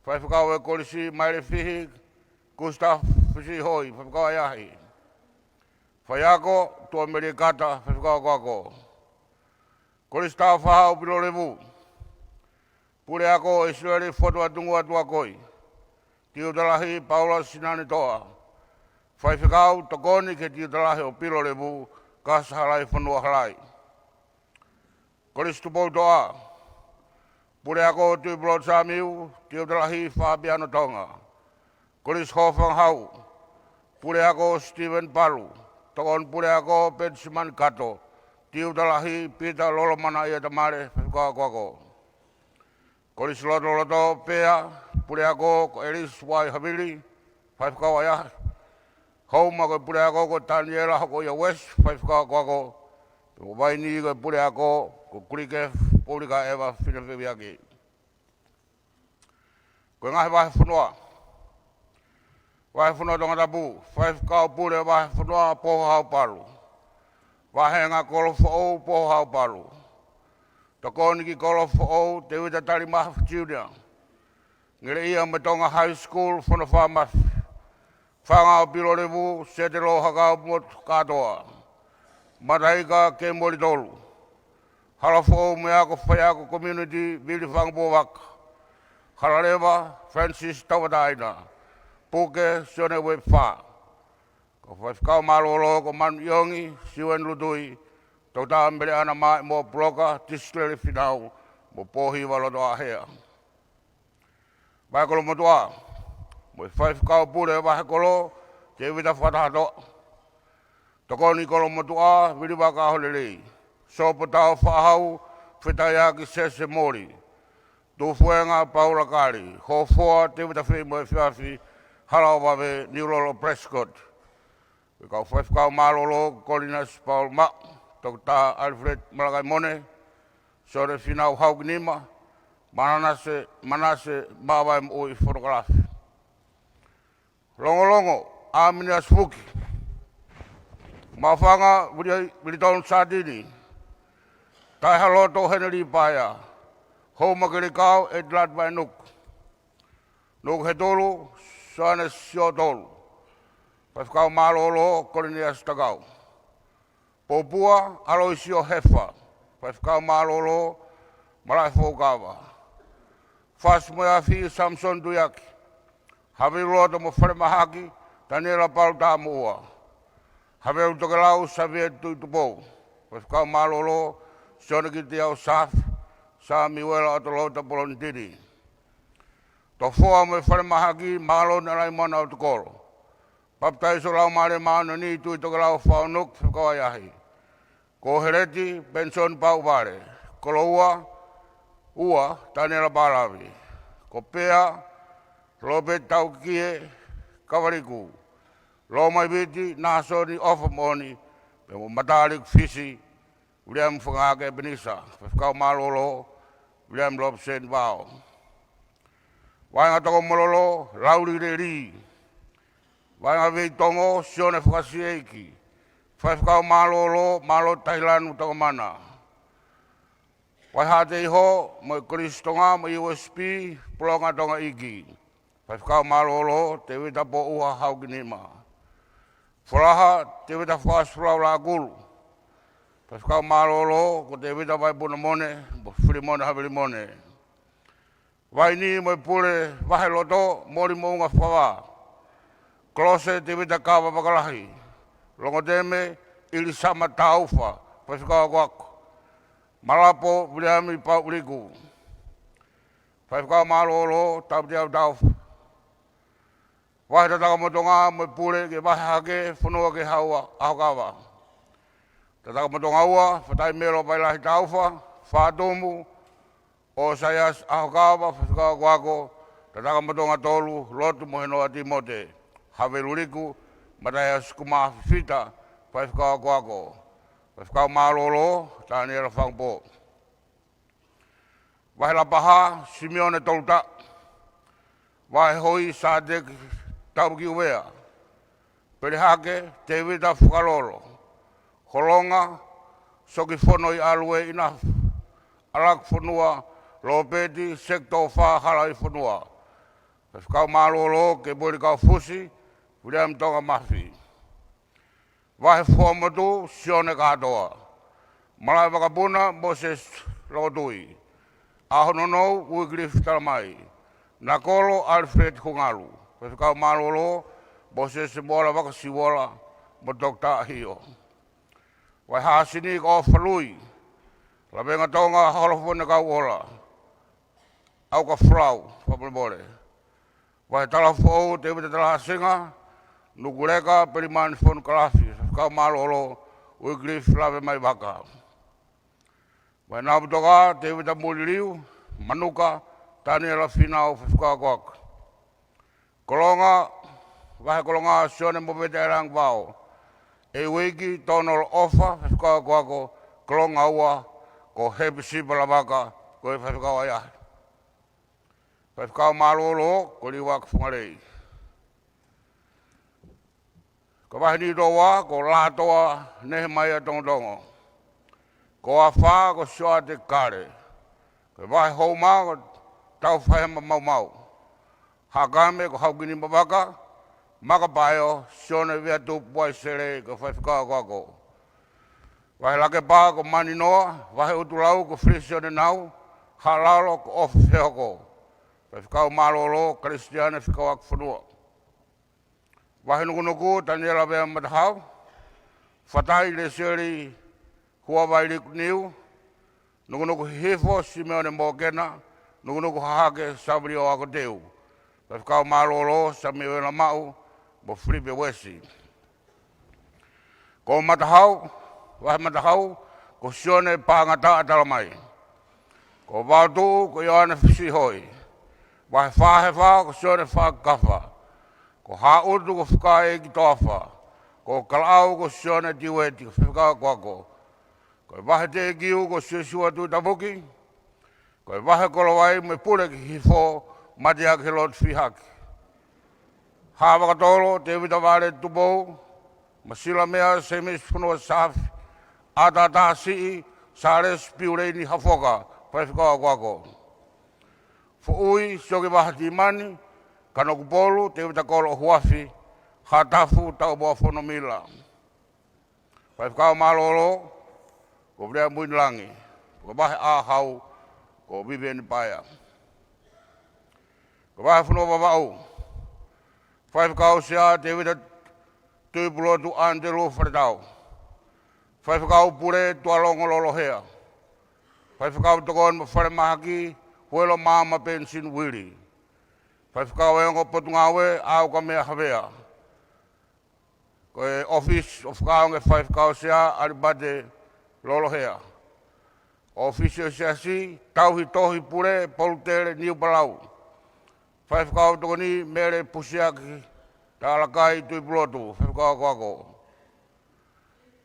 Whaiwhakau e korisi Maire Fihi, Gustav Fisi Hoi, whaiwhakau ayahi. Whaiako, tua Merikata, whaiwhakau ako. Korisi tau whahau pilo revu. Pure ako Israeli foto atungu atu akoi. Tiu talahi Paula sinani toa. Whaiwhikau tokoni ke tiu talahi o pilo lebu kasa halai whanua halai. Koris tupou toa. Pure ako tui blot samiu, tiu talahi Fabiano Tonga. Koris hofang hau. Pure ako Stephen Palu. Tokon pure ako Pensiman Kato. Tiu talahi Peter Lolomana ia tamare whaiwhikau ako. Koris loto pea, pure ako ko Elis Wai Havili, whaiwhikawa ia. Hauma ko pure ako ko Taniela hoko ia West, whaiwhikawa ako. Ko waini ko pure ako ko Kurike Pōlika Eva Whiwhiwiaki. Ko ngahi wahi whanua. Wahi whanua Tongatapu, whaiwhikawa pure wahi whanua poho hau palu. Wahenga kolofo poho hau palu. Takoni ki kolofo te wita tari mahafu junior. Ngere ia Matonga High School whana whamafi. Whangau pilo revu, setelo hakau mot katoa. Mataika ke mori tolu. Halafo meako whaiako community Vili Whangpōwaka. Halaleva Francis Tawataina. Puke Sione Wepwha. Ko whaifkau malolo ko Manu Iongi, Siwen Lutui. Tau tā mbere ana mai mō bloka, tisleri whinau, mō pōhi waloto a hea. Vai kolo motua, mō whaiwhikau pure wahe kolo, te wita whatahato. Tokoni kolo motua, wiriwaka holelei. Sopo tau whahau, whetaiaki sese mori. Tufuenga Paula Kari, hōwhoa te wita whi mō whiawhi, halau wawe Niurolo Prescott. Wikau whaiwhikau malolo, Kolinas Paul Ma. Tokta Alfred Malakai Mone, sore finau haugnima, manase mawai mui fotografi. Longo, amina sfuki. Mawhanga wiriton sadini. Tai haloto heneri paya. Hou makirikau e dlat vai nuk. Nuk he tolu, soane sio tolu. Paiwhikau malolo, kolinias takau. Popua aloisi o hefa, whakau malolo, marai fōkawa. Fas mo afi Samson Duyaki, hawe roto mo whare mahaki, tanera pau tā mua. Hawe utokelau savie tuitupou, whakau malolo, sionaki te au safi, sa miwela ato lauta polondiri. To fōa mo whare mahaki, malo narai mana o tukoro. Paptaiso lau mare maano ni tuitokelau whaunuk, whakau ayahi. Ko hereti, pension pau vare. Koloua, ua, tanera barawi. Ko pea, lope tau kie, kawariku. Lo mai biti, nasoni, ofa moni, pe mo matalik fisi, William Fungake Benisa, Whakau Malolo, William Lobsen Vao. Wainga toko mololo, lauri re ri. Wainga vei tongo, sione whakasieiki. Whakau malolo, malo Thailand utako mana. Waiha te iho, mo Kristonga, mo USP, pulonga tonga iki. Whakau malolo, te wita po uha haukinima. Furaha, te wita whakasfurau la gulu. Whakau malolo, ko te wita vai puna mone, mo whirimone hawirimone. Waini mo pule, wahe loto, mori mo unga whawa. Klose te wita kawa wakalahi. Longo teme, ili sama taufa, whakau wako. Malapo, Williami pau liku. Whakau malolo, tau te au taufa. Wahe tataka motonga, mo pule, ke wahe hake, whanua ke haua, ahokawa. Tataka motonga ua, whatai melo pai lahi taufa, whātomu, o Siasi ahokawa, whakau wako, tataka motonga tolu, Lotu mohenoa Timote, haweluliku, mataya skuma fita, whakau wako. Whakau malolo, tānera whangpo. Wahe la paha, Simeone toluta. Wahe hoi sādek tauki uwea. Perihake, te wita whakalolo. Holonga, soki whono i alue ina alak whanua, lopeti, sekto wha hala i whanua. Whakau malolo, ke bori kau fusi, William Tonga Mafi. Wahe whamatu, sione katoa. Malai wakapuna, Moses Lotui. Ahononou, Wycliffe Talamai. Nakolo, Alfred Hungalu. Whakau malolo, Moses Mola wakasiwola, Motokta Hio. Wai hasini ko falui. Labenga tonga holofone ka wola. Au ka frau, pabole. Wai talafo te vita talasinga, nukuleka periman fon kalafi, ka malolo, Wycliffe lave mai baka. Wai nabutoka te vita muliliu, manuka, tani la finau fika kwak. Kolonga, wai kolonga sione mopete erang vao. E wiki tonol ofa, whakau kwako, kolonga ua, ko hepi sipa la waka, ko e whakau ayahi. Whakau malolo, ko li waka whangarei. Ko wahi ni toa, ko latoa, nehe mai a tongotongo. Ko a wha, ko soa te kare. Ko wahi houma, ko tau whahema mau mau. Hakame, ko haukini mawaka, Makapayo, sione via tu puai sere ko whaiwhikau kwako. Wahe lake pā ko mani noa, wahe utulau ko frisione nau, halalo ko ofu whihoko. Whaiwhikau malolo, Kristiane whikau ak whanua. Wahe nukunuku, taniela vea matahau, whatai le seri hua vai liku niu, nukunuku hifo, Simeone Mokena, nukunuku hahake, sabri o ako teu. Whaiwhikau malolo, Samuela mau, mo FWC. Ko matahau, wahe matahau, ko sione pāngata atalamai. Ko wautu, ko Ioane Fisihoi. Wahe whahewa, ko sione whakawha. Ko hautu, ko whikae ki toawha. Ko kalau, ko sione diweti, ko whikau kwako. Ko wahe te kiu, ko siesua tu tabuki. Ko wahe kolowai, me pule ki hifo, matiak he Lotu whihaki. Hawa katolo, te wita wale tupou, masila mea se mis whanua safi, atata sii, sales piurei ni hafoka, whaiwhikoa kwako. Fuui, sioki wahati mani, kanokupolu, te wita kolo huafi, hatafu tau boa whanomila. Whakao malolo, ko vrea muinlangi. Ko wahe ahau, ko vive ni paia. Ko wahe whanua wawau. Whakao sea te wita tui Pōlotu Andelu wharetau. Whakao pure tua longo lolo hea. Whakao tokon ma whare mahaki, huelo mama pensin wiri. Whakao eongo potungawe au ka mea hawea. Ko e office of kaonge whakao sea aribate lolo hea. Office o Siasi, tauhi tohi pure, polutere niu palau. Whakao tokoni mere pusiaki, tālakai tui Pōlotu, whakao kwako.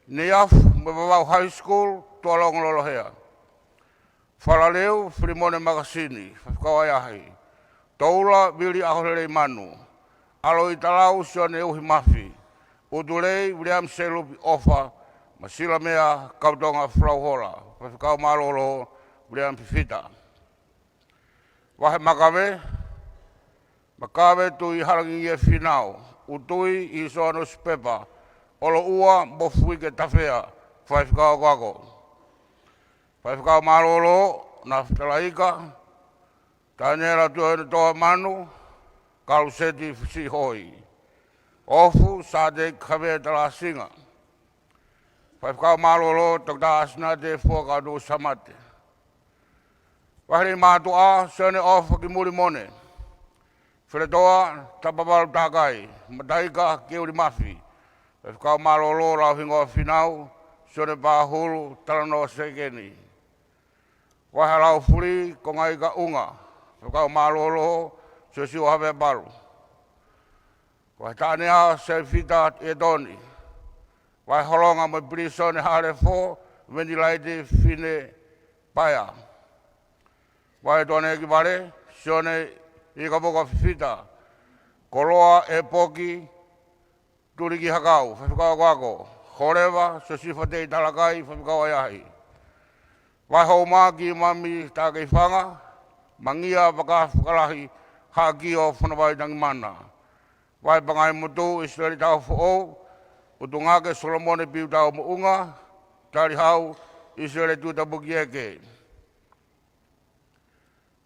Niaf, mwabawau high school, tua longo lolo hea. Whalaleu, Frimone Makasini, whakao ayahi. Toula, Vili Ahorele Manu. Alo i talau, sione uhi mafi. Udulei, William Selupi Ofa, Masila mea, Kautonga Flauhora. Whakao malolo, William Pifita. Wahe makawe, makawe tui harangi e finau. Utui i soano spepa. Olo ua, mofui ke tafea, whakao kwako. Whakao malolo, na whtalaika, tanera tuene toa manu, kaluseti fisi hoi. Ofu sade kawe tala singa. Whakao malolo, takta asna te fuakadu samate. Wahiri matua, sene ofa ki muri mone. Wheretoa, tapapalu takai, mataika keuri mafi. Whakao malolo, rau hingoa finau, sene pahulu, talanoa sekeni. Waharau furi ko ngai ka unga. Whakao malolo so siu hawe balu. Wahtanea se fita e doni. Waholonga mo prisone hare fo ventilaite fine paia. Wahetone ki vare sione i ka boka fita. Koloa e poki turiki hakau. Whakao kwako. Horeva so sifate i talakai whakao ayahi. Wai hau maki mami tākei whanga, mangia whakalahi haki o whanawai tangi mana. Wai pangai mutu Israeli tau whoo, utu ngake Solomone piu tau muunga, tari hau Israeli tutabuki eke.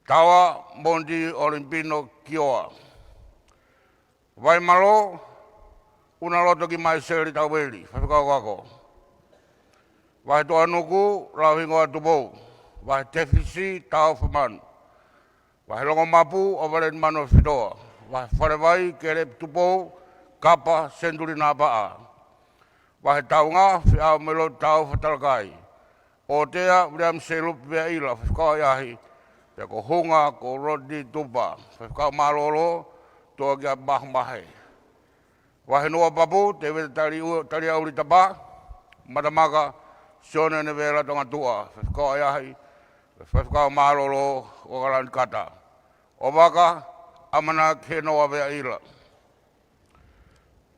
Tawa Mondi Olimpino Kioa. Wai malo, una loto ki mai Israeli tau weli, whakao wako. Wai toa nuku, rau hingoa tupou. Wai tefisi, tau whamanu. Wai longo mapu, o valen mano whitoa. Wai wharewai, kere tupou, kapa, Centenary nā paa. Wai taunga, whiau melo tau whatalakai. O tea, William Selupi pia ila, whakao iahi. Pia ko hunga, ko rodi tupa. Whakao malolo, toa kia mahmahe. Wai noa papu, te wete tari auri tapa. Matamaka, sione ne vera Tongatua, whakao ayahi, whakao malolo o kalan kata. O waka, amana ke noa vea ila.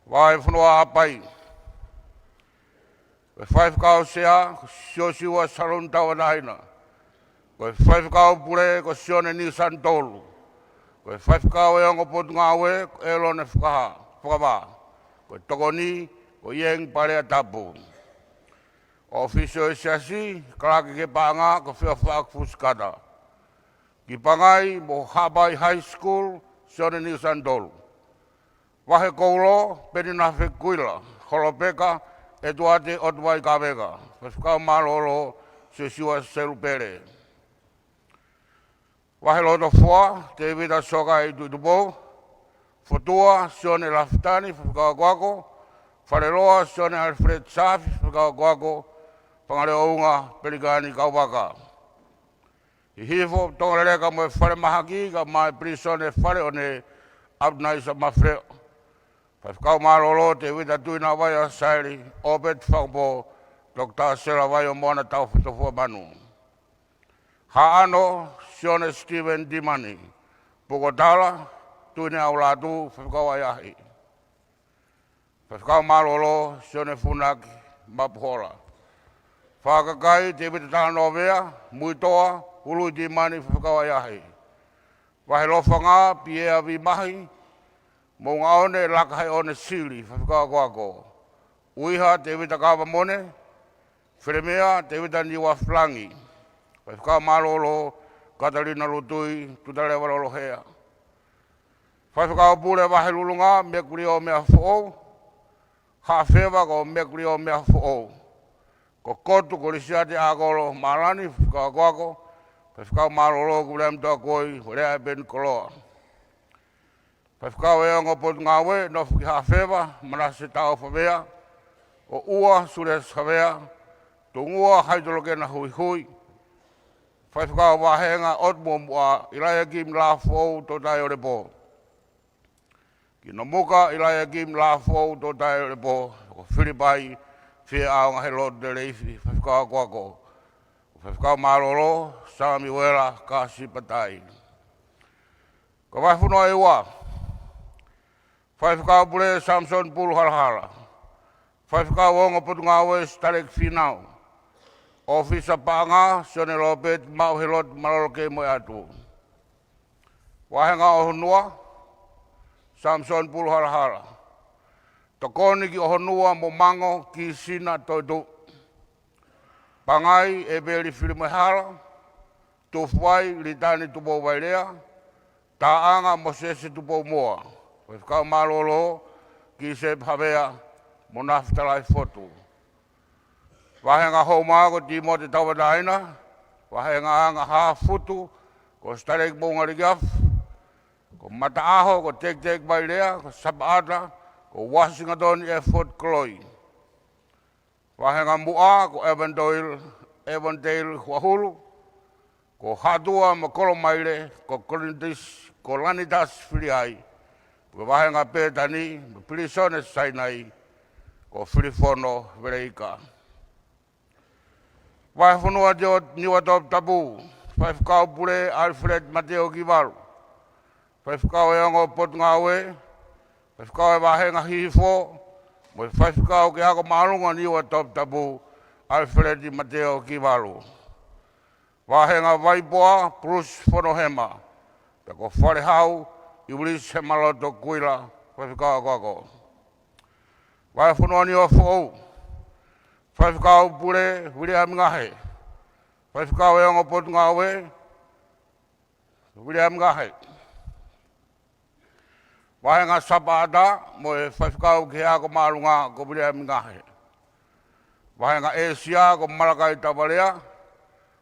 Wai whanua apai. Whakao sea, siosiwa salon tawa naina. Whakao pure, ko sione ni santolu. Whakao eongo potungawe, elo ne whakawa. Tokoni, ko yeng parea tapu. Ofisio Siasi, kalaki ke panga ko whiawhaak fuskata. Ki pangai mo Habai High School, sione ni santolu. Wahe koulo, peni na whekuila, holopeka, e tuate o tuai kaweka. Whakao malolo, se siwa selupere. Wahe loto fua, te vita soka i tuitupo. Fotua, sione laftani, whakao kwako. Falelotu, sione Alfred Safi, whakao kwako. Pangareo unga, pelikani kauwaka. I hifo, tongareka mo e whare mahaki, ka mai prisone whare o ne abnaisa mawhreo. Whakao malolo te wita tuina waia sairi, opet whakpo, Dr. Sera waio moana tau whitofua manu. Haano, sione Stephen Dimani, Pukotala, tuine au Latu, whakao ayahi. Whakao malolo, sione Funaki, Mapuhola. Whakakai, te wita tāno vea, muitoa, ului di mani whakao ayahi. Wahe lofanga, piea vi mahi, mo ngā one lakahai one sili, whakao kwako. Uiha te vita kawa mone, Whiremea te vita niwa flangi. Whaka malolo, Katarina Lutui, tutare warolo hea. Whaka pule wahe lulunga, mekuri o mea fō, ha whewa ko mekuri o mea fō. Ko kotu ko risiate agolo malani, whaka kwako, whaka malolo kurem toa koi, rea ben koloa. Whaka wea ngopot ngawe, no whaki ha whewa, manase tau whawea, o ua sures hawea, tungua haidolokena hui hui, whaka wahenga otmo mua ilaya kim la fōu to tai o repo. Ki no muka ilaya kim la fōu to tai o repo, o whiripai, whia aonga he Lotu de reifi, whaka kwako. Whaka maroro, sami wera, kasi patai. Ka waifuno e wa, whaka pule Samson pulu harahara. Whaka wonga putu ngawe starek finau. Ofisa panga, sione lopet, mau he Lotu malolo ke moe atu. Wahenga o honua, Samson pulu harahara. Tokoni ki o honua mo mango ki sina toitu. Pangai e beri whirimehara, tuwhai ritani tupo wairea, taanga mo sese tupo moa. Whaka malolo ki se pavea mo naftalai fotu. Wahenga homa ko timo te tawadaina, wahenga anga ha futu, ko starek bongarigaf, ko mataaho, ko tek wairea, ko sabata, ko Washington e Fort Cloy. Wahenga mua ko Evendale Huahulu, ko Hatua Makolo Maile, ko Kolanidas Filiai, ko wahenga Petani, Pilisone Sainai, ko Filifono Vereika. Waifunua dio niwa Tongatapu, whaifukau pule Alfred Mateo Kivaru, whaifukau e ongo Potngawe, whaifukau e wahenga hifo, mo whaifukau ke ako marunga niwa Tongatapu, Alfred Mateo Kivaru. Wahenga waipoa Bruce Fonohema, tako wharehau Iulis Hemaloto Kuila, whaifukau kwako. Waifunua niwa fōu, whaifukau pule William Ngahe, whaifukau e ongo Potngawe, William Ngahe. Wahenga sapata mo e whaifukau ke ako marunga ko William Ngahe. Wahenga Asia ko Malakai Tavalea,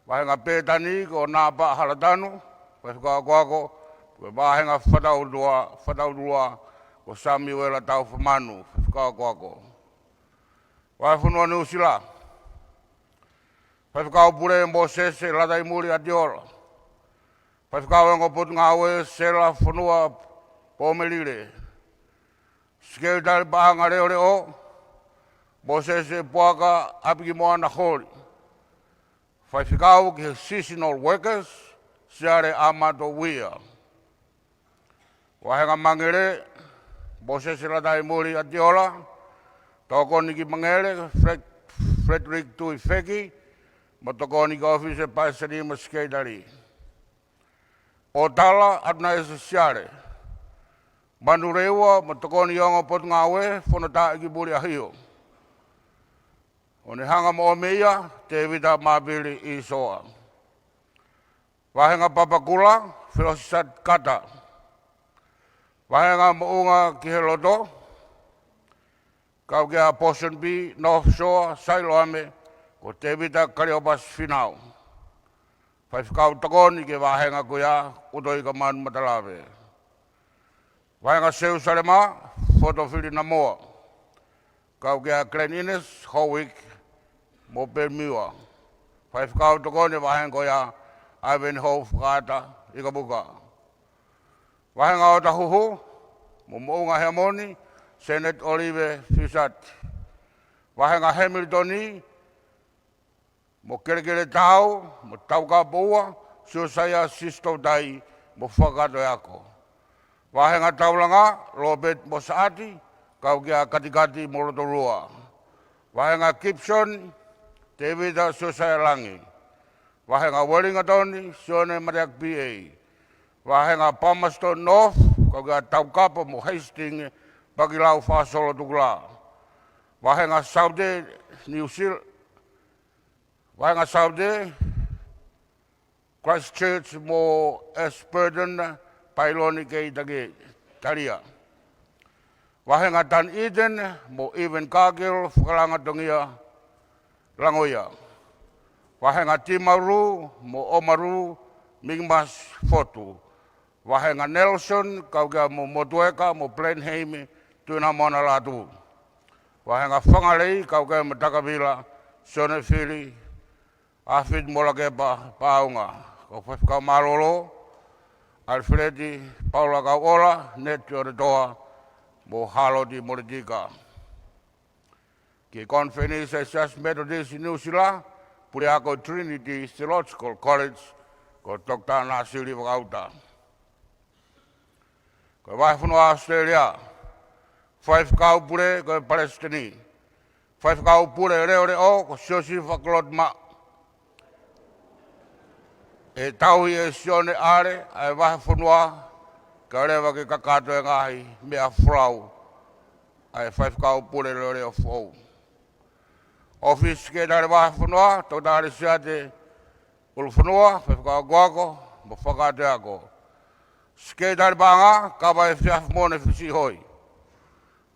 wahenga Petani ko Napa Haratanu, whaifukau kwako, wahenga whataurua ko Samuela Taufamanu, whaifukau kwako. Waifunua ni usila. Whaifukau pule mo sese latai muri atiola. Whaifukau engo Potngawe sela funua pomelile. Sikeu tali paanga reo reo. Mo sese puaka apiki moa na hori. Whaifukau ki seasonal workers siare amato wia. Wahenga mangere mo sese latai muri atiola. Tokoni ki mangere, Frederick Tui Feki, mo tokoni ki office paisari mo skeidari. O tala atna ese siare. Manurewa mo tokoni yongo Potngawe, fonota ki buri ahio. O ne hanga mo omeia, te vita mabili i soa. Wahenga papakula, filosisat kata. Wahenga mo unga ki he Loto, kau kia Portion B, North Shore, Sailoame, ko te vita Kariobas Finau. Whaifukau takoni ke wahenga kuia, utoi ka manu matalawe. Wahenga Seu Salema, Fotofili Namoa. Kau kia Glen Innes, Howick, mo Bermua. Whaifukau takoni wahenga kuia, Ivanhoe Whakata, Ikabuka. Wahenga o tahuhu, mo mounga Hermoni, Senate Olive Fisat. Wahenga Hamiltoni, mo kerekere tau, mo Tongatapu, Susaya Sisto Dai, mo Whakato Yako. Wahenga Taulanga, Robert Mosaati, kau kia katikati mo Rotorua. Wahenga Gibson, David Susaya Langi. Wahenga Wellington, Sione Mariak PA. Wahenga Palmerston North, kau kia Tongatapu mo Hastings, Pakilau Fasolo Tukla. Wahenga Saudi, New Zealand, Wahenga Saudi, Christchurch mo Esperdon, Pailoni kay Dagi, Talia. Wahenga Tan Eden, mo Even Kagil, Fukalanga Dongia, Langoya. Wahenga Timaru, mo Omaru, Mingmas Fotu. Wahenga Nelson, kauga mo Motueka, mo Plainheim, Tuna Mona Latu. Wahenga Whangarei, kauga mo Takavila, Sonefili, Afid Molageba, Paunga. Ko Whefka Marolo, Alfredi, Paula Kauola, Netio Doa, mo halo di Moridika. Ki Konifelenisi Siasi Methodist New Zealand, Puriako Trinity Theological College, ko Dr. Nasili Wakauta. Ko Waifunua Australia, 5 kau pure ko Palestini. 5 kau pure reo ko Siasi Fakalotma. E tau i e sione are, ai Waifunua, ka rewa ki kakato e ngahi, mea frau, ai 5 kau pure reo fau. Office ke dare Waifunua, tau dare siate ulfunua, 5 kau guako, mo whakate ako. Ske dare banga, kaba e fiaf mone fisi hoi.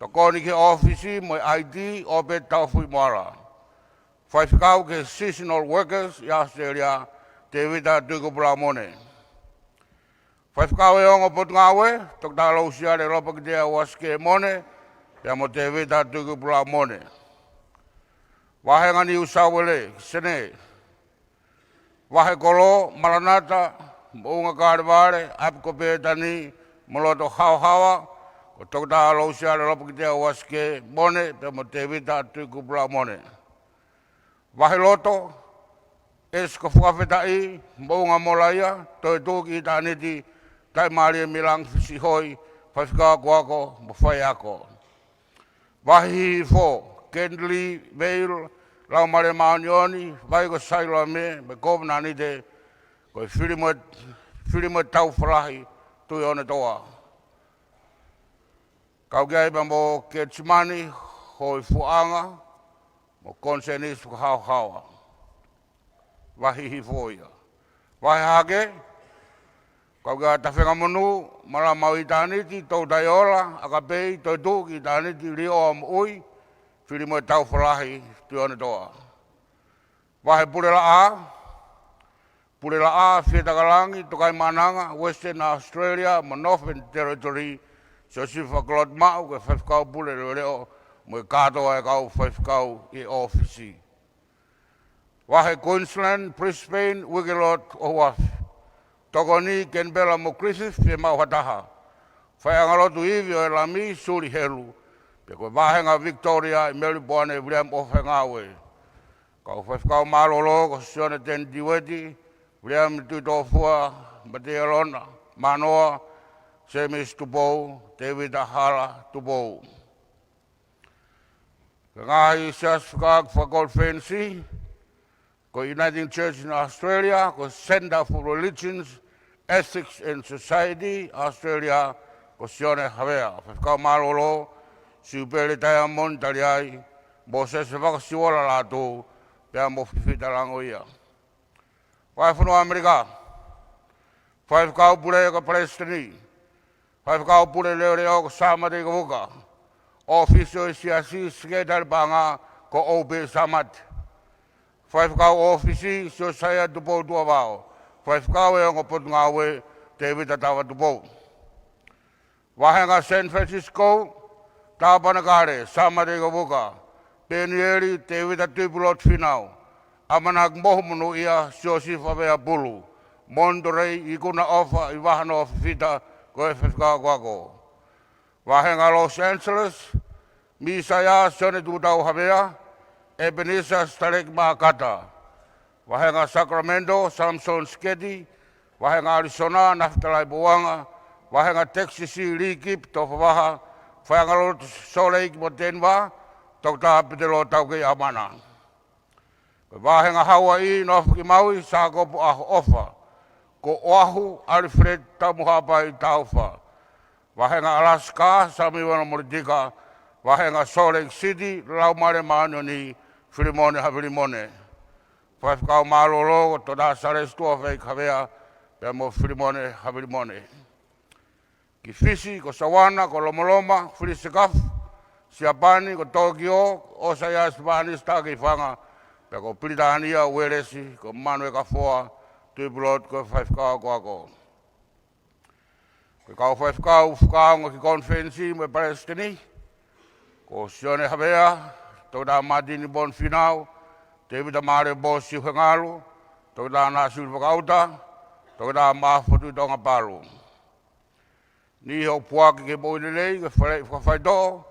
Tokoni ke office mo ID, ope tau fui moara. 5 kau ke seasonal workers, i Australia, te vita tuku pula mone. Whaifkau e ongo pot ngawe, tok tā lau siare ropa ki tea waske mone, pia mo te vita tuku pula mone. Wahenga ni usawele, sene. Wahe kolo, maranata, mounga kāre apko pētani, moloto hau-hawa, ko tok tā lau siare ropa ki tea waske mone, pia mo te vita tuku pula mone. Wahe loto, esko whakawhetai, mounga molaia, toi tūki i tāniti, tai maria milang fisi hoi, whaiwhika koako, mo whai ako. Wahi fo, Kendli, Veil, lau mare maonioni, vai ko sailua me kovna nite, ko whirimo tau wharahi, tui one toa. Kau gaiba mo ke timani, hoi fuanga, mo konsenis ko hau-hawa. Wahi hifoia. Wahi hake, kau ga tawhenga monu, mara mau i tāniti, tau daiola, aka pei, toi tūki i tāniti, rio am ui, whiri mo tau whalahi, tui one toa. Wahi purela a, Whietakalangi, tokai mananga, Western Australia, mo Northern Territory, so si whakalot mau, ke whewhkau purela reo, mo i kātoa e kau whewhkau i ofisi. Wahe Queensland, Brisbane, Wigelot, Owafi. Tokoni, Canberra, mo Griffith, pe mau hataha. Whaiangalotu iwi o e lami, suri helu. Pe koe wahenga Victoria, i Melbourne, William Ofengawe. Kau whewhkau marolo, ko sione ten diweti, William Tutofua, Matealona, Manoa, Semis Tupou, David Ahala, Tupou. Ngahi Siasi Konifelenisi, ko United Church in Australia, ko Centre for Religions, Ethics and Society, Australia, ko sione hawea. Whewhkau marolo, si upele tai amon tali ai, mo se whakasiwala Latu, pia mo whiwhitalango ia. Whaiwhanua Amerika, whaiwhkau pule ko Palestini, whaiwhkau pule leo reo ko Samate ko Wuka, ofisio Siasi Sekretari Banga ko Obe Samate. Whaiwhakau ofisi, so saya tupou tua wao. Whaiwhakau e ongo potu ngawe, te vita tawa tupou. Wahenga San Francisco, tāpana kare, Samare ka wuka. Penieri, te vita tupulot whinau. Amanak mohumunu ia, siosi whawea pulu. Monterey, ikuna ofa, i wahano ofifita, ko e whaiwhakau kwako. Wahenga Los Angeles, Misaya, sone tūtau hawea, Ebenezer Starek Makata. Wahenga Sacramento, Samson Skedi. Wahenga Arizona, Naftalai Buanga. Wahenga Texas, Likip, Tofawaha. Wahenga Lotu Soleik, Motenwa. Tokta Pitelo Tauke Amana. Wahenga Hawaii, Nofki Maui, Sakopu Ofa. Ko Oahu, Alfred Tamuhapai Taufa. Wahenga Alaska, Samiwana Mordika. Wahenga Salt Lake City, lau mare maano ni Filimone Havilimone. Whaifkau malolo, toda sare stua whai kawea, pia mo Filimone Havilimone. Ki Fisi, ko Sawana, ko Lomoloma, Filisikaf, Siapani, ko Tokyo, o Saya Spani, Staki Whanga, pia ko Piritania, Uelesi, ko Manue Kafoa, Tuipulot, ko Whaifkau ko ako. Ko kau Whaifkau, Whakao, ki konferensi, me Palestini, ko Sione Havea, toda Madini Bon Finau, te vita mare bosi whengalu, toda nasi whakauta, toda mafotu Tongapalu. Ni ho puaki ke boinelei, ke whawhaito,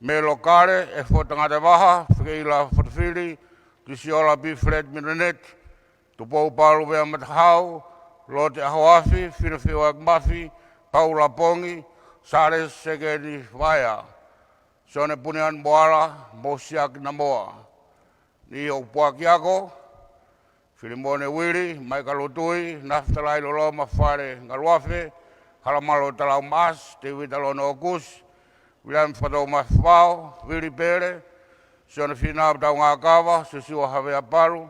me lokare, e whotangate waha, whakeila whatawhiri, tisi ola biflet minanet, tu pou palu wea matahau, lote ahoafi, whirawhiwa mafi, Paula pongi, sare segeni waya. Sione punian moala, mosiak na moa. Ni o puaki ako, Filimone wiri, maika lutui, naftalai loloma whare ngaluafe, halamalo talau mas, te witalo no okus, wilam whatau mawhao, wiri pere, sione whina tau ngā kawa, sisiwa hawea paru,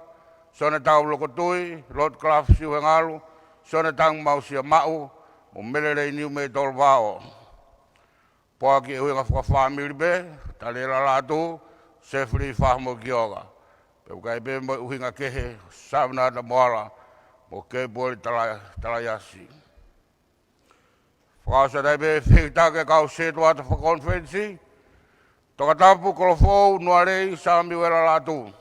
sione tau lokotui, lot klaf siwe ngalu, sione tang mausia mau, mo melere niu me tol vao. Puaki e huinga whakawhamiri be, talela Latu, sefri whahmo kioga. Peu kai be mo uhinga kehe, savna na moala, mo ke boli talayasi. Whakasa dai be whiktake kau setua ta whakonferensi, Tongatapu kolofou nuarei sami wera Latu.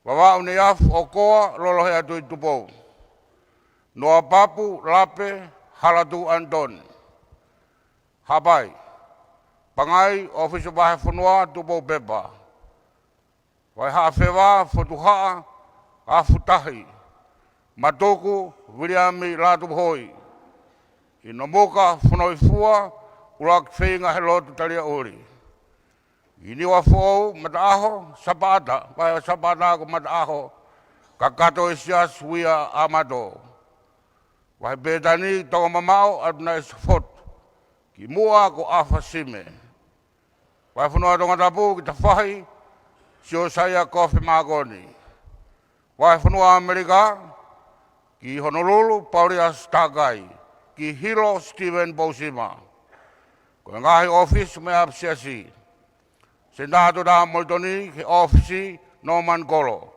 Wawau ni af o koa lolohe atu i tupou. Noa papu, lape, halatu Anton. Hapai, pangai ofisi bahe whanua tupou pepa. Wai hawhewa, whatuhaa, awhutahi. Matoku, Wiriami, Latu hoi. I nomoka, whanoifua, ulak whenga he Lotu talia uri. I niwa whou, Mataaho, Sapata, wai Sapata ko Mataaho, kakato e Siasi wia amato. Wai betani, tonga mamao, aduna e safot. Ki mua ko awhasime. Wai whanua Tongatapu ki ta whahi, sio saya kofi magoni. Wai whanua Amerika, ki Honolulu, Paula Stagai, ki Hilo Steven Bosima. Ko ngahi office me ap Siasi. Sendato da Moltoni, ki office Norman Kolo.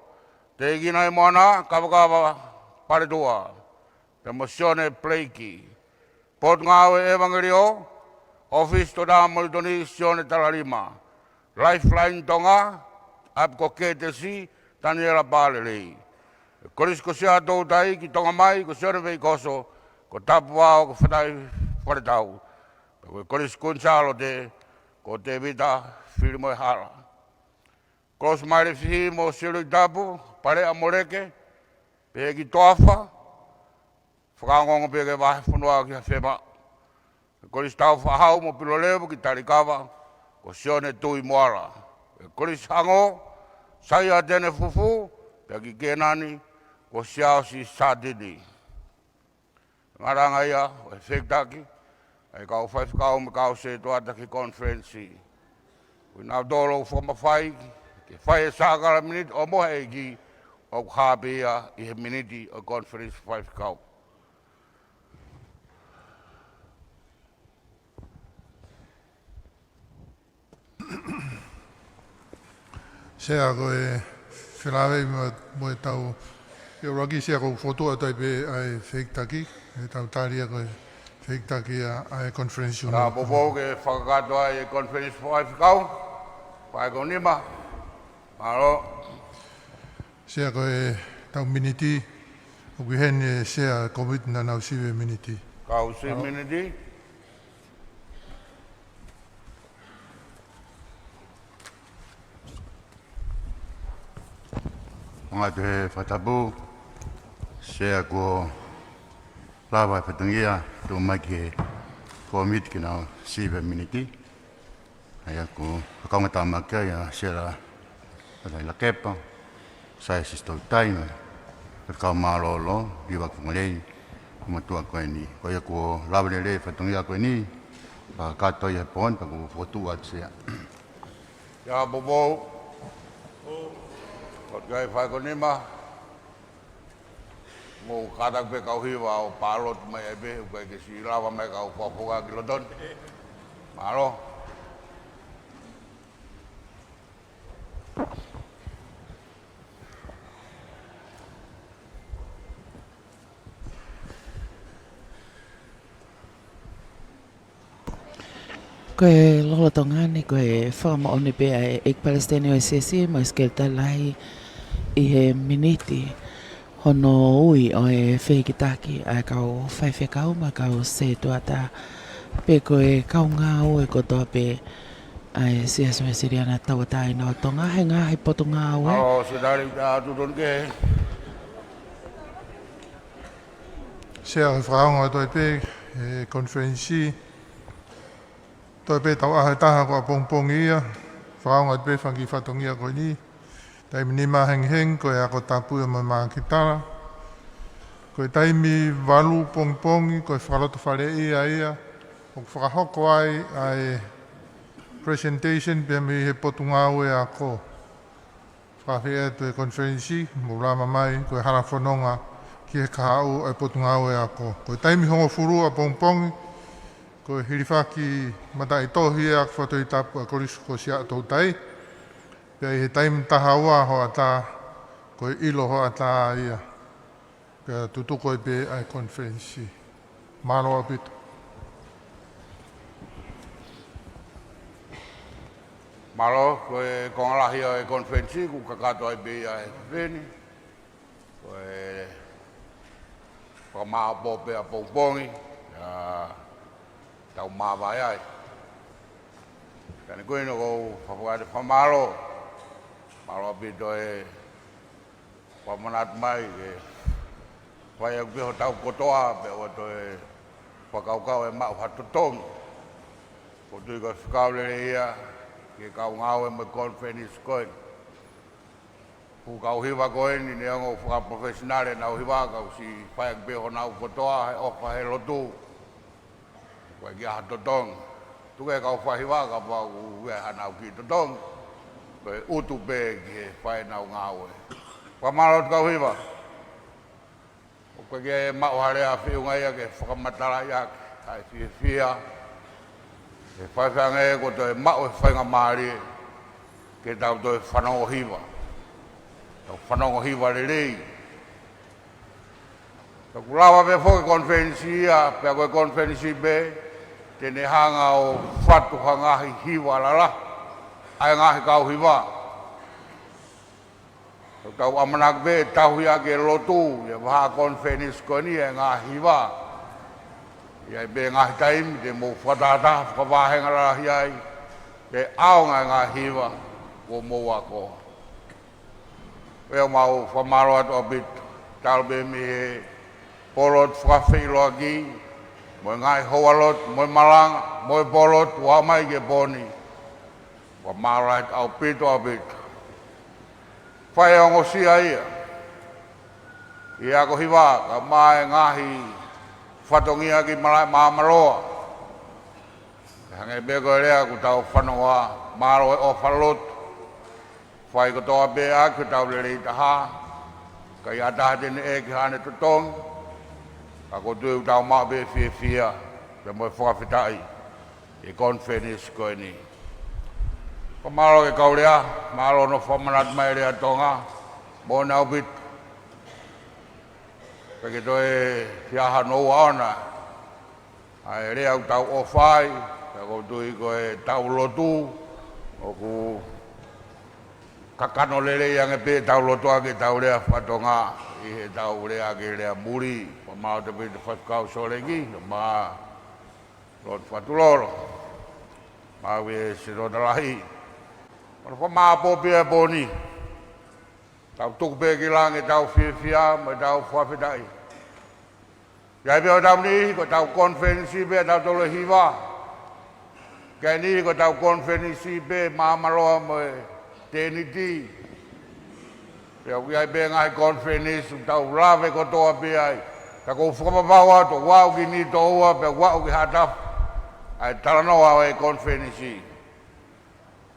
Te gina i moana, kawakawa paretua. Emosione pleiki. Pot ngawe evangelio, office to da Moltoni, sione talalima. Lifeline Tonga, ap ko ketesi, Daniela Palelei. Koris ko siya toutai ki Tonga mai, ko sione vei koso, ko tapuao, ko whatai wharetau. Koris kunsalo te, ko te vita, Filimoi hala. Kos maire fihi mo silu tapu, pare amoreke, pe ki toafa, whakangongo pe ke wahe whanua ki hawhema. Koris tau whahau mo piloleo ki tarikawa, ko sione tui moala. Koris hango, saia tene fufu, pe ki kenani, ko siao si sadini. Ngaranga ia, o whiktaki, ai kau whaifkau me kau se tuata ki konferensi. Wina dolo wha mawhai, ke whai e sākara minute o moha e ki, o hāpea i he miniti o konferensi whaifkau. Sea koe whilawe mo e tau e raki sea ko whotoa tai pe ai whiktaki, e tau tāria koe whiktaki a e konferensi Nā popo ke whakakatoa e konferensi whaifkau, whai ko nima, maro. Sea koe tau miniti, o ki hene sea COVID na nau siwe miniti. Kau si miniti. Nga te whatapu, sea ko lawa whatungia, tō mai ke komit ki nao siwe miniti. Ai ako whakaungata maka ia sea la whatai la kepa, sai sistou taime, whakau mālolo, iwa kungalei, kumatua koe ni. Ko ia ko lawa le whatungia koe ni, pa kato ia pon pa ku fotu at siya. Ya bobo. Kot gai fai ko nima. Mo kadak be kau hiwa o palot mai ebe ko ke si lawa mai kau popoga kilodon. Malo. Koe lolo tongani koe whakamaone pia ek Palestine o Siasi mo skelta lai I he miniti hono ui o e whekitaki a kau whaiwhekau ma kau se tuata pe koe kau ngā o e kotoa pe a e Siasi o Uesiliana tawatai no tonga he ngā he poto ngā o e. Ao sedari tutun ke. Sea whakaonga toi pe konferensi toi pe tau ahe taha ko a pongpong ia whakaonga pe whangi whatongia ko ni taimi ni maheng ko e ako tapu e mai kitara ko e taimi walu pongpongi ko e whakalotu whare ia o whakahoko ai presentation pe mi he potunga o e ako whakawhia tu e konferensi mo rama mai ko e hara whanonga ki he kahau e potunga o e ako ko e taimi hongo furu a pongpongi ko hiriwhaki matai tohi e ak whatoi tapu a korisu ko si a tautai. Pea he taimi taha ua ho ata, ko ilo ho ata ia. Pea tutuko e pe ai konferensi. Malo apito. Malo ko e kongalahi o e konferensi ku kakato ai pe ai veni. Ko e Fakamāvae pe a pongpongi. Tau Māvae ai. Kani koe no ko whapukate whamalo. Malo apito e Fakamanatu mai ke whai au piho tau kotoa pe o to e whakaukau e mau hatotongi. Ko tui ko whikaulere ia ke kau ngau e mai konferensi koe. Ku kau hiwa koe ni ne ango whakaprofesionale nau hiwa kau si whai au piho nau kotoa he ofa he lotu. Koe ki aha totong. Tuke kau whahiwa ka pao ku hanau ki totong. Koe utu pe ki he whae nau ngāwe. Whamarot kau hiwa. Koe ki e mau harea whiunga ia ke whakamatara ia ai whia. Ke whaiwhanga e ko toi mau e whainga maari ke tau toi whanongo hiwa. Tau whanongo hiwa le rei. Tau kulawa pe whoke konferensi ia, pe koe konferensi pe, tene hanga o whatu hangahi hiwa lala, ai ngahi kau hiwa. Tau amanak be, tau hia ke Lotu, ia waha konferensi ko ni e ngahi hiwa. Ia be ngahi taimi, te mo whatata, whakawahenga lala hiai, te aonga ngahi hiwa, ko mo ako. Eo mau whamaro atu abit, talbe mi he Pōlotu whakawhilo aki, mo ngai hoalot, mo malanga, mo Pōlotu, wa mai ke poni. Wa marait au pito abit. Whai ongo sia ia. Ia ko hiwa, ka mai ngahi whatongia ki malai maamaroa. Hange beko rea ku tau whanonga maro e o Falelotu. Whai ko toa bea ku tau lere taha. Ka ia taha tene e ki hane tutong. Ako tui tau maa be fia, pe moe whakawhitai, e konferensi koe ni. Ko malo ke kaurea, malo no whamanatu mai rea Tonga, mo nau bit. Peke toi hiaha nou aona, ai rea tau o whai, ako tui koe tau Lotu, o ku kakano lere iange pe tau Lotu ake tau rea whatonga, i he tau rea ke rea muri, mau te pita whakau soregi, ma Lotu whatulolo, ma we se rodalahi. Mana wha pōpia pōni, tau tuku pē ki langi tau whiawhia, mai tau whawhitai. Iai pēo tau ni, ko tau konferensi pē tau tolo hiwa. Kai ni, ko tau konferensi pē maamaloa mai teniti. Pēo iai pē ngai konferensi, tau lawe kotoa pē ai. Ka ko whakapapaua to wau ki ni to ua pe wau ki hataf. ai talanoa e Konifelenisi.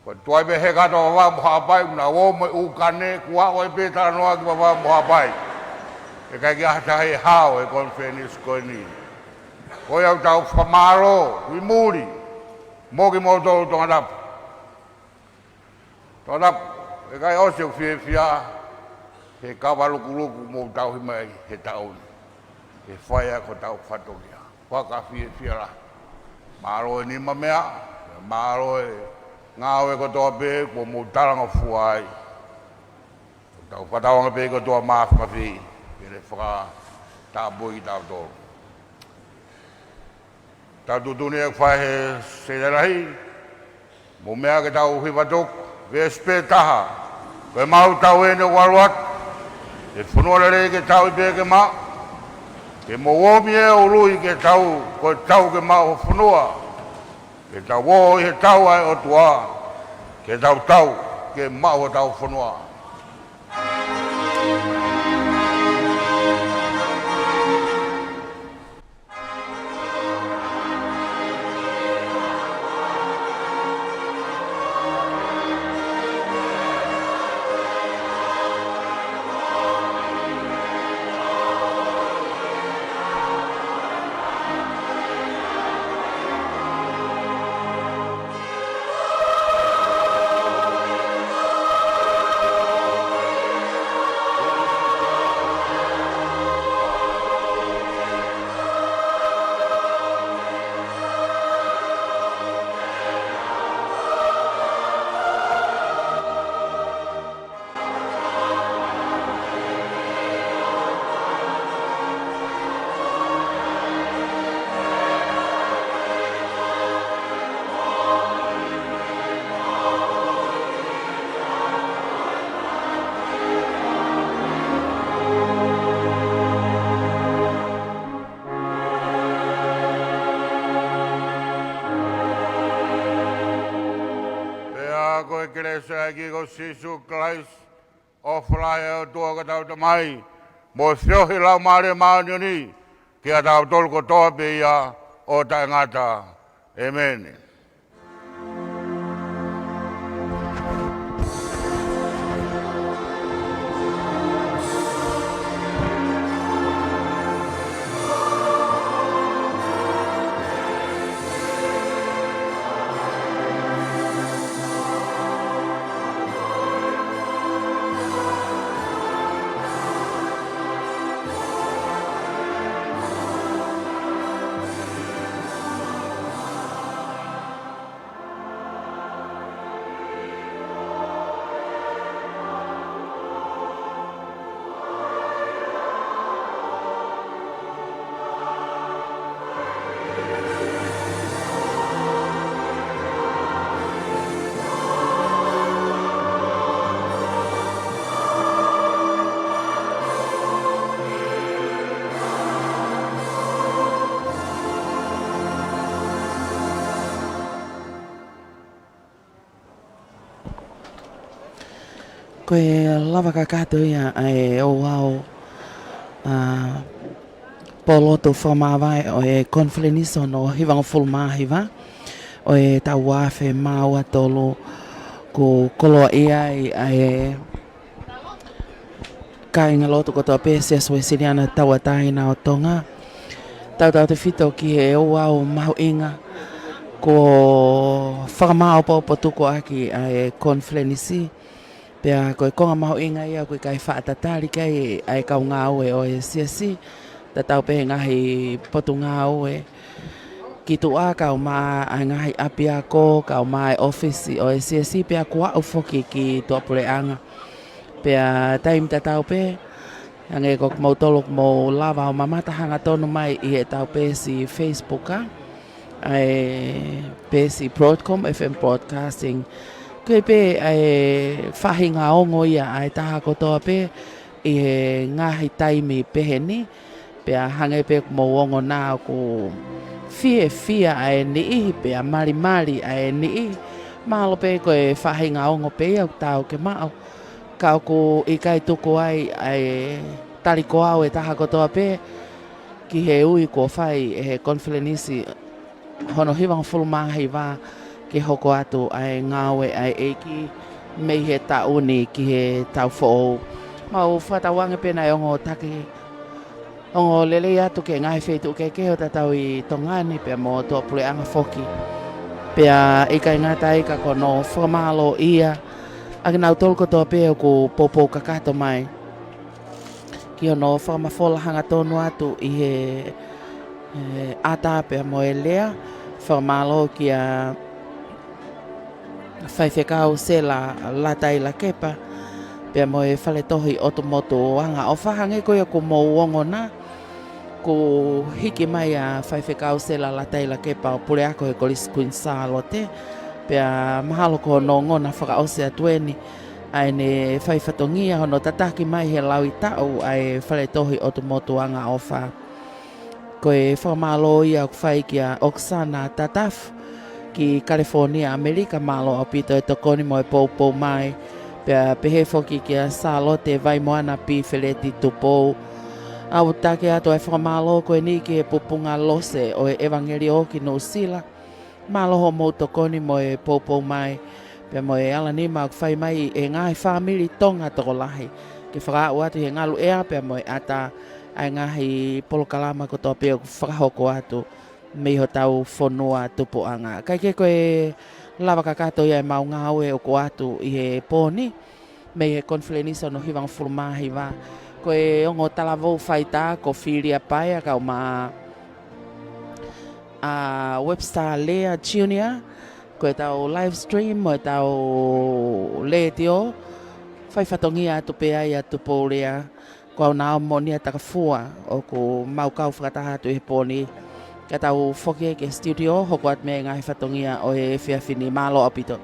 Ko tuai be he kato wa mohabai na wo mo ukane kuwa o be talanoa ki wa mohabai. E kai ki hata he hao e Konifelenisi ko ni. Ko ia tau whamaro, wimuri, mogi mo tōru Tongatapu. Tongatapu, e kai ose o whia, he kawaluku mo tau himai he tauni. He whaia ko tau whatokia. Whaka whia la. Maro e nima mea, maro e ngāwe ko toa pē, ko mo taranga fuai. Tau whatawanga pē ko toa māwhimafi, pere whaka tāpui ki tau tōru. Tau tutuni e whae he Senituli, mo mea ke tau hiwatuk, vespe taha, koe mau tau ene waruat, e whanua re ke tau i pē ke ma, ke mo womi e o lui ke tau, koe tau ke ma o whanua, ke tau wo he tau ai o tua, ke tau ke ma o tau whanua. Jesus Christ, ofra e toa ka tau tamai, mo whiohi lau maare maanioni, ki a tau tolko toa pe ia o tai ngata. Amen. Koe lava ka kato ia ai o wao Pōlotu Fakamāvae o e Konifelenisi no hiwanga fulmahiwa o e tau wafe maua tolu ko koloa ia ai kainga lotu ko toa pēsias Uesiliana tauataina o Tonga. Tau te whito ki e o wao mahu inga ko whakamāo po Tuku'aho ai Konifelenisi. Pea koe konga maho inga ia koe kai whaatatari kai ai kau ngā ue o e Siasi. Ta tau pe ngahi potu ngā ue. Ki tu a kau maa ai ngahi api ako, kau maa e ofisi o e Siasi. Pea kua au foki ki tua pureanga. Pea taim ta tau pe. Ange kok mau tolok mau lava o mamata hanga tonu mai i e tau pe si Facebooka. Ai pe si Broadcom, FM Broadcasting. Koe pe ai whahinga ongo ia ai taha kotoa pe i he ngahi taimi peheni pea hange pe mo ongo nā ko fia ai nii pea mari ai nii malo pe koe whahinga ongo pe au tau ke mao kau ko i kai tuku ai tariko au e taha kotoa pe ki he ui ko whai e he Konifelenisi hono hiwang fulmahi wā ke hoko atu ai ngāwe ai eki mei he tauni ki he tau fōu. Mau whatawange pena e ongo take ongo lele atu ke ngai whetu ke keho tatau i tongani pia mo toa pule anga foki. Pia ika i ngata ika kono whamalo ia ake nau tolko toa pia ku popo kakato mai. Ki ono whamafola hanga tonu atu i he ata pia mo e lea whamalo ki a whaiwhekau se la latai la kepa pia mo e Faletohi otomoto anga o whahange koia ko mo uongo na ko hiki mai a whaiwhekau se la latai la kepa o pule ako he kolis kuin salote pia mahalo ko no ngona whakaose atueni ai ne whaiwhatongia hono tataki mai he laui tau ai Faletohi otomoto anga o wha ko e whamalo ia o whai ki a Oksana Tatafu ki California, Amerika malo o pito e tokoni mo e pou mai. Pea pehe foki ki a Salote vai moana pi Feleti tupou. Au take ato e whamalo koe ni ki e pupunga lose o e evangelio ki no sila. Malo ho mo tokoni mo e pou mai. Pea mo e ala ni mau whai mai e ngai family Tonga toko lahi. Ki whakau atu he ngalu ea pea mo e ata ai ngahi polokalama ko toa peo whakahoko atu. Me ho tau whanua tupu anga. Kai ke koe lawa kakato ia e mau ngāwe o ko atu i he pōni. Me he Konifelenisi no hiwang fulmahi wā. Koe ongo talavou whaita ko whiria pai a kau ma a Webster Lea Junior. Koe tau live stream mo e tau le tio. Whai whatongia atu pea ia tupu lea. Ko au nao monia takafua o ko mau kau whakataha atu i he pōni. Ka tau whoki ke studio, hoko at me ngai whatongia o e whiawhini malo apito.